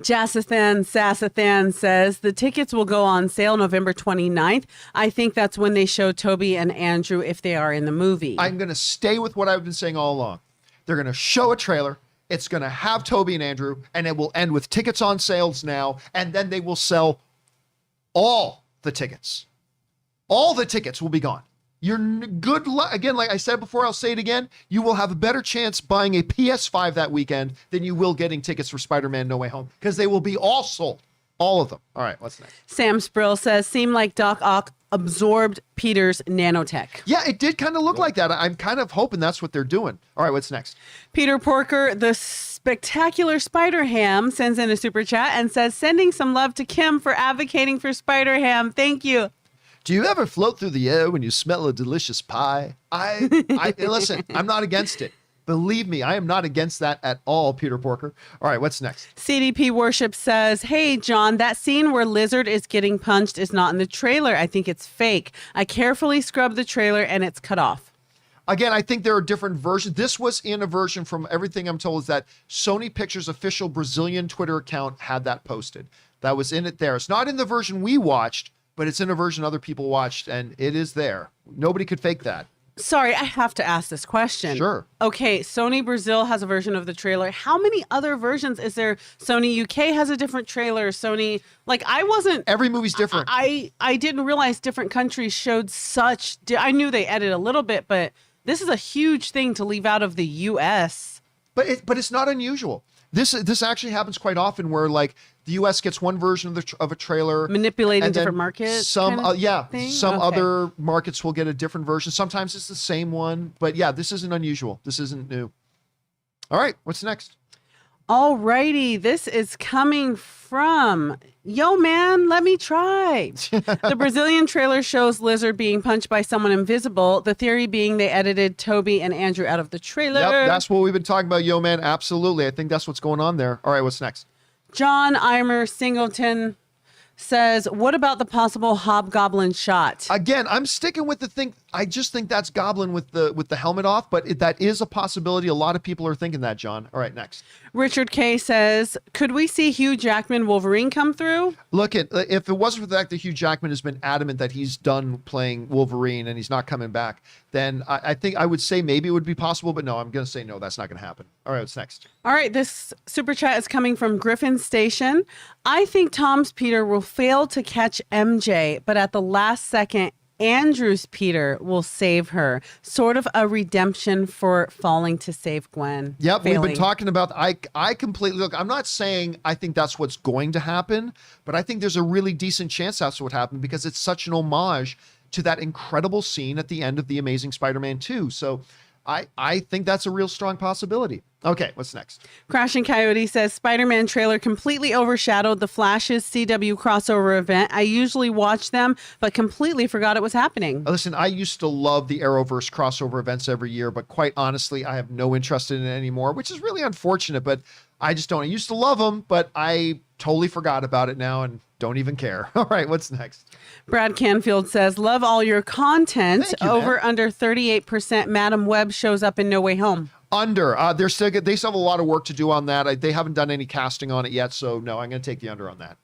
Sasathan says the tickets will go on sale November 29th. I think that's when they show Toby and Andrew if they are in the movie. I'm going to stay with what I've been saying all along. They're going to show a trailer. It's going to have Toby and Andrew, and it will end with tickets on sales now, and then they will sell all the tickets. All the tickets will be gone. You're good luck. Again, like I said before, I'll say it again. You will have a better chance buying a PS5 that weekend than you will getting tickets for Spider-Man No Way Home because they will be all sold. All of them. All right, what's next? Sam Sprill says, seemed like Doc Ock absorbed Peter's nanotech. Yeah, it did kind of look like that. I'm kind of hoping that's what they're doing. All right, what's next? Peter Porker, the spectacular Spider-Ham, sends in a super chat and says, sending some love to Kim for advocating for Spider-Ham. Thank you. Do you ever float through the air when you smell a delicious pie? I listen, I'm not against it. Believe me, I am not against that at all, Peter Porker. All right, what's next? CDP Worship says, hey, John, that scene where Lizard is getting punched is not in the trailer. I think it's fake. I carefully scrubbed the trailer and it's cut off. Again, I think there are different versions. This was in a version, from everything I'm told, is that Sony Pictures' official Brazilian Twitter account had that posted. That was in it there. It's not in the version we watched, but it's in a version other people watched, and it is there. Nobody could fake that. Sorry, I have to ask this question. Sure. Okay, Sony Brazil has a version of the trailer. How many other versions is there? Sony UK has a different trailer. Sony, like, I wasn't... Every movie's different. I didn't realize different countries showed such... I knew they edited a little bit, but this is a huge thing to leave out of the US. but it's not unusual. This actually happens quite often, where like the U.S. gets one version of a trailer, Manipulating and then different markets. Some kind of yeah, thing? some Okay. other markets will get a different version. Sometimes it's the same one, but yeah, this isn't unusual. This isn't new. All right, what's next? Alrighty, this is coming from Yo Man, let me try. The Brazilian trailer shows Lizard being punched by someone invisible. The theory being they edited Toby and Andrew out of the trailer. Yep, that's what we've been talking about, Yo Man. Absolutely, I think that's what's going on there. All right, what's next? John Eimer Singleton says, what about the possible hobgoblin shot? Again, I'm sticking with the thing. I just think that's Goblin with the helmet off, but that is a possibility. A lot of people are thinking that, John. All right, next. Richard K says, could we see Hugh Jackman Wolverine come through? Look, if it wasn't for the fact that Hugh Jackman has been adamant that he's done playing Wolverine and he's not coming back, then I think I would say maybe it would be possible, but no, I'm going to say no, that's not going to happen. All right, what's next? All right, this super chat is coming from Griffin Station. I think Tom's Peter will fail to catch MJ, but at the last second, Andrew's Peter will save her. Sort of a redemption for falling to save Gwen. Yep, failing. we've been talking about. I completely look. I'm not saying I think that's what's going to happen, but I think there's a really decent chance that's what happened because it's such an homage to that incredible scene at the end of The Amazing Spider-Man 2. So I think that's a real strong possibility. Okay, what's next? Crashing Coyote says Spider-Man trailer completely overshadowed the Flash's CW crossover event. I usually watch them, but completely forgot it was happening. Listen, I used to love the Arrowverse crossover events every year, but quite honestly, I have no interest in it anymore, which is really unfortunate, but I just don't. I used to love them, but I totally forgot about it now and don't even care. All right, what's next? Brad Canfield says, love all your content. Thank you, Over man. under 38% Madam Web shows up in No Way Home. Under. They still have a lot of work to do on that. They haven't done any casting on it yet, so no, I'm going to take the under on that.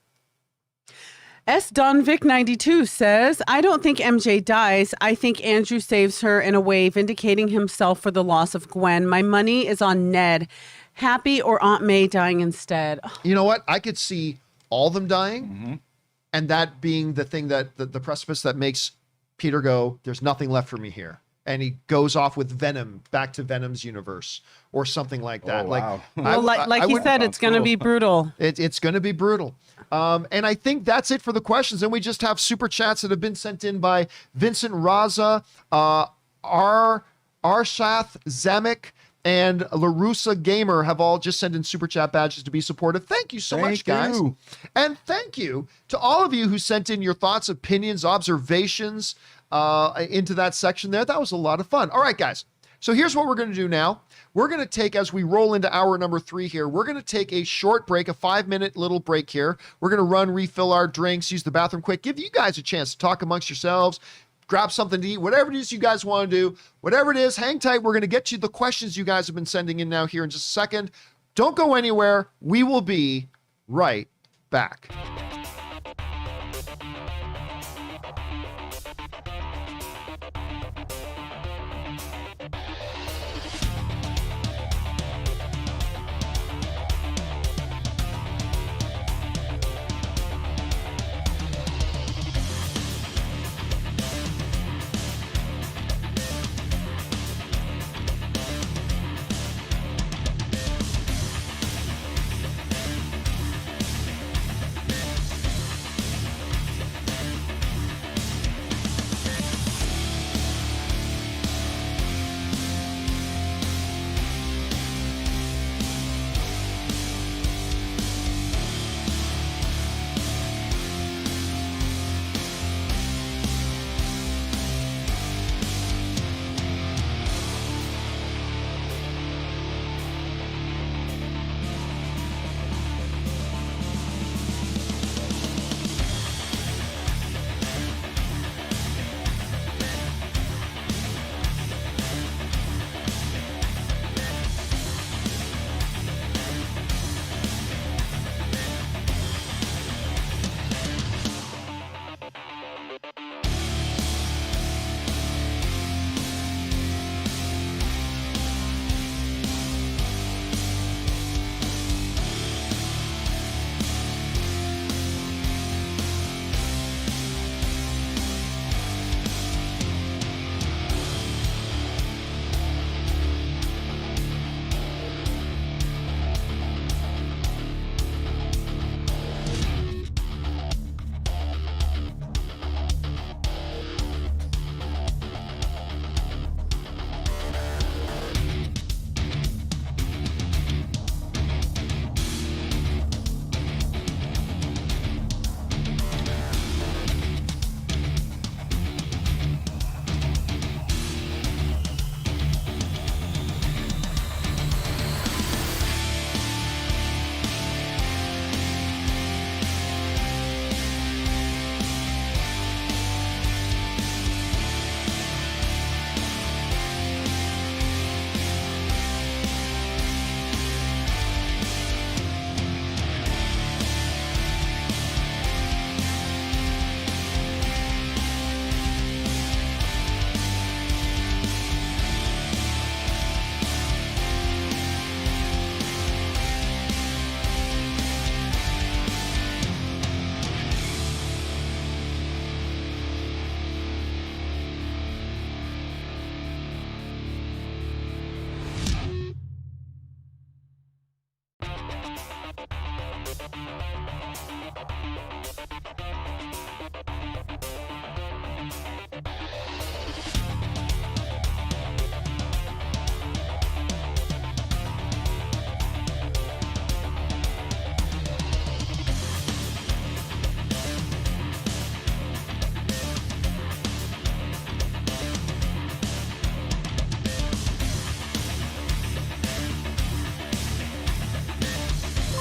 S. Don Vic 92 says, I don't think MJ dies. I think Andrew saves her in a way, vindicating himself for the loss of Gwen. My money is on Ned. Happy or Aunt May dying instead. You know what? I could see all of them dying, and that being the thing that the precipice that makes Peter go, there's nothing left for me here. And he goes off with Venom back to Venom's universe or something like that. Oh, wow. Well, like he said, it's going to be brutal. It's going to be brutal. And I think that's it for the questions. And we just have super chats that have been sent in by Vincent Raza, Arshath Zamek, and LaRussa Gamer have all just sent in super chat badges to be supportive. Thank you so much, guys. you. And thank you to all of you who sent in your thoughts, opinions, observations into that section there. That was a lot of fun. All right, guys. So here's what we're going to do now. We're going to take, as we roll into hour number 3 here, we're going to take a short break, a 5-minute little break here. We're going to run, refill our drinks, use the bathroom quick, give you guys a chance to talk amongst yourselves, grab something to eat, whatever it is you guys want to do, whatever it is, hang tight. We're going to get you the questions you guys have been sending in now here in just a second. Don't go anywhere. We will be right back.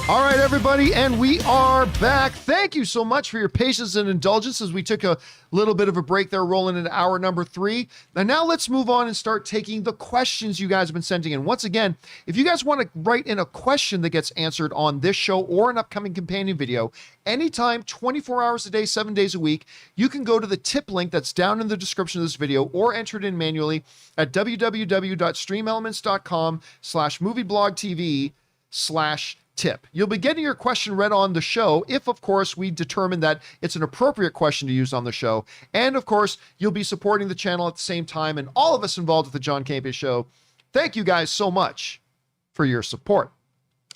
All right, everybody, and we are back. Thank you so much for your patience and indulgence as we took a little bit of a break there, rolling into hour number 3. And now let's move on and start taking the questions you guys have been sending in. Once again, if you guys want to write in a question that gets answered on this show or an upcoming companion video, anytime, 24 hours a day, 7 days a week, you can go to the tip link that's down in the description of this video or enter it in manually at www.streamelements.com/movieblogtv/tip. You'll be getting your question read on the show if, of course, we determine that it's an appropriate question to use on the show. And, of course, you'll be supporting the channel at the same time, and all of us involved with the John Campea Show. Thank you guys so much for your support.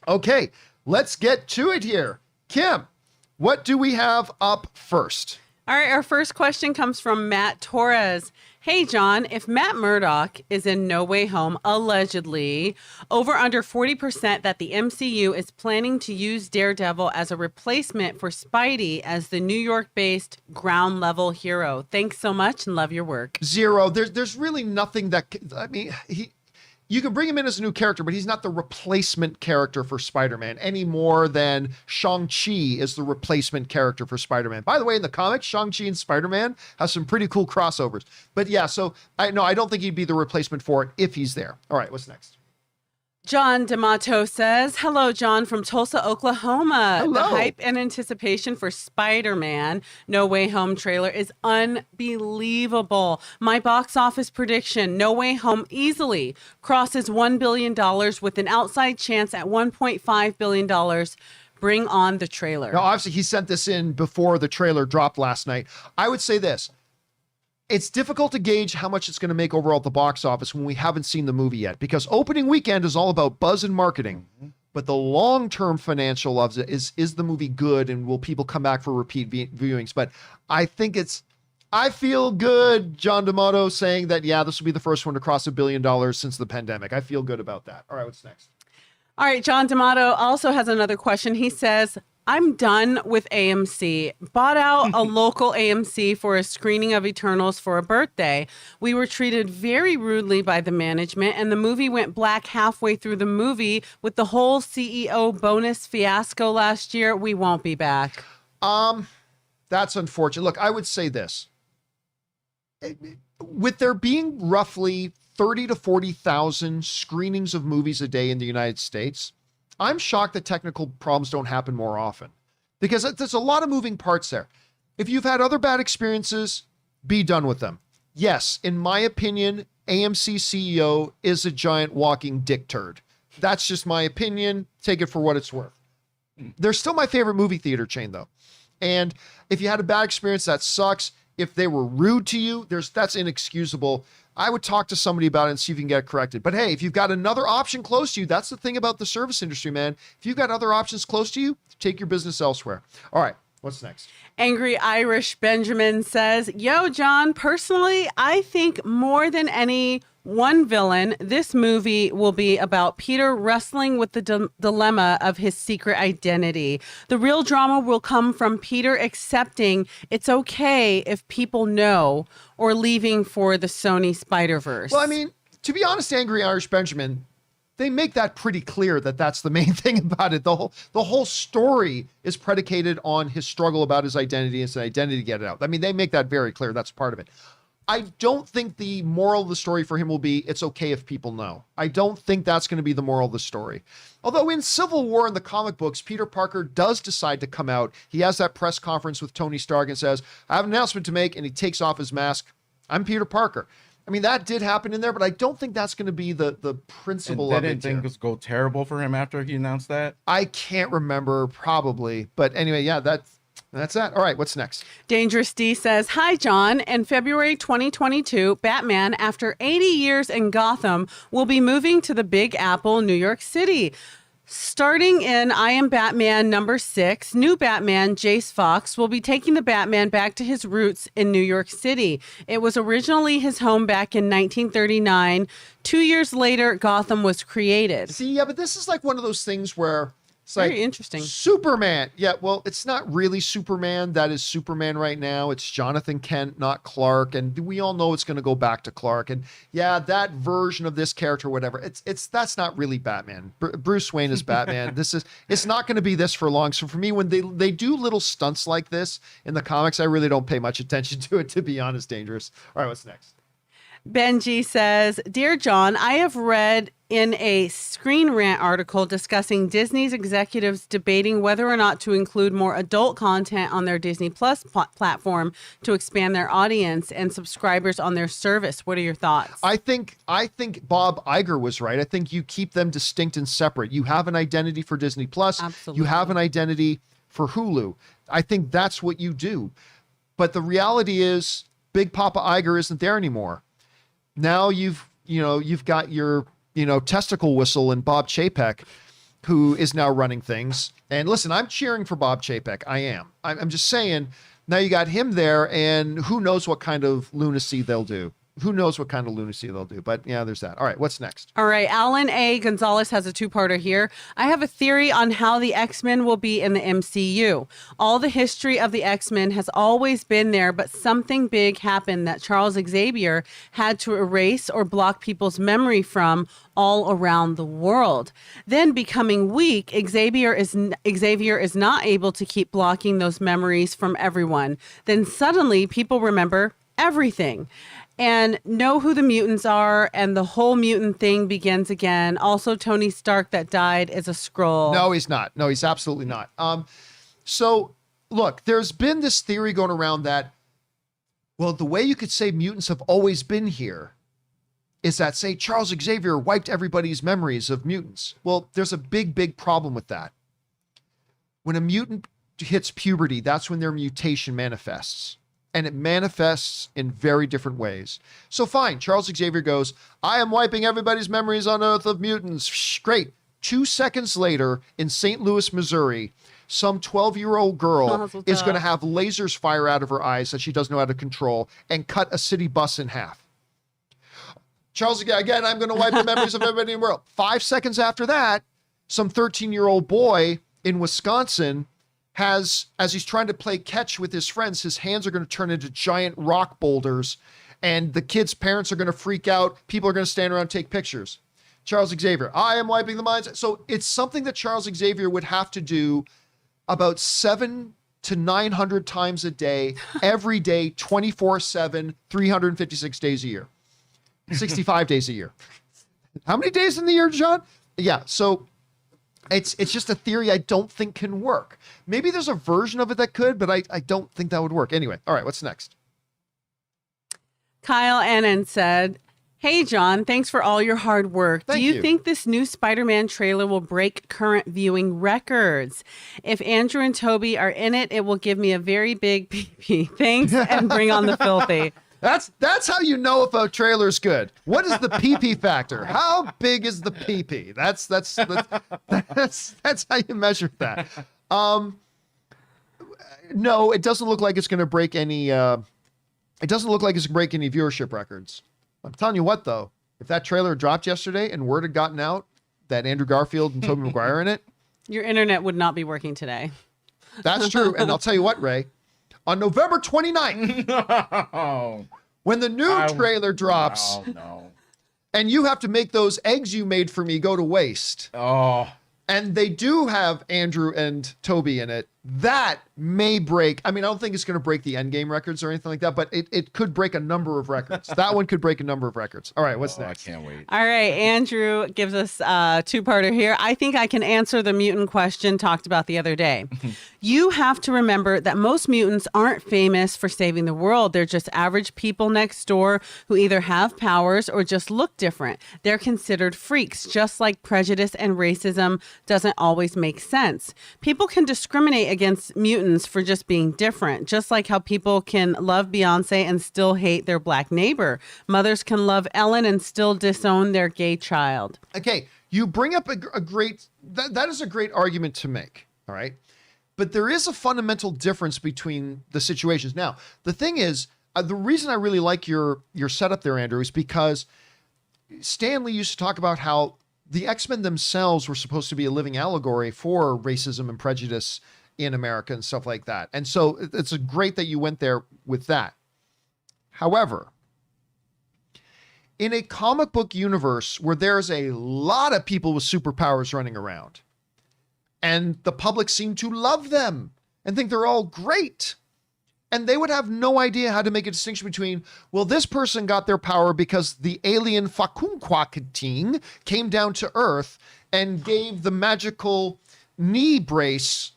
Okay, let's get to it here. Kim, what do we have up first? All right, our first question comes from Matt Torres. Hey, John, if Matt Murdock is in No Way Home, allegedly, over under 40% that the MCU is planning to use Daredevil as a replacement for Spidey as the New York-based ground level hero. Thanks so much and love your work. 0. There's really nothing that, I mean, you can bring him in as a new character, but he's not the replacement character for Spider-Man any more than Shang-Chi is the replacement character for Spider-Man. By the way, in the comics, Shang-Chi and Spider-Man have some pretty cool crossovers. But yeah, so I don't think he'd be the replacement for it if he's there. All right, what's next? John D'Amato says, hello, John from Tulsa, Oklahoma. Hello. The hype and anticipation for Spider-Man No Way Home trailer is unbelievable. My box office prediction, No Way Home easily crosses $1 billion with an outside chance at $1.5 billion. Bring on the trailer. Now, obviously, he sent this in before the trailer dropped last night. I would say this. It's difficult to gauge how much it's going to make overall at the box office when we haven't seen the movie yet, because opening weekend is all about buzz and marketing. But the long-term financial of it is the movie good, and will people come back for repeat viewings? But I think I feel good, John D'Amato, saying that, yeah, this will be the first one to cross $1 billion since the pandemic. I feel good about that. All right, what's next? All right, John D'Amato also has another question. He says, I'm done with AMC. Bought out a local AMC for a screening of Eternals for a birthday. We were treated very rudely by the management, and the movie went black halfway through the movie with the whole CEO bonus fiasco last year. We won't be back. That's unfortunate. Look, I would say this. With there being roughly 30 to 40,000 screenings of movies a day in the United States, I'm shocked that technical problems don't happen more often, because there's a lot of moving parts there. If you've had other bad experiences, be done with them. Yes, in my opinion, AMC CEO is a giant walking dick turd. That's just my opinion. Take it for what it's worth. They're still my favorite movie theater chain, though. And if you had a bad experience, that sucks. If they were rude to you, that's inexcusable. I would talk to somebody about it and see if you can get it corrected. But hey, if you've got another option close to you, that's the thing about the service industry, man. If you've got other options close to you, take your business elsewhere. All right, what's next? Angry Irish Benjamin says, yo, John, personally, I think more than any one villain, this movie will be about Peter wrestling with the dilemma of his secret identity. The real drama will come from Peter accepting it's okay if people know, or leaving for the Sony Spider-Verse. Well, I mean, to be honest, Angry Irish Benjamin, they make that pretty clear that that's the main thing about it. The whole story is predicated on his struggle about his identity and his identity to get it out. I mean, they make that very clear. That's part of it. I don't think the moral of the story for him will be, it's okay if people know. I don't think that's going to be the moral of the story. Although in Civil War in the comic books, Peter Parker does decide to come out. He has that press conference with Tony Stark and says, I have an announcement to make, and he takes off his mask. I'm Peter Parker. I mean, that did happen in there, but I don't think that's going to be the principle of it. Didn't things go terrible for him after he announced that? I can't remember, probably. But anyway, yeah, that's that. All right, what's next? Dangerous D says, hi, John. In February 2022, Batman, after 80 years in Gotham, will be moving to the Big Apple, New York City. Starting in I Am Batman #6, new Batman, Jace Fox, will be taking the Batman back to his roots in New York City. It was originally his home back in 1939. 2 years later, Gotham was created. See, yeah, but this is like one of those things where It's Very like interesting. Superman. Yeah, well, it's not really Superman. That is Superman right now. It's Jonathan Kent, not Clark. And we all know it's going to go back to Clark. And yeah, that version of this character, whatever, that's not really Batman. Bruce Wayne is Batman. It's not going to be this for long. So for me, when they do little stunts like this in the comics, I really don't pay much attention to it, to be honest. Dangerous. All right, what's next? Benji says, Dear John, I have read in a Screen Rant article discussing Disney's executives debating whether or not to include more adult content on their Disney Plus platform to expand their audience and subscribers on their service. What are your thoughts? I think Bob Iger was right. I think you keep them distinct and separate. You have an identity for Disney Plus. Absolutely. You have an identity for Hulu. I think that's what you do. But the reality is Big Papa Iger isn't there anymore. Now you've got your, testicle whistle and Bob Chapek, who is now running things. And listen, I'm cheering for Bob Chapek. I am. I'm just saying, now you got him there, and who knows what kind of lunacy they'll do. But yeah, there's that. All right, what's next? All right, Alan A. Gonzalez has a two-parter here. I have a theory on how the X-Men will be in the MCU. All the history of the X-Men has always been there, but something big happened that Charles Xavier had to erase or block people's memory from all around the world. Then becoming weak, Xavier is not able to keep blocking those memories from everyone. Then suddenly people remember everything and know who the mutants are, and the whole mutant thing begins again. Also, Tony Stark that died is a Skrull. No, he's not. No, he's absolutely not. So look, there's been this theory going around that, well, the way you could say mutants have always been here is that, say, Charles Xavier wiped everybody's memories of mutants. Well, there's a big problem with that. When a mutant hits puberty, that's when their mutation manifests. And it manifests in very different ways. So fine, Charles Xavier goes, I am wiping everybody's memories on Earth of mutants. Great. 2 seconds later, in St. Louis, Missouri, some 12-year-old girl is going to have lasers fire out of her eyes that she doesn't know how to control and cut a city bus in half. Charles, again, I'm going to wipe the memories of everybody in the world. 5 seconds after that, some 13-year-old boy in Wisconsin has, as he's trying to play catch with his friends, his hands are going to turn into giant rock boulders, and the kids' parents are going to freak out. People are going to stand around and take pictures. Charles Xavier, I am wiping the minds. So it's something that Charles Xavier would have to do about 700 to 900 times a day, every day, 24/7, 356 days a year, 65 days a year. How many days in the year, John? Yeah. So it's just a theory I don't think can work. Maybe there's a version of it that could, but I don't think that would work. Anyway, all right, what's next? Kyle Annan said, Hey, John, thanks for all your hard work. Thank Do you you. think this new Spider-Man trailer will break current viewing records? If Andrew and Toby are in it, it will give me a very big pee-pee. Thanks, and bring on the filthy. That's how you know if a trailer's good. What is the pee-pee factor? How big is the pee-pee? That's how you measure that. No, it doesn't look like it's going to break any. It doesn't look like it's going to break any viewership records. I'm telling you what, though, if that trailer dropped yesterday and word had gotten out that Andrew Garfield and Tobey Maguire are in it, Your internet would not be working today. that's true. And I'll tell you what, Ray, on November 29th, Oh, when the new trailer drops, oh no. and you have to make those eggs you made for me go to waste, Oh, and they do have Andrew and Toby in it, that may break. I mean, I don't think it's going to break the Endgame records or anything like that, but it could break a number of records. That one could break a number of records. All right, what's I next? can't wait. All right, Andrew gives us a two-parter here. I think I can answer the mutant question talked about the other day. You have to remember that most mutants aren't famous for saving the world. They're just average people next door who either have powers or just look different. They're considered freaks, just like prejudice and racism doesn't always make sense. People can discriminate against mutants for just being different, just like how people can love Beyonce and still hate their black neighbor. Mothers can love Ellen and still disown their gay child. Okay, you bring up a great, that is a great argument to make, all right? But there is a fundamental difference between the situations. Now, the thing is, the reason I really like your setup there, Andrew, is because Stan Lee used to talk about how the X-Men themselves were supposed to be a living allegory for racism and prejudice in America and stuff like that. And so it's great that you went there with that. However, in a comic book universe where there's a lot of people with superpowers running around, and the public seem to love them and think they're all great, and they would have no idea how to make a distinction between, well, this person got their power because the alien Fakunquakiting came down to Earth and gave the magical knee brace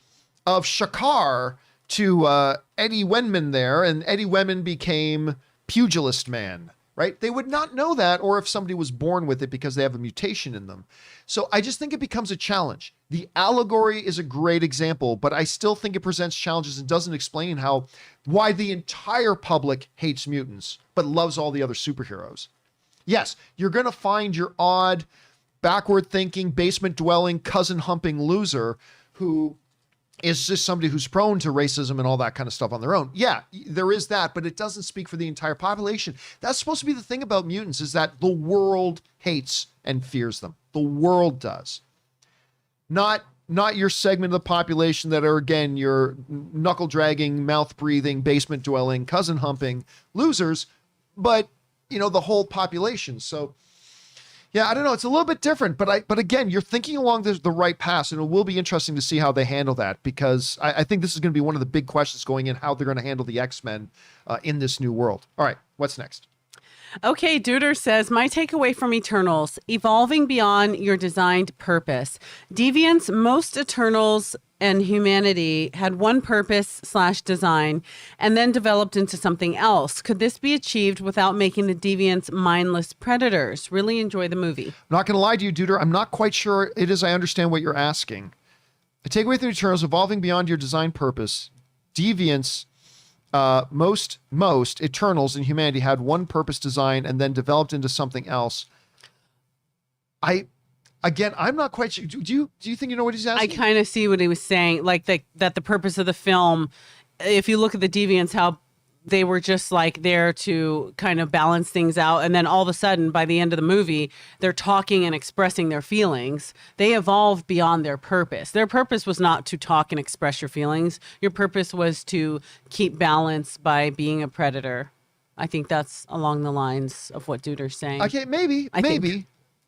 of Shakar to Eddie Wenman there, and Eddie Wenman became Pugilist Man, right? They would not know that, or if somebody was born with it because they have a mutation in them. So I just think it becomes a challenge. The allegory is a great example, but I still think it presents challenges and doesn't explain why the entire public hates mutants, but loves all the other superheroes. Yes, you're going to find your odd, backward thinking, basement dwelling, cousin humping loser who is just somebody who's prone to racism and all that kind of stuff on their own. Yeah, there is that, but it doesn't speak for the entire population. That's supposed to be the thing about mutants, is that the world hates and fears them. The world does. Not your segment of the population that are, again, your knuckle dragging, mouth breathing, basement dwelling, cousin humping losers, but the whole population. So yeah, I don't know. It's a little bit different, but again, you're thinking along the right path, and it will be interesting to see how they handle that, because I think this is going to be one of the big questions going in, how they're going to handle the X-Men in this new world. All right, what's next? Okay, Duder says, my takeaway from Eternals, evolving beyond your designed purpose. Deviants, most Eternals and humanity had one purpose/design and then developed into something else. Could this be achieved without making the deviants mindless predators? Really enjoy the movie. I'm not going to lie to you, Duder. I'm not quite sure it is. I understand what you're asking. A takeaway from Eternals, evolving beyond your design purpose. Deviants, most Eternals in humanity had one purpose design and then developed into something else. I'm not quite sure. Do you think you know what he's asking? I kind of see what he was saying, like that the purpose of the film, if you look at the deviants, how they were just like there to kind of balance things out. And then all of a sudden, by the end of the movie, they're talking and expressing their feelings. They evolved beyond their purpose. Their purpose was not to talk and express your feelings. Your purpose was to keep balance by being a predator. I think that's along the lines of what Duder's saying. Okay, maybe.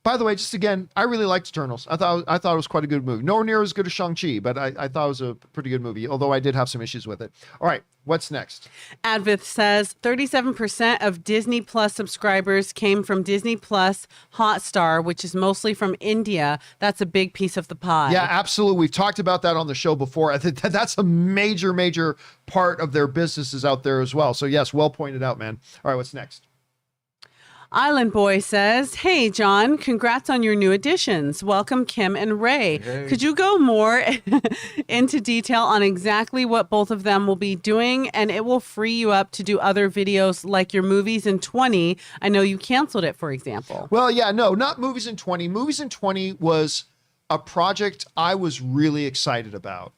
By the way, just again, I really liked Eternals. I thought it was quite a good movie. Nowhere near as good as Shang-Chi, but I thought it was a pretty good movie, although I did have some issues with it. All right, what's next? Advith says 37% of Disney Plus subscribers came from Disney Plus Hotstar, which is mostly from India. That's a big piece of the pie. Yeah, absolutely. We've talked about that on the show before. I think that's a major part of their businesses out there as well. So yes, well pointed out, man. All right, what's next? Island Boy says, hey, John, congrats on your new additions. Welcome, Kim and Ray. Hey. Could you go more into detail on exactly what both of them will be doing? And it will free you up to do other videos like your Movies in 20. I know you canceled it, for example. Well, yeah, no, not Movies in 20. Movies in 20 was a project I was really excited about.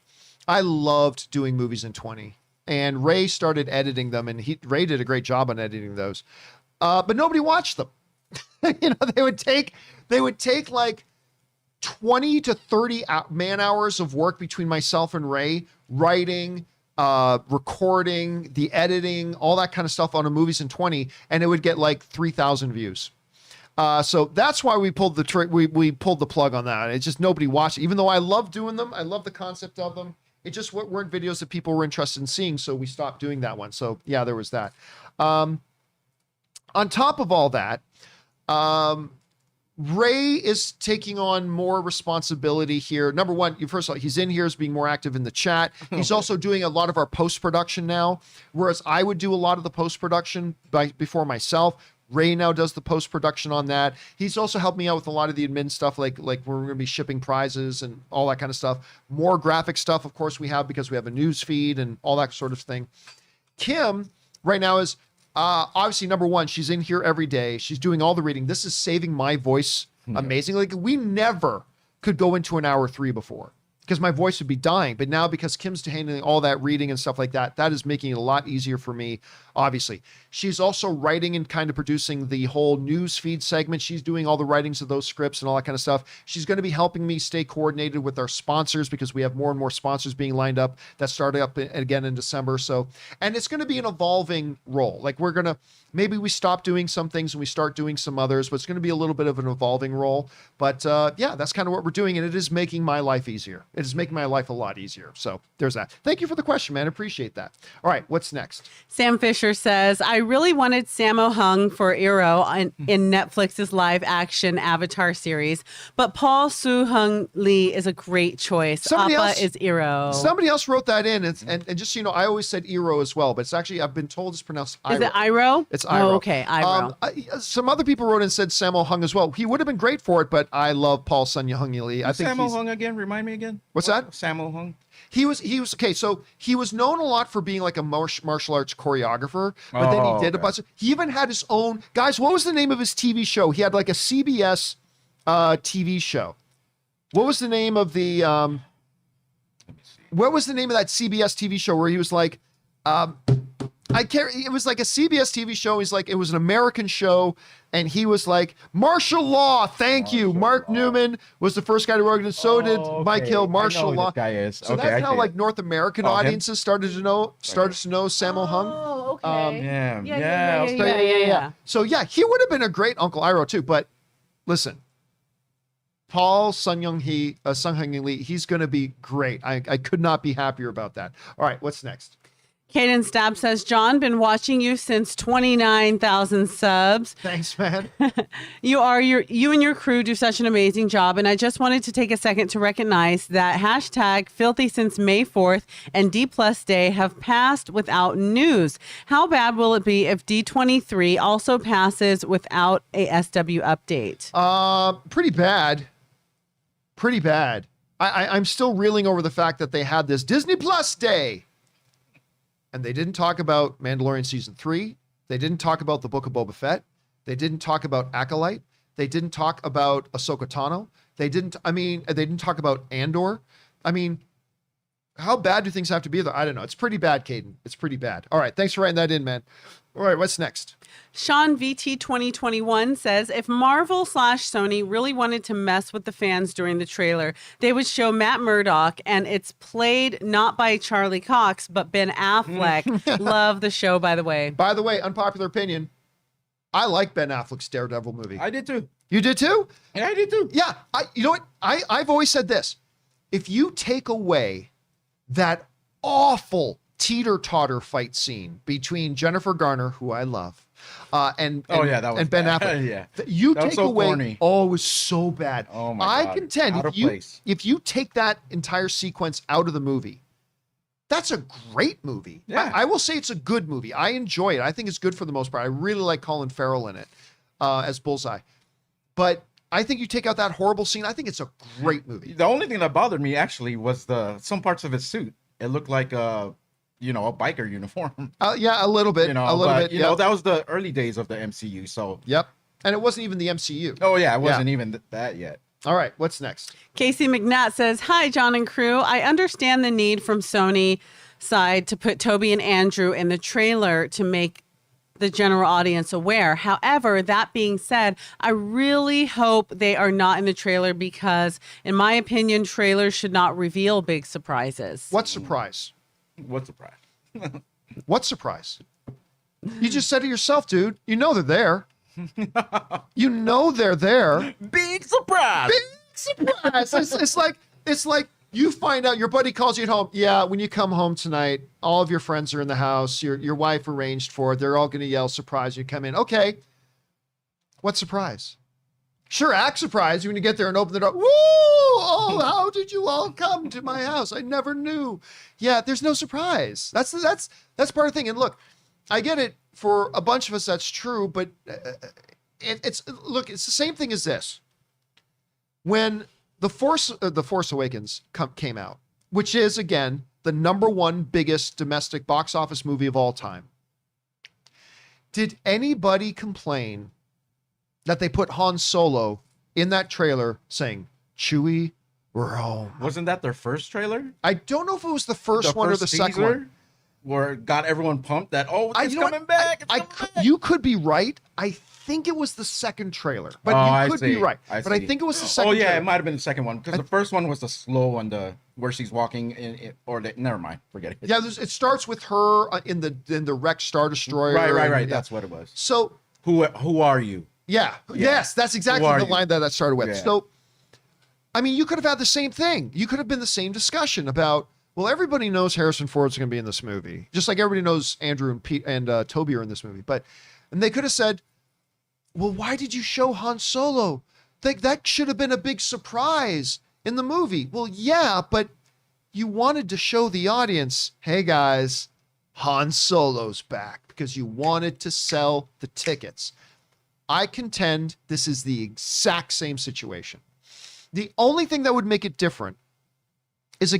I loved doing Movies in 20. And Ray started editing them, and Ray did a great job on editing those. But nobody watched them. They would take like 20 to 30 man hours of work between myself and Ray, writing, recording, the editing, all that kind of stuff on a Movies in 20, and it would get like 3,000 views. So that's why we pulled we pulled the plug on that. It's just nobody watched it. Even though I love doing them, I love the concept of them. It just weren't videos that people were interested in seeing, so we stopped doing that one. So yeah, there was that. On top of all that, Ray is taking on more responsibility here. Number one, first of all, he's in here as being more active in the chat. He's also doing a lot of our post-production now, whereas I would do a lot of the post-production before myself. Ray now does the post-production on that. He's also helped me out with a lot of the admin stuff, like we're going to be shipping prizes and all that kind of stuff. More graphic stuff, of course, we have because we have a news feed and all that sort of thing. Kim right now is obviously, number one, she's in here every day. She's doing all the reading. This is saving my voice amazingly. Like, we never could go into an hour 3 before because my voice would be dying. But now, because Kim's handling all that reading and stuff like that, that is making it a lot easier for me, obviously. She's also writing and kind of producing the whole news feed segment. She's doing all the writings of those scripts and all that kind of stuff. She's going to be helping me stay coordinated with our sponsors, because we have more and more sponsors being lined up that started up again in December. So, and it's going to be an evolving role. Like, we're going to, maybe we stop doing some things and we start doing some others, but it's going to be a little bit of an evolving role. But yeah, that's kind of what we're doing. And it is making my life easier. It is making my life a lot easier. So there's that. Thank you for the question, man. Appreciate that. All right, what's next? Sam Fisher says, I really wanted Sammo Hung for Eero in Netflix's live action Avatar series, but Paul Soo-Hung Lee is a great choice. Appa is Eero. Somebody else wrote that in. And just so you know, I always said Eero as well, but it's actually, I've been told it's pronounced Iroh. Is it Iroh? It's Iroh. Oh, okay, Iroh. Some other people wrote and said Sammo Hung as well. He would have been great for it, but I love Paul Sun-Hung Lee. I think Sammo Hung again? Remind me again. What's that? Sammo Hung. He was okay. So he was known a lot for being like a martial arts choreographer, but then he did a bunch of, he even had his own, guys, what was the name of his TV show? He had like a CBS TV show. What was the name of the, what was the name of that CBS TV show where he was like, it was like a CBS TV show. He's like, it was an American show. And he was like, martial law. Thank you. Mark Newman was the first guy to write it. So did Mike Hill, martial law. Guy is. So that's how like North American audiences started to know Sammo Hung. Oh, okay. Yeah. So yeah, he would have been a great Uncle Iroh too. But listen, Paul Sun-Hung Lee, he's going to be great. I could not be happier about that. All right, what's next? Caden Stab says, John, been watching you since 29,000 subs. Thanks, man. You and your crew do such an amazing job, and I just wanted to take a second to recognize that hashtag filthy since May 4th and D Plus Day have passed without news. How bad will it be if D23 also passes without a SW update? Pretty bad. Pretty bad. I'm still reeling over the fact that they had this Disney Plus Day. And they didn't talk about Mandalorian Season 3. They didn't talk about the Book of Boba Fett. They didn't talk about Acolyte. They didn't talk about Ahsoka Tano. They didn't talk about Andor. I mean, how bad do things have to be there? I don't know. It's pretty bad, Caden. It's pretty bad. All right. Thanks for writing that in, man. All right. What's next? Sean VT 2021 says, if Marvel/Sony really wanted to mess with the fans during the trailer, they would show Matt Murdock, and it's played not by Charlie Cox, but Ben Affleck. Love the show, by the way. By the way, unpopular opinion, I like Ben Affleck's Daredevil movie. I did too. You did too? Yeah, I did too. Yeah. You know what? I've always said this. If you take away that awful teeter-totter fight scene between Jennifer Garner, who I love, and Ben Affleck. Yeah. You that take was so away. corny. Oh, it was so bad. Oh my God. I contend Out of place. if you take that entire sequence out of the movie, that's a great movie. Yeah. I will say it's a good movie. I enjoy it. I think it's good for the most part. I really like Colin Farrell in it as Bullseye. But I think you take out that horrible scene, I think it's a great movie. The only thing that bothered me actually was some parts of his suit. It looked like a biker uniform. Yeah, a little bit. A little bit. You know, that was the early days of the MCU. So. Yep. And it wasn't even the MCU. Oh yeah, it wasn't even that yet. All right, what's next? Casey McNatt says, hi, John and crew. I understand the need from Sony side to put Toby and Andrew in the trailer to make the general audience aware. However, that being said, I really hope they are not in the trailer because, in my opinion, trailers should not reveal big surprises. What surprise? What surprise? What surprise? You just said it yourself, dude. You know they're there. You know they're there. Big surprise. Big surprise. It's like you find out your buddy calls you at home. Yeah, when you come home tonight, all of your friends are in the house. Your wife arranged for it. They're all going to yell surprise. You come in. Okay. What surprise? Sure, act surprised when you get there and open the door. Woo! Oh, how did you all come to my house? I never knew. Yeah, there's no surprise. That's part of the thing. And look, I get it. For a bunch of us, that's true. But it's the same thing as this. When The Force Awakens came out, which is again the #1 biggest domestic box office movie of all time. Did anybody complain that they put Han Solo in that trailer saying, Chewie, We're home. Wasn't that their first trailer? I don't know if it was the first one or the second one. Where it got everyone pumped that, it's coming back. You could be right. I think it was the second trailer, but you could be right. I think it was the second. Oh yeah, trailer. it might have been the second one because the first one was the slow one, where she's walking never mind, forget it. Yeah, it starts with her in the wrecked Star Destroyer. Right. Yeah. That's what it was. So who are you? Yeah. Yes, that's exactly the line that started with. Yeah. So, I mean, you could have had the same thing. You could have been the same discussion about, well, everybody knows Harrison Ford's going to be in this movie, just like everybody knows Andrew and Pete and Toby are in this movie. And they could have said, well, why did you show Han Solo? That should have been a big surprise in the movie. Well, yeah, but you wanted to show the audience, hey guys, Han Solo's back, because you wanted to sell the tickets. I contend this is the exact same situation. The only thing that would make it different is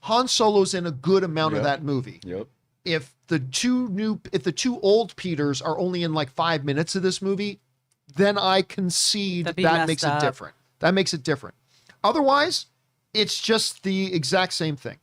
Han Solo's in a good amount of that movie. Yep. If the two old Peters are only in like 5 minutes of this movie, then I concede that makes it different. That makes it different. Otherwise, it's just the exact same thing.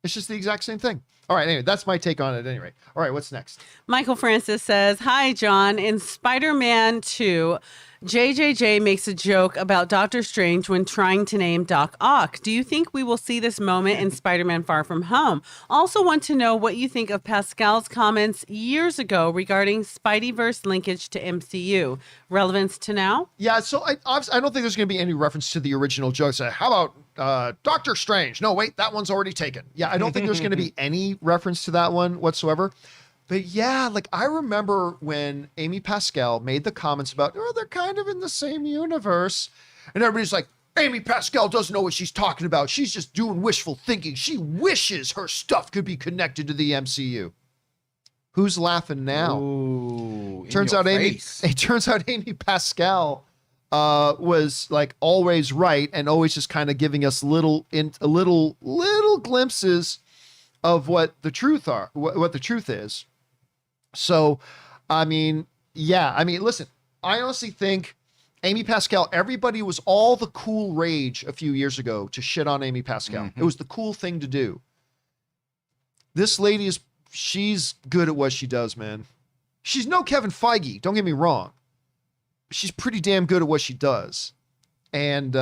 It's just the exact same thing. All right, anyway, that's my take on it anyway. All right, what's next? Michael Francis says, hi, John. In Spider-Man 2, JJJ makes a joke about Doctor Strange when trying to name Doc Ock. Do you think we will see this moment in Spider-Man Far From Home? Also want to know what you think of Pascal's comments years ago regarding Spideyverse linkage to MCU. Relevance to now? Yeah, so I don't think there's going to be any reference to the original jokes. How about Doctor Strange? No, wait, that one's already taken. Yeah, I don't think there's going to be any reference to that one whatsoever. But yeah, like I remember when Amy Pascal made the comments about, they're kind of in the same universe. And everybody's like, Amy Pascal doesn't know what she's talking about. She's just doing wishful thinking. She wishes her stuff could be connected to the MCU. Who's laughing now? Ooh, it turns out Amy Pascal was like always right and always just kind of giving us little glimpses of what the truth is. So, I mean, listen, I honestly think Amy Pascal, everybody was all the cool rage a few years ago to shit on Amy Pascal. Mm-hmm. It was the cool thing to do. This lady she's good at what she does, man. She's no Kevin Feige, don't get me wrong. She's pretty damn good at what she does. And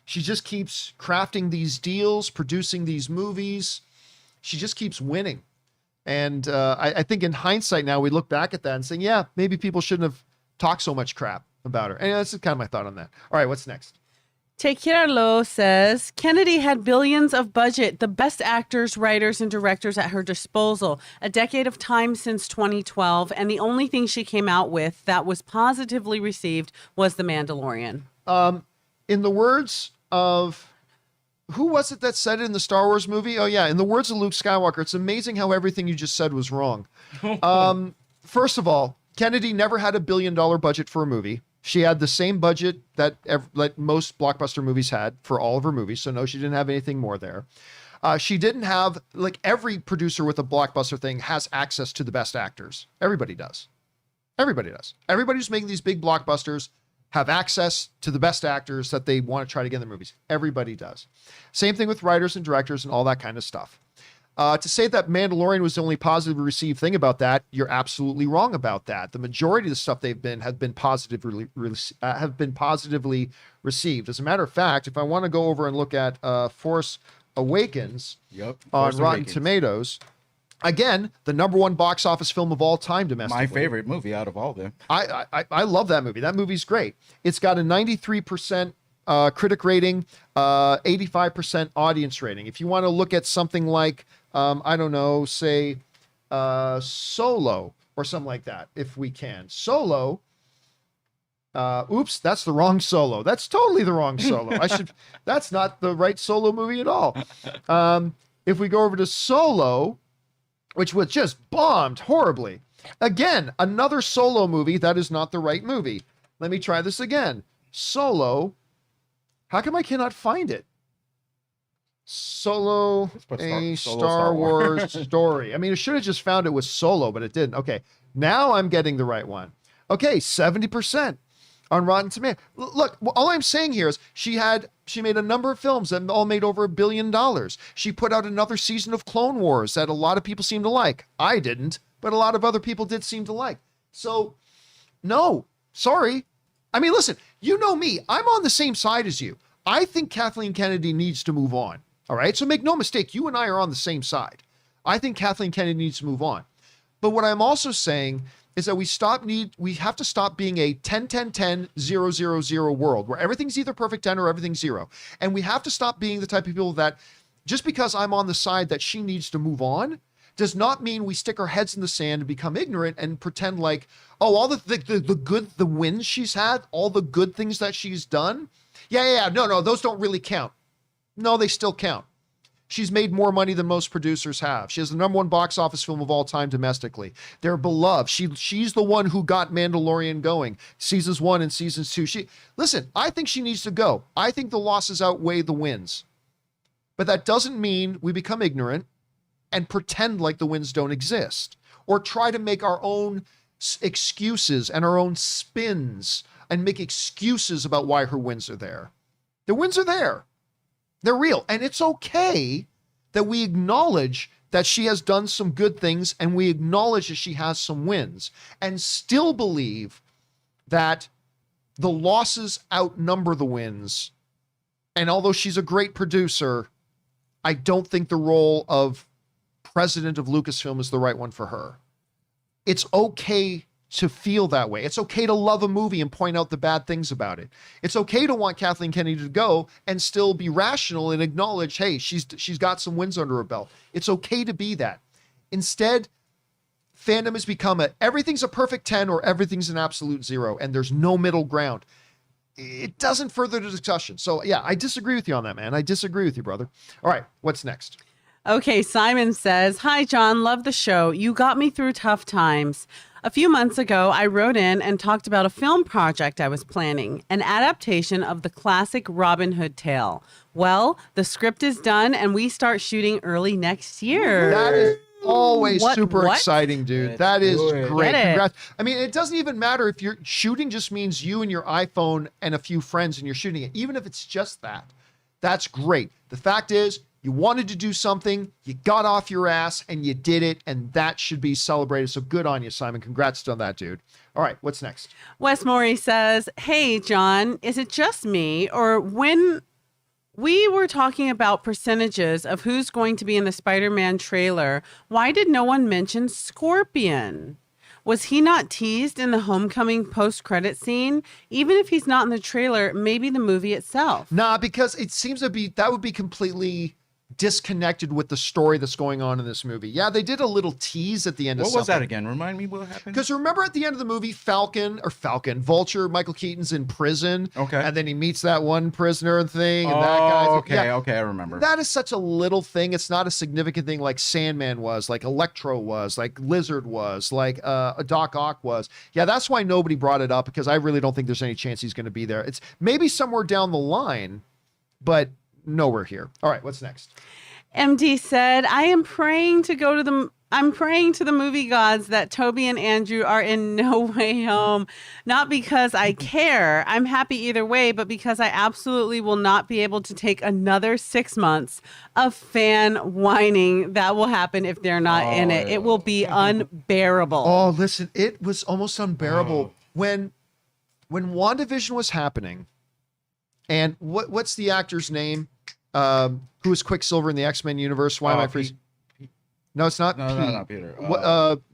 she just keeps crafting these deals, producing these movies. She just keeps winning. And I think in hindsight now, we look back at that and say, yeah, maybe people shouldn't have talked so much crap about her. And that's kind of my thought on that. All right, what's next? Tequirlo says, Kennedy had billions of budget, the best actors, writers, and directors at her disposal. A decade of time since 2012, and the only thing she came out with that was positively received was The Mandalorian. In the words of... Who was it that said it in the Star Wars movie? Oh, yeah. In the words of Luke Skywalker, it's amazing how everything you just said was wrong. First of all, Kennedy never had $1 billion budget for a movie. She had the same budget that most blockbuster movies had for all of her movies. So no, she didn't have anything more there. She didn't have, like every producer with a blockbuster thing has access to the best actors. Everybody does. Everybody does. Everybody who's making these big blockbusters have access to the best actors that they want to try to get in their movies. Everybody does. Same thing with writers and directors and all that kind of stuff. To say that Mandalorian was the only positively received thing about that, you're absolutely wrong about that. The majority of the stuff have been positively received. As a matter of fact, if I want to go over and look at Force Awakens on Rotten Tomatoes, again, the #1 box office film of all time domestically. My favorite movie out of all of them. I love that movie. That movie's great. It's got a 93% critic rating, 85% audience rating. If you want to look at something like, I don't know, say Solo or something like that, if we can. Solo, oops, that's the wrong Solo. That's totally the wrong Solo. That's not the right Solo movie at all. If we go over to Solo, which was just bombed horribly. Again, another Solo movie that is not the right movie. Let me try this again. Solo. How come I cannot find it? Solo, a Star Wars story. I mean, it should have just found it was Solo, but it didn't. Okay, now I'm getting the right one. Okay, 70%. on Rotten Tomatoes. Look, all I'm saying here is she made a number of films that all made over $1 billion. She put out another season of Clone Wars that a lot of people seem to like. I didn't, but a lot of other people did seem to like. So, no, sorry. I mean, listen, you know me. I'm on the same side as you. I think Kathleen Kennedy needs to move on. All right. So make no mistake, you and I are on the same side. I think Kathleen Kennedy needs to move on. But what I'm also saying is that we have to stop being a 10-10-10-0-0-0 world where everything's either perfect 10 or everything's 0. And we have to stop being the type of people that just because I'm on the side that she needs to move on does not mean we stick our heads in the sand and become ignorant and pretend like, oh, all the wins she's had, all the good things that she's done. Yeah. No, those don't really count. No, they still count. She's made more money than most producers have. She has the #1 box office film of all time domestically. They're beloved. She's the one who got Mandalorian going. Seasons 1 and seasons 2. Listen, I think she needs to go. I think the losses outweigh the wins. But that doesn't mean we become ignorant and pretend like the wins don't exist or try to make our own excuses and our own spins and make excuses about why her wins are there. The wins are there. They're real. And it's okay that we acknowledge that she has done some good things and we acknowledge that she has some wins and still believe that the losses outnumber the wins. And although she's a great producer, I don't think the role of president of Lucasfilm is the right one for her. It's okay to feel that way. It's okay to love a movie and point out the bad things about it. It's okay to want Kathleen Kennedy to go and still be rational and acknowledge, hey, she's got some wins under her belt. It's okay to be that. Instead, fandom has become everything's a perfect 10 or everything's an absolute 0, and there's no middle ground. It doesn't further the discussion. So yeah, I disagree with you on that, man. I disagree with you, brother. All right, what's next? Okay, Simon says, "Hi, John. Love the show. You got me through tough times. A few months ago, I wrote in and talked about a film project I was planning, an adaptation of the classic Robin Hood tale. Well, the script is done and we start shooting early next year." That is always super exciting, dude. That is great. Get it. Congrats. I mean, it doesn't even matter if you're shooting just means you and your iPhone and a few friends and you're shooting it. Even if it's just that, that's great. The fact is, you wanted to do something, you got off your ass, and you did it, and that should be celebrated. So good on you, Simon. Congrats on that, dude. All right, what's next? Wes Morey says, "Hey, John, is it just me, or when we were talking about percentages of who's going to be in the Spider-Man trailer, why did no one mention Scorpion? Was he not teased in the Homecoming post-credit scene? Even if he's not in the trailer, maybe the movie itself." Nah, because it seems to be, that would be completely disconnected with the story that's going on in this movie. Yeah, they did a little tease at the end of What something. was that again? Remind me what happened? Because remember at the end of the movie, Vulture, Michael Keaton's in prison. Okay. And then he meets that one prisoner thing. And that guy's, okay, I remember. That is such a little thing. It's not a significant thing like Sandman was, like Electro was, like Lizard was, like a Doc Ock was. Yeah, that's why nobody brought it up, because I really don't think there's any chance he's going to be there. It's maybe somewhere down the line, but nowhere here. All right, what's next? MD said, I'm praying to the movie gods that Toby and Andrew are in No Way Home. Not because I care. I'm happy either way, but because I absolutely will not be able to take another 6 months of fan whining that will happen if they're not in it. It will be unbearable. Oh, listen, it was almost unbearable when WandaVision was happening. And what's the actor's name? Who is Quicksilver in the X-Men universe? Why am I freezing? No, it's not. No, not Peter.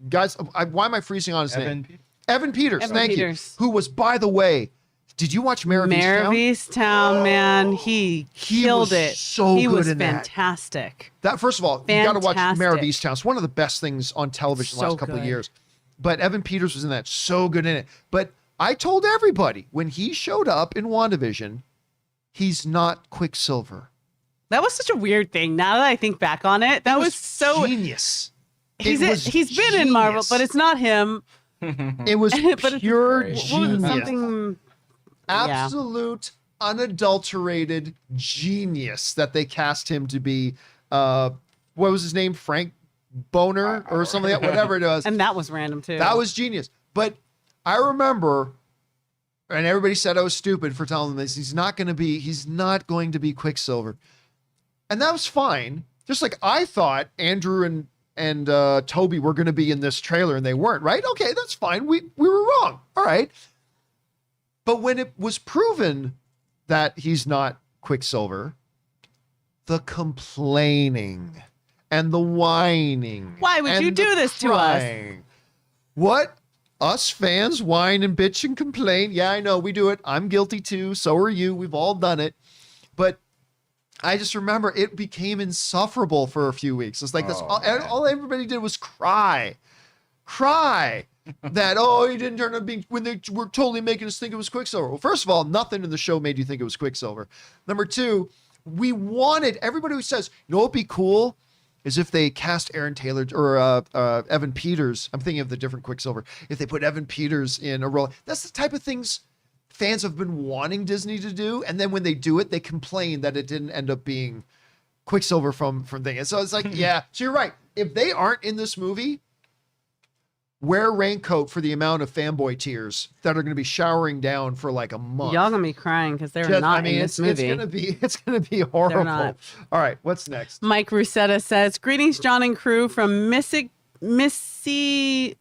Guys, why am I freezing on his name? Peters? Evan Peters. Evan Thank Peters. you. Who was, by the way, did you watch Mare of Easttown? Easttown, man, he killed was it. so he good was in that. fantastic. That first of all, you got to watch Mare of Fantastic. Easttown. It's one of the best things on television the So last couple of good. years. But Evan Peters was in that, so good in it. But I told everybody when he showed up in WandaVision, he's not Quicksilver. That was such a weird thing. Now that I think back on it, that was so genius. He's been in Marvel, but it's not him. It was But pure it's what was it, genius. something. Absolute, unadulterated genius that they cast him to be. What was his name? Frank Boner or something, whatever it was. And that was random too. That was genius. But I remember And everybody said I was stupid for telling them this. He's not going to be Quicksilver. And that was fine. Just like I thought Andrew and Toby were going to be in this trailer and they weren't, right? Okay, that's fine. We were wrong. All right. But when it was proven that he's not Quicksilver, the complaining and the whining. Why would you do this to us? What? Us fans whine and bitch and complain. Yeah, I know we do it. I'm guilty too. So are you. We've all done it. But I just remember it became insufferable for a few weeks. It's like all everybody did was cry that, oh, he didn't turn out being, when they were totally making us think it was Quicksilver. Well, first of all, nothing in the show made you think it was Quicksilver. Number two, we wanted everybody who says, you know what would be cool is if they cast Aaron Taylor or Evan Peters. I'm thinking of the different Quicksilver. If they put Evan Peters in a role, that's the type of things fans have been wanting Disney to do. And then when they do it, they complain that it didn't end up being Quicksilver from things. So it's like, yeah, so you're right. If they aren't in this movie, wear a raincoat for the amount of fanboy tears that are going to be showering down for like a month. Y'all gonna be crying because they're not in this movie. It's gonna be horrible. not. All right, what's next? Mike Rusetta says, "Greetings, John and crew from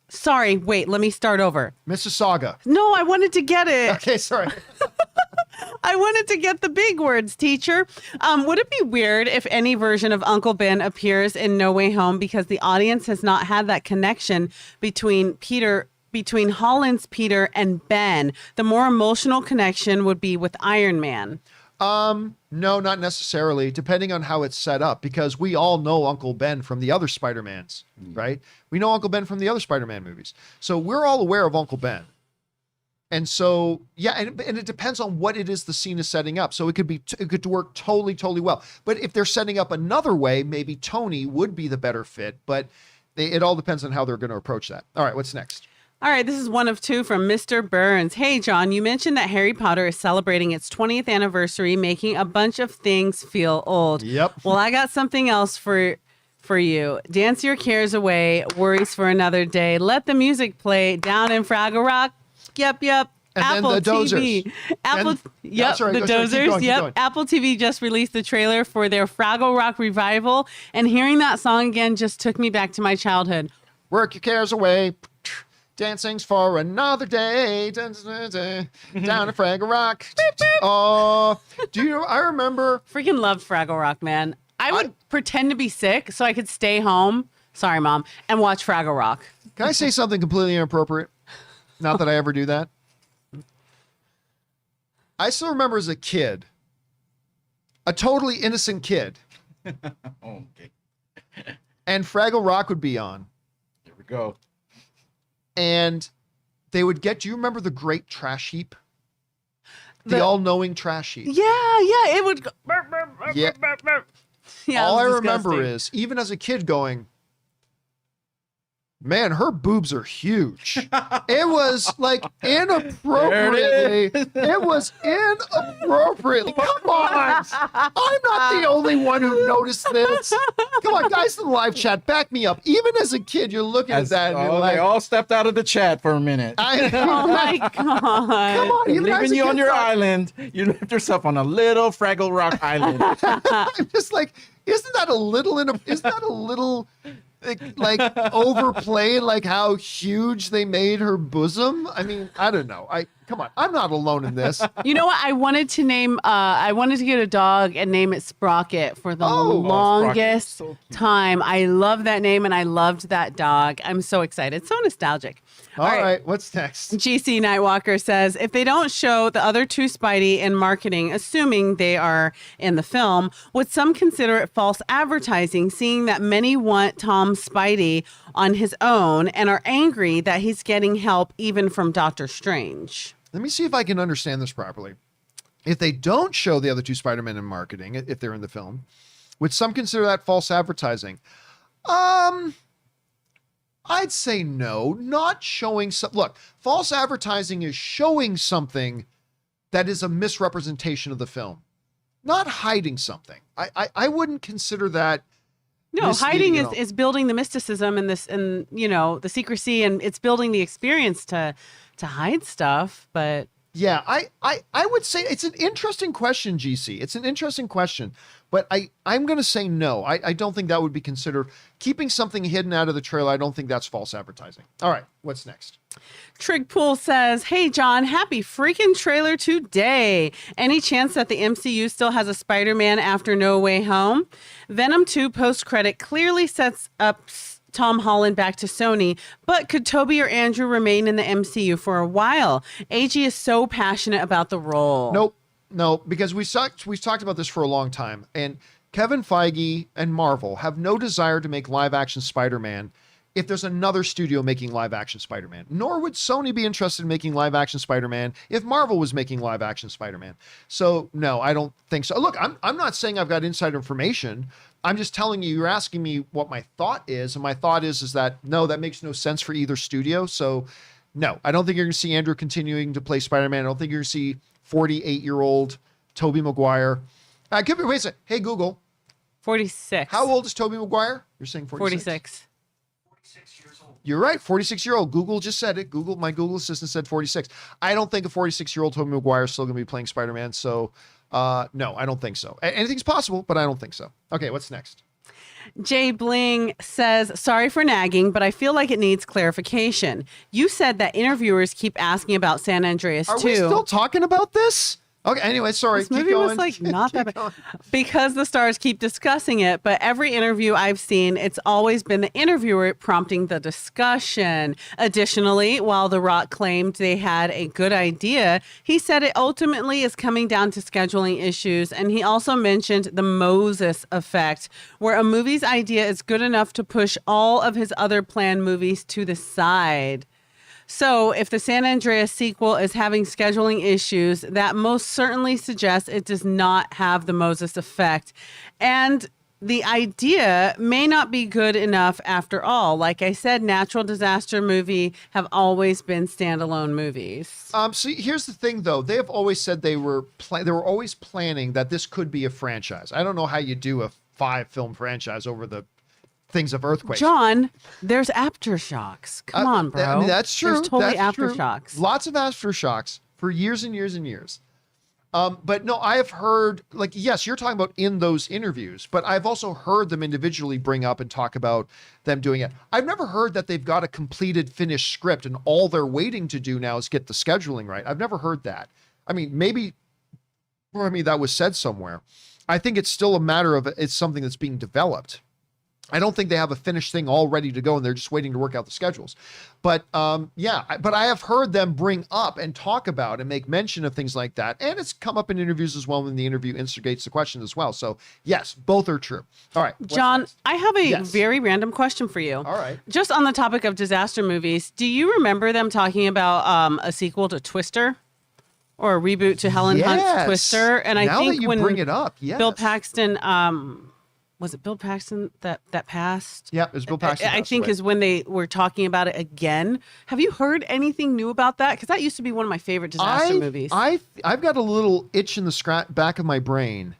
Sorry, wait, let me start over. Mississauga. No, I wanted to get it. Okay, sorry. I wanted to get the big words, teacher. Would it be weird if any version of Uncle Ben appears in No Way Home because the audience has not had that connection between Holland's Peter and Ben? The more emotional connection would be with Iron Man. No, not necessarily, depending on how it's set up, because we all know Uncle Ben from the other Spider-Mans, right? We know Uncle Ben from the other Spider-Man movies. So we're all aware of Uncle Ben. And so, yeah, and it depends on what it is the scene is setting up. So it could work totally, totally well. But if they're setting up another way, maybe Tony would be the better fit. But it all depends on how they're going to approach that. All right, what's next? All right, this is one of two from Mr. Burns. Hey, John, you mentioned that Harry Potter is celebrating its 20th anniversary, making a bunch of things feel old. Yep. Well, I got something else for you. Dance your cares away, worries for another day. Let the music play down in Fraggle Rock. Yep. And Apple then the TV. Dozers. The Dozers. Keep going. Apple TV just released the trailer for their Fraggle Rock revival, and hearing that song again just took me back to my childhood. Work your cares away. Dancing's for another day. Down in Fraggle Rock. Oh, I remember. Freaking loved Fraggle Rock, man. I would pretend to be sick so I could stay home. Sorry, Mom. And watch Fraggle Rock. Can I say something completely inappropriate? Not that I ever do that. I still remember as a kid, a totally innocent kid. Okay. And Fraggle Rock would be on. Here we go. And they would do you remember the Great Trash Heap? The all-knowing trash heap. Yeah, it would go. Yeah. Yeah, All I it was remember disgusting. is, even as a kid going, man, her boobs are huge. It was like inappropriately. It was inappropriately. Come on. I'm not the only one who noticed this. Come on, guys in the live chat, back me up. Even as a kid, you're looking at that and you're like, they all stepped out of the chat for a minute. Oh my God. Come on, even as Leaving a you kid, on your island. You left yourself on a little Fraggle Rock island. I'm just like, isn't that a little like overplayed, like how huge they made her bosom? I mean, I don't know. Come on, I'm not alone in this. You know what? I wanted to get a dog and name it Sprocket for the longest so cute. time. I love that name and I loved that dog. I'm so excited. So nostalgic. All right, what's next? GC Nightwalker says, if they don't show the other two Spidey in marketing, assuming they are in the film, would some consider it false advertising, seeing that many want Tom Spidey on his own and are angry that he's getting help even from Doctor Strange? Let me see if I can understand this properly. If they don't show the other two Spider-Men in marketing, if they're in the film, would some consider that false advertising? I'd say no, not showing look, false advertising is showing something that is a misrepresentation of the film, not hiding something. I wouldn't consider that. No, hiding is building the mysticism and the secrecy, and it's building the experience to hide stuff. But Yeah, I would say it's an interesting question, GC. It's an interesting question, but I'm going to say no. I don't think that would be considered keeping something hidden out of the trailer. I don't think that's false advertising. All right, what's next? Trigpool says, "Hey John, happy freaking trailer today. Any chance that the MCU still has a Spider-Man after No Way Home? Venom 2 post-credit clearly sets up Tom Holland back to Sony, but could Toby or Andrew remain in the MCU for a while? AG is so passionate about the role." Nope. No, because we've talked about this for a long time, and Kevin Feige and Marvel have no desire to make live-action Spider-Man if there's another studio making live-action Spider-Man. Nor would Sony be interested in making live-action Spider-Man if Marvel was making live-action Spider-Man. So, no, I don't think so. Look, I'm not saying I've got insider information. I'm just telling you, you're asking me what my thought is, and my thought is that, no, that makes no sense for either studio. So, no, I don't think you're going to see Andrew continuing to play Spider-Man. I don't think you're going to see 48-year-old Tobey Maguire. Wait a second. Hey, Google. 46. How old is Tobey Maguire? You're saying 46? 46. You're right, 46-year-old. Google just said it. My Google Assistant said 46. I don't think a 46-year-old Tobey Maguire is still going to be playing Spider-Man. So, no, I don't think so. Anything's possible, but I don't think so. Okay, what's next? Jay Bling says, "Sorry for nagging, but I feel like it needs clarification. You said that interviewers keep asking about San Andreas Are 2. we still talking about this? Okay, anyway, sorry. This keep movie going. was like not that Keep bad going. because the stars keep discussing it. But every interview I've seen, it's always been the interviewer prompting the discussion. Additionally, while The Rock claimed they had a good idea, he said it ultimately is coming down to scheduling issues. And he also mentioned the Moses effect, where a movie's idea is good enough to push all of his other planned movies to the side. So if the San Andreas sequel is having scheduling issues, that most certainly suggests it does not have the Moses effect. And the idea may not be good enough after all. Like I said, natural disaster movie have always been standalone movies. So here's the thing, though. They have always said they were always planning that this could be a franchise. I don't know how you do a 5-film franchise over the things of earthquakes. John, there's aftershocks. Come on, bro. I mean, that's true. There's totally That's true. aftershocks. Lots of aftershocks for years and years and years. But no, I have heard, like, yes, you're talking about in those interviews, but I've also heard them individually bring up and talk about them doing it. I've never heard that they've got a completed, finished script and all they're waiting to do now is get the scheduling right. I've never heard that. I mean, maybe that was said somewhere. I think it's still a matter of it's something that's being developed. I don't think they have a finished thing all ready to go and they're just waiting to work out the schedules. But but I have heard them bring up and talk about and make mention of things like that. And it's come up in interviews as well when the interview instigates the question as well. So yes, both are true. All right. John, next? I have a Yes. very random question for you. All right. Just on the topic of disaster movies, do you remember them talking about a sequel to Twister? Or a reboot to Helen Hunt's Yes. Twister? And I Now think that you when bring it up, yes. Bill Paxton, was it Bill Paxton that passed? Yeah, it was Bill Paxton. I passed think away. is when they were talking about it again. Have you heard anything new about that? Because that used to be one of my favorite disaster movies. I've got a little itch in the back of my brain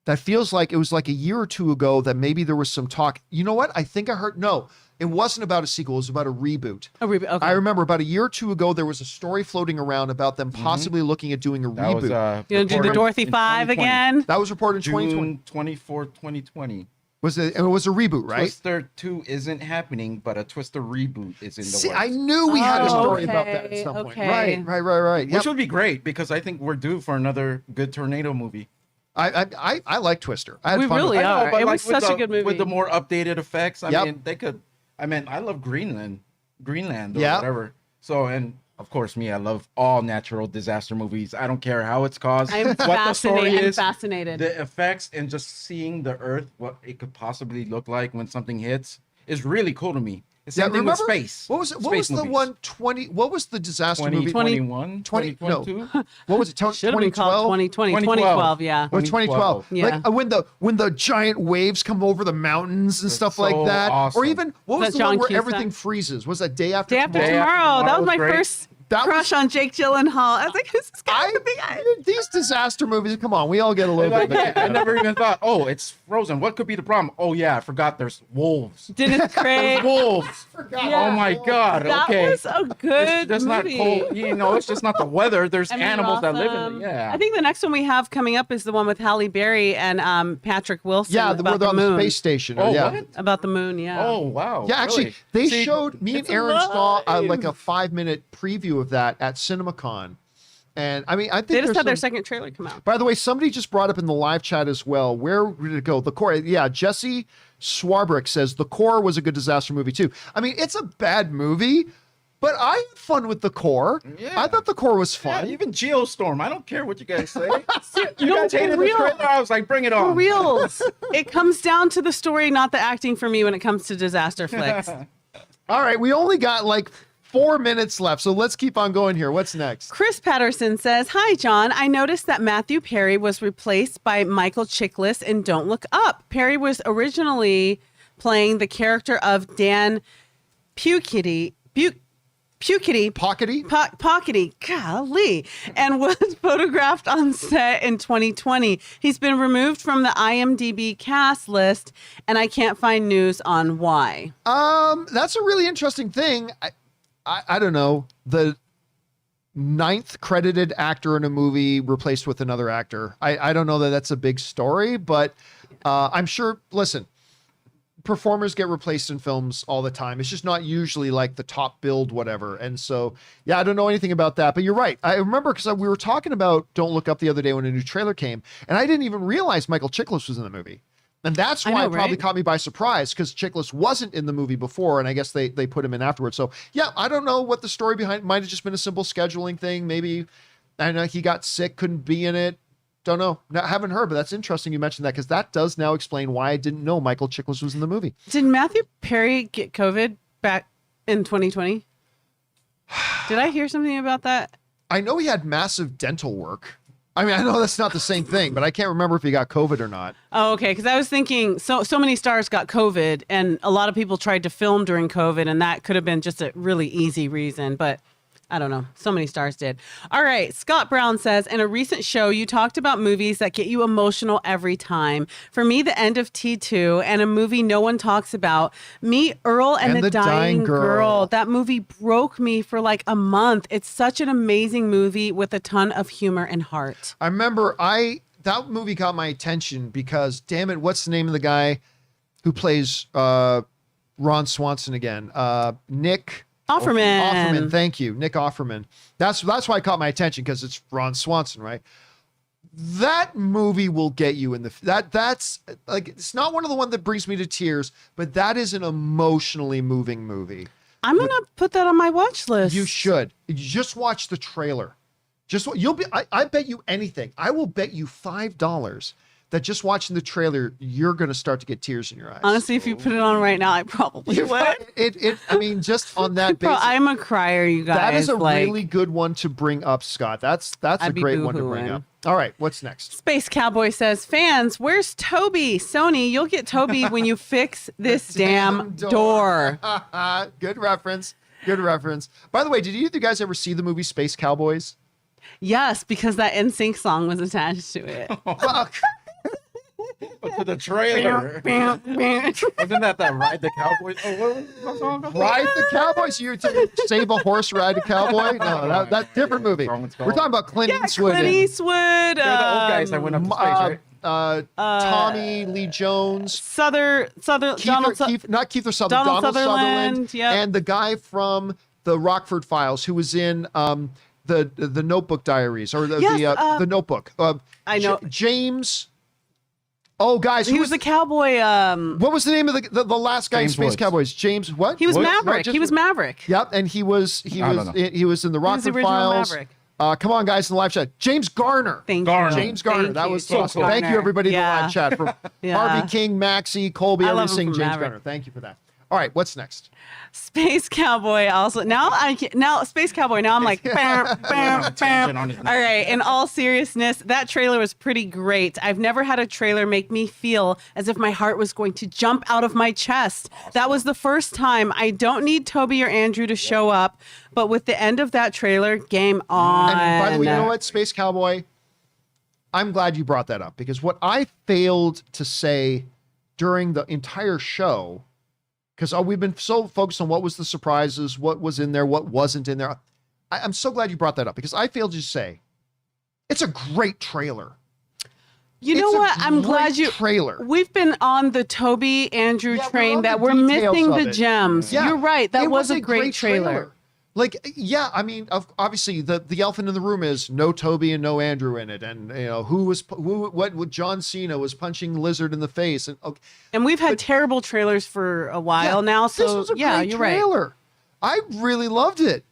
that feels like it was like a year or two ago that maybe there was some talk. You know what? I think I heard. No, it wasn't about a sequel. It was about a reboot. A reboot. Okay. I remember about a year or two ago, there was a story floating around about them possibly looking at doing a That reboot. was you gonna do the reported Dorothy in 5 2020. again? That was reported in 2020. June 24, 2020. It was a reboot, right? Twister 2 isn't happening, but a Twister reboot is in the See, works. I knew we had a Oh, story about that at okay, some point. okay. Right. Which Yep. would be great because I think we're due for another good tornado movie. I like Twister. I had We fun with really it. are. It was with such a good movie. With the more updated effects, Yep. I mean, they could. I mean, I love Greenland or Yeah. whatever. So, and of course, I love all natural disaster movies. I don't care how it's caused, I'm what the story fascinated. is, Fascinated. the effects, and just seeing the Earth, what it could possibly look like when something hits, is really cool to me. It's Yeah, same thing with remember space. What was it? What Space was the movies. one 20? What was the disaster movie? 2021, 20 no. 2022? What was it? Should have been called 2020. 2012, yeah. Or 2012. 2012. Yeah. Like when the giant waves come over the mountains and That's stuff like so that. Or awesome. even what was Is the that one John where Cusack? everything freezes? Was that Day After Day After Tomorrow? Day After Tomorrow. That Tomorrow was my was great. first. That crush on Jake Gyllenhaal. I was like, who's this guy? These disaster movies, come on, we all get a little bit of a kick I out of never it. even thought, oh, it's Frozen. What could be the problem? Oh yeah, I forgot there's wolves. Dennis Quaid. Wolves. Yeah. Oh my God. That Okay. was a good It's just not movie. cold. You know, it's just not the weather. There's Emily animals that live in Rossum. it. Yeah. I think the next one we have coming up is the one with Halle Berry and Patrick Wilson. Yeah, about where they're on moon. the space station. Oh, yeah. what? About the moon, yeah. Oh wow. Yeah, actually, Really? they See, showed me and it's Aaron saw alive. like a 5-minute preview of that at CinemaCon. And I mean, I think They just there's had their some- second trailer come out. By the way, somebody just brought up in the live chat as well. Where did it go? The Core. Yeah, Jesse Swarbrick says The Core was a good disaster movie too. I mean, it's a bad movie, but I had fun with The Core. Yeah. I thought The Core was Yeah, fun. even Geostorm. I don't care what you guys say. You No, guys for hated the real. trailer. I was like, bring it on. For reals. It comes down to the story, not the acting for me when it comes to disaster flicks. All right, we only got like 4 minutes left, so let's keep on going here. What's next? Chris Patterson says, "Hi, John. I noticed that Matthew Perry was replaced by Michael Chiklis in Don't Look Up. Perry was originally playing the character of Dan Pukity, Pockety? Pockety, golly, and was photographed on set in 2020. He's been removed from the IMDb cast list, and I can't find news on why." That's a really interesting thing. I don't know. The 9th credited actor in a movie replaced with another actor. I don't know that that's a big story, but I'm sure, listen, performers get replaced in films all the time. It's just not usually like the top billed whatever. And so, yeah, I don't know anything about that, but you're right. I remember because we were talking about Don't Look Up the other day when a new trailer came, and I didn't even realize Michael Chiklis was in the movie. And that's why it probably caught me by surprise, because Chiklis wasn't in the movie before, and I guess they put him in afterwards. So, yeah, I don't know what the story behind might have just been a simple scheduling thing. Maybe, I know he got sick, couldn't be in it. Don't know. No, haven't heard, but that's interesting you mentioned that, because that does now explain why I didn't know Michael Chiklis was in the movie. Did Matthew Perry get COVID back in 2020? Did I hear something about that? I know he had massive dental work. I mean, I know that's not the same thing, but I can't remember if he got COVID or not. Oh, okay. Because I was thinking so many stars got COVID, and a lot of people tried to film during COVID, and that could have been just a really easy reason. But I don't know. So many stars did. All right. Scott Brown says, in a recent show, you talked about movies that get you emotional every time. For me, the end of T2 and a movie no one talks about, Meet Earl and the Dying Girl. That movie broke me for like a month. It's such an amazing movie with a ton of humor and heart. I remember that movie got my attention because, damn it, what's the name of the guy who plays Ron Swanson again? Nick Offerman, thank you. Nick Offerman. That's why it caught my attention, because it's Ron Swanson, right? That movie will get you in that's like, it's not one of the ones that brings me to tears, but that is an emotionally moving movie. I'm going to put that on my watch list. You should. You just watch the trailer. I bet you anything. I will bet you $5 that just watching the trailer, you're going to start to get tears in your eyes. Honestly, if you put it on right now, I probably would. I mean, just on that basis. I'm a crier, you guys. That is a really good one to bring up, Scott. That's a great one to bring up. All right, what's next? Space Cowboy says, fans, where's Toby? Sony, you'll get Toby when you fix this damn door. Good reference. Good reference. By the way, did either of you guys ever see the movie Space Cowboys? Yes, because that NSYNC song was attached to it. Fuck. To the trailer. Wasn't that Ride the Cowboys? Oh, what was that song called? Ride the Cowboys. You to save a horse, ride a cowboy? No, that's different movie. We're talking about Clint Eastwood. Clint Eastwood. They're the old guys that went up to space, right? Tommy Lee Jones. Donald Donald Sutherland. Yep. And the guy from the Rockford Files who was in the Notebook Diaries, or the Notebook. I know. James. Oh, guys, he was the cowboy. What was the name of the last guy in Space Woods. Cowboys? James what? He was Woods? Maverick. No, he was Maverick. Yep, and he was in the Rockford original Files. Maverick. Come on, guys, in the live chat. James Garner. Thank you. James Garner. Thank That you, was James awesome. Thank you, Garner. everybody in the Yeah. live chat. For Yeah. Harvey King, Maxie, Colby, I love everything. him James from Maverick. Garner. Thank you for that. All right, what's next? Space Cowboy also. Now Space Cowboy. Now I'm like, bam, bam, bam. All right. In all seriousness, that trailer was pretty great. I've never had a trailer make me feel as if my heart was going to jump out of my chest. Awesome. That was the first time. I don't need Toby or Andrew to show up, but with the end of that trailer, game on. And by the way, you know what, Space Cowboy? I'm glad you brought that up, because what I failed to say during the entire show, because we've been so focused on what was the surprises, what was in there, what wasn't in there. I'm so glad you brought that up, because I failed to say it's a great trailer. You know what? I'm glad you. Trailer. We've been on the Toby Andrew train that we're missing the gems. Yeah. You're right. That was a great trailer. trailer. Like, yeah, I mean, obviously the elephant in the room is no Toby and no Andrew in it, and you know what John Cena was punching Lizard in the face, and we've had terrible trailers for a while now. So this was a great trailer. Right. I really loved it,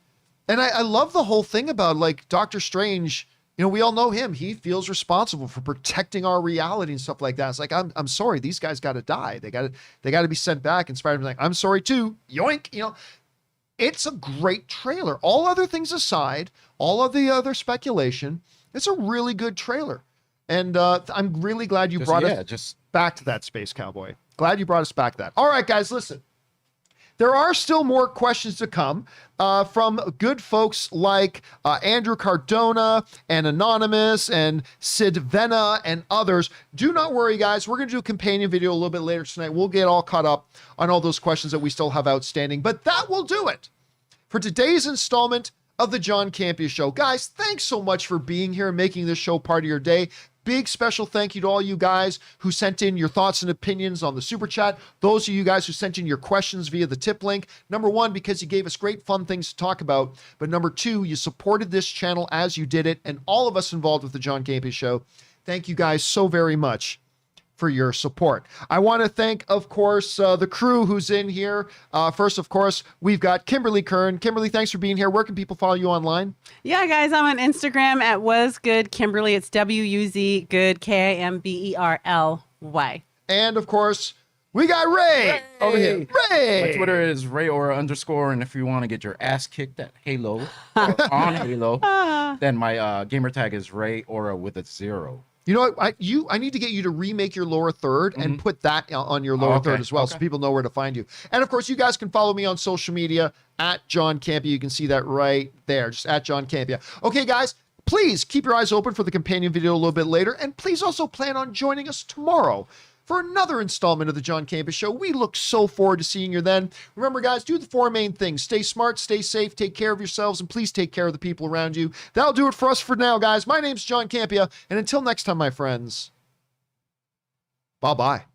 and I love the whole thing about like Doctor Strange. You know, we all know him. He feels responsible for protecting our reality and stuff like that. It's like, I'm sorry, these guys got to die. They got to be sent back. And Spider-Man's like, I'm sorry too. Yoink. You know. It's a great trailer. All other things aside, all of the other speculation, it's a really good trailer. And I'm really glad you brought us back to that, Space Cowboy. Glad you brought us back to that. All right, guys, listen. There are still more questions to come from good folks like Andrew Cardona and Anonymous and Sid Venna and others. Do not worry, guys. We're going to do a companion video a little bit later tonight. We'll get all caught up on all those questions that we still have outstanding. But that will do it for today's installment of the John Campea Show. Guys, thanks so much for being here and making this show part of your day. Big special thank you to all you guys who sent in your thoughts and opinions on the Super Chat. Those of you guys who sent in your questions via the tip link. Number one, because you gave us great fun things to talk about. But number two, you supported this channel as you did it. And all of us involved with the John Campea Show. Thank you guys so very much for your support. I want to thank, of course, the crew who's in here. First, of course, we've got Kimberly Kern. Kimberly, thanks for being here. Where can people follow you online? Yeah, guys, I'm on Instagram at WasGoodKimberly. It's WUZ good KIMBERLY. And of course, we got Ray over here. Ray. My Twitter is RayAura_, and if you want to get your ass kicked at Halo or on Halo, then my gamer tag is RayAura with a 0. You know what? I need to get you to remake your lower third and put that on your lower third as well, so people know where to find you. And of course, you guys can follow me on social media at John Campea. You can see that right there, just at John Campea. Okay, guys, please keep your eyes open for the companion video a little bit later, and please also plan on joining us tomorrow for another installment of the John Campea Show. We look so forward to seeing you then. Remember, guys, do the 4 main things. Stay smart, stay safe, take care of yourselves, and please take care of the people around you. That'll do it for us for now, guys. My name's John Campea, and until next time, my friends, bye-bye.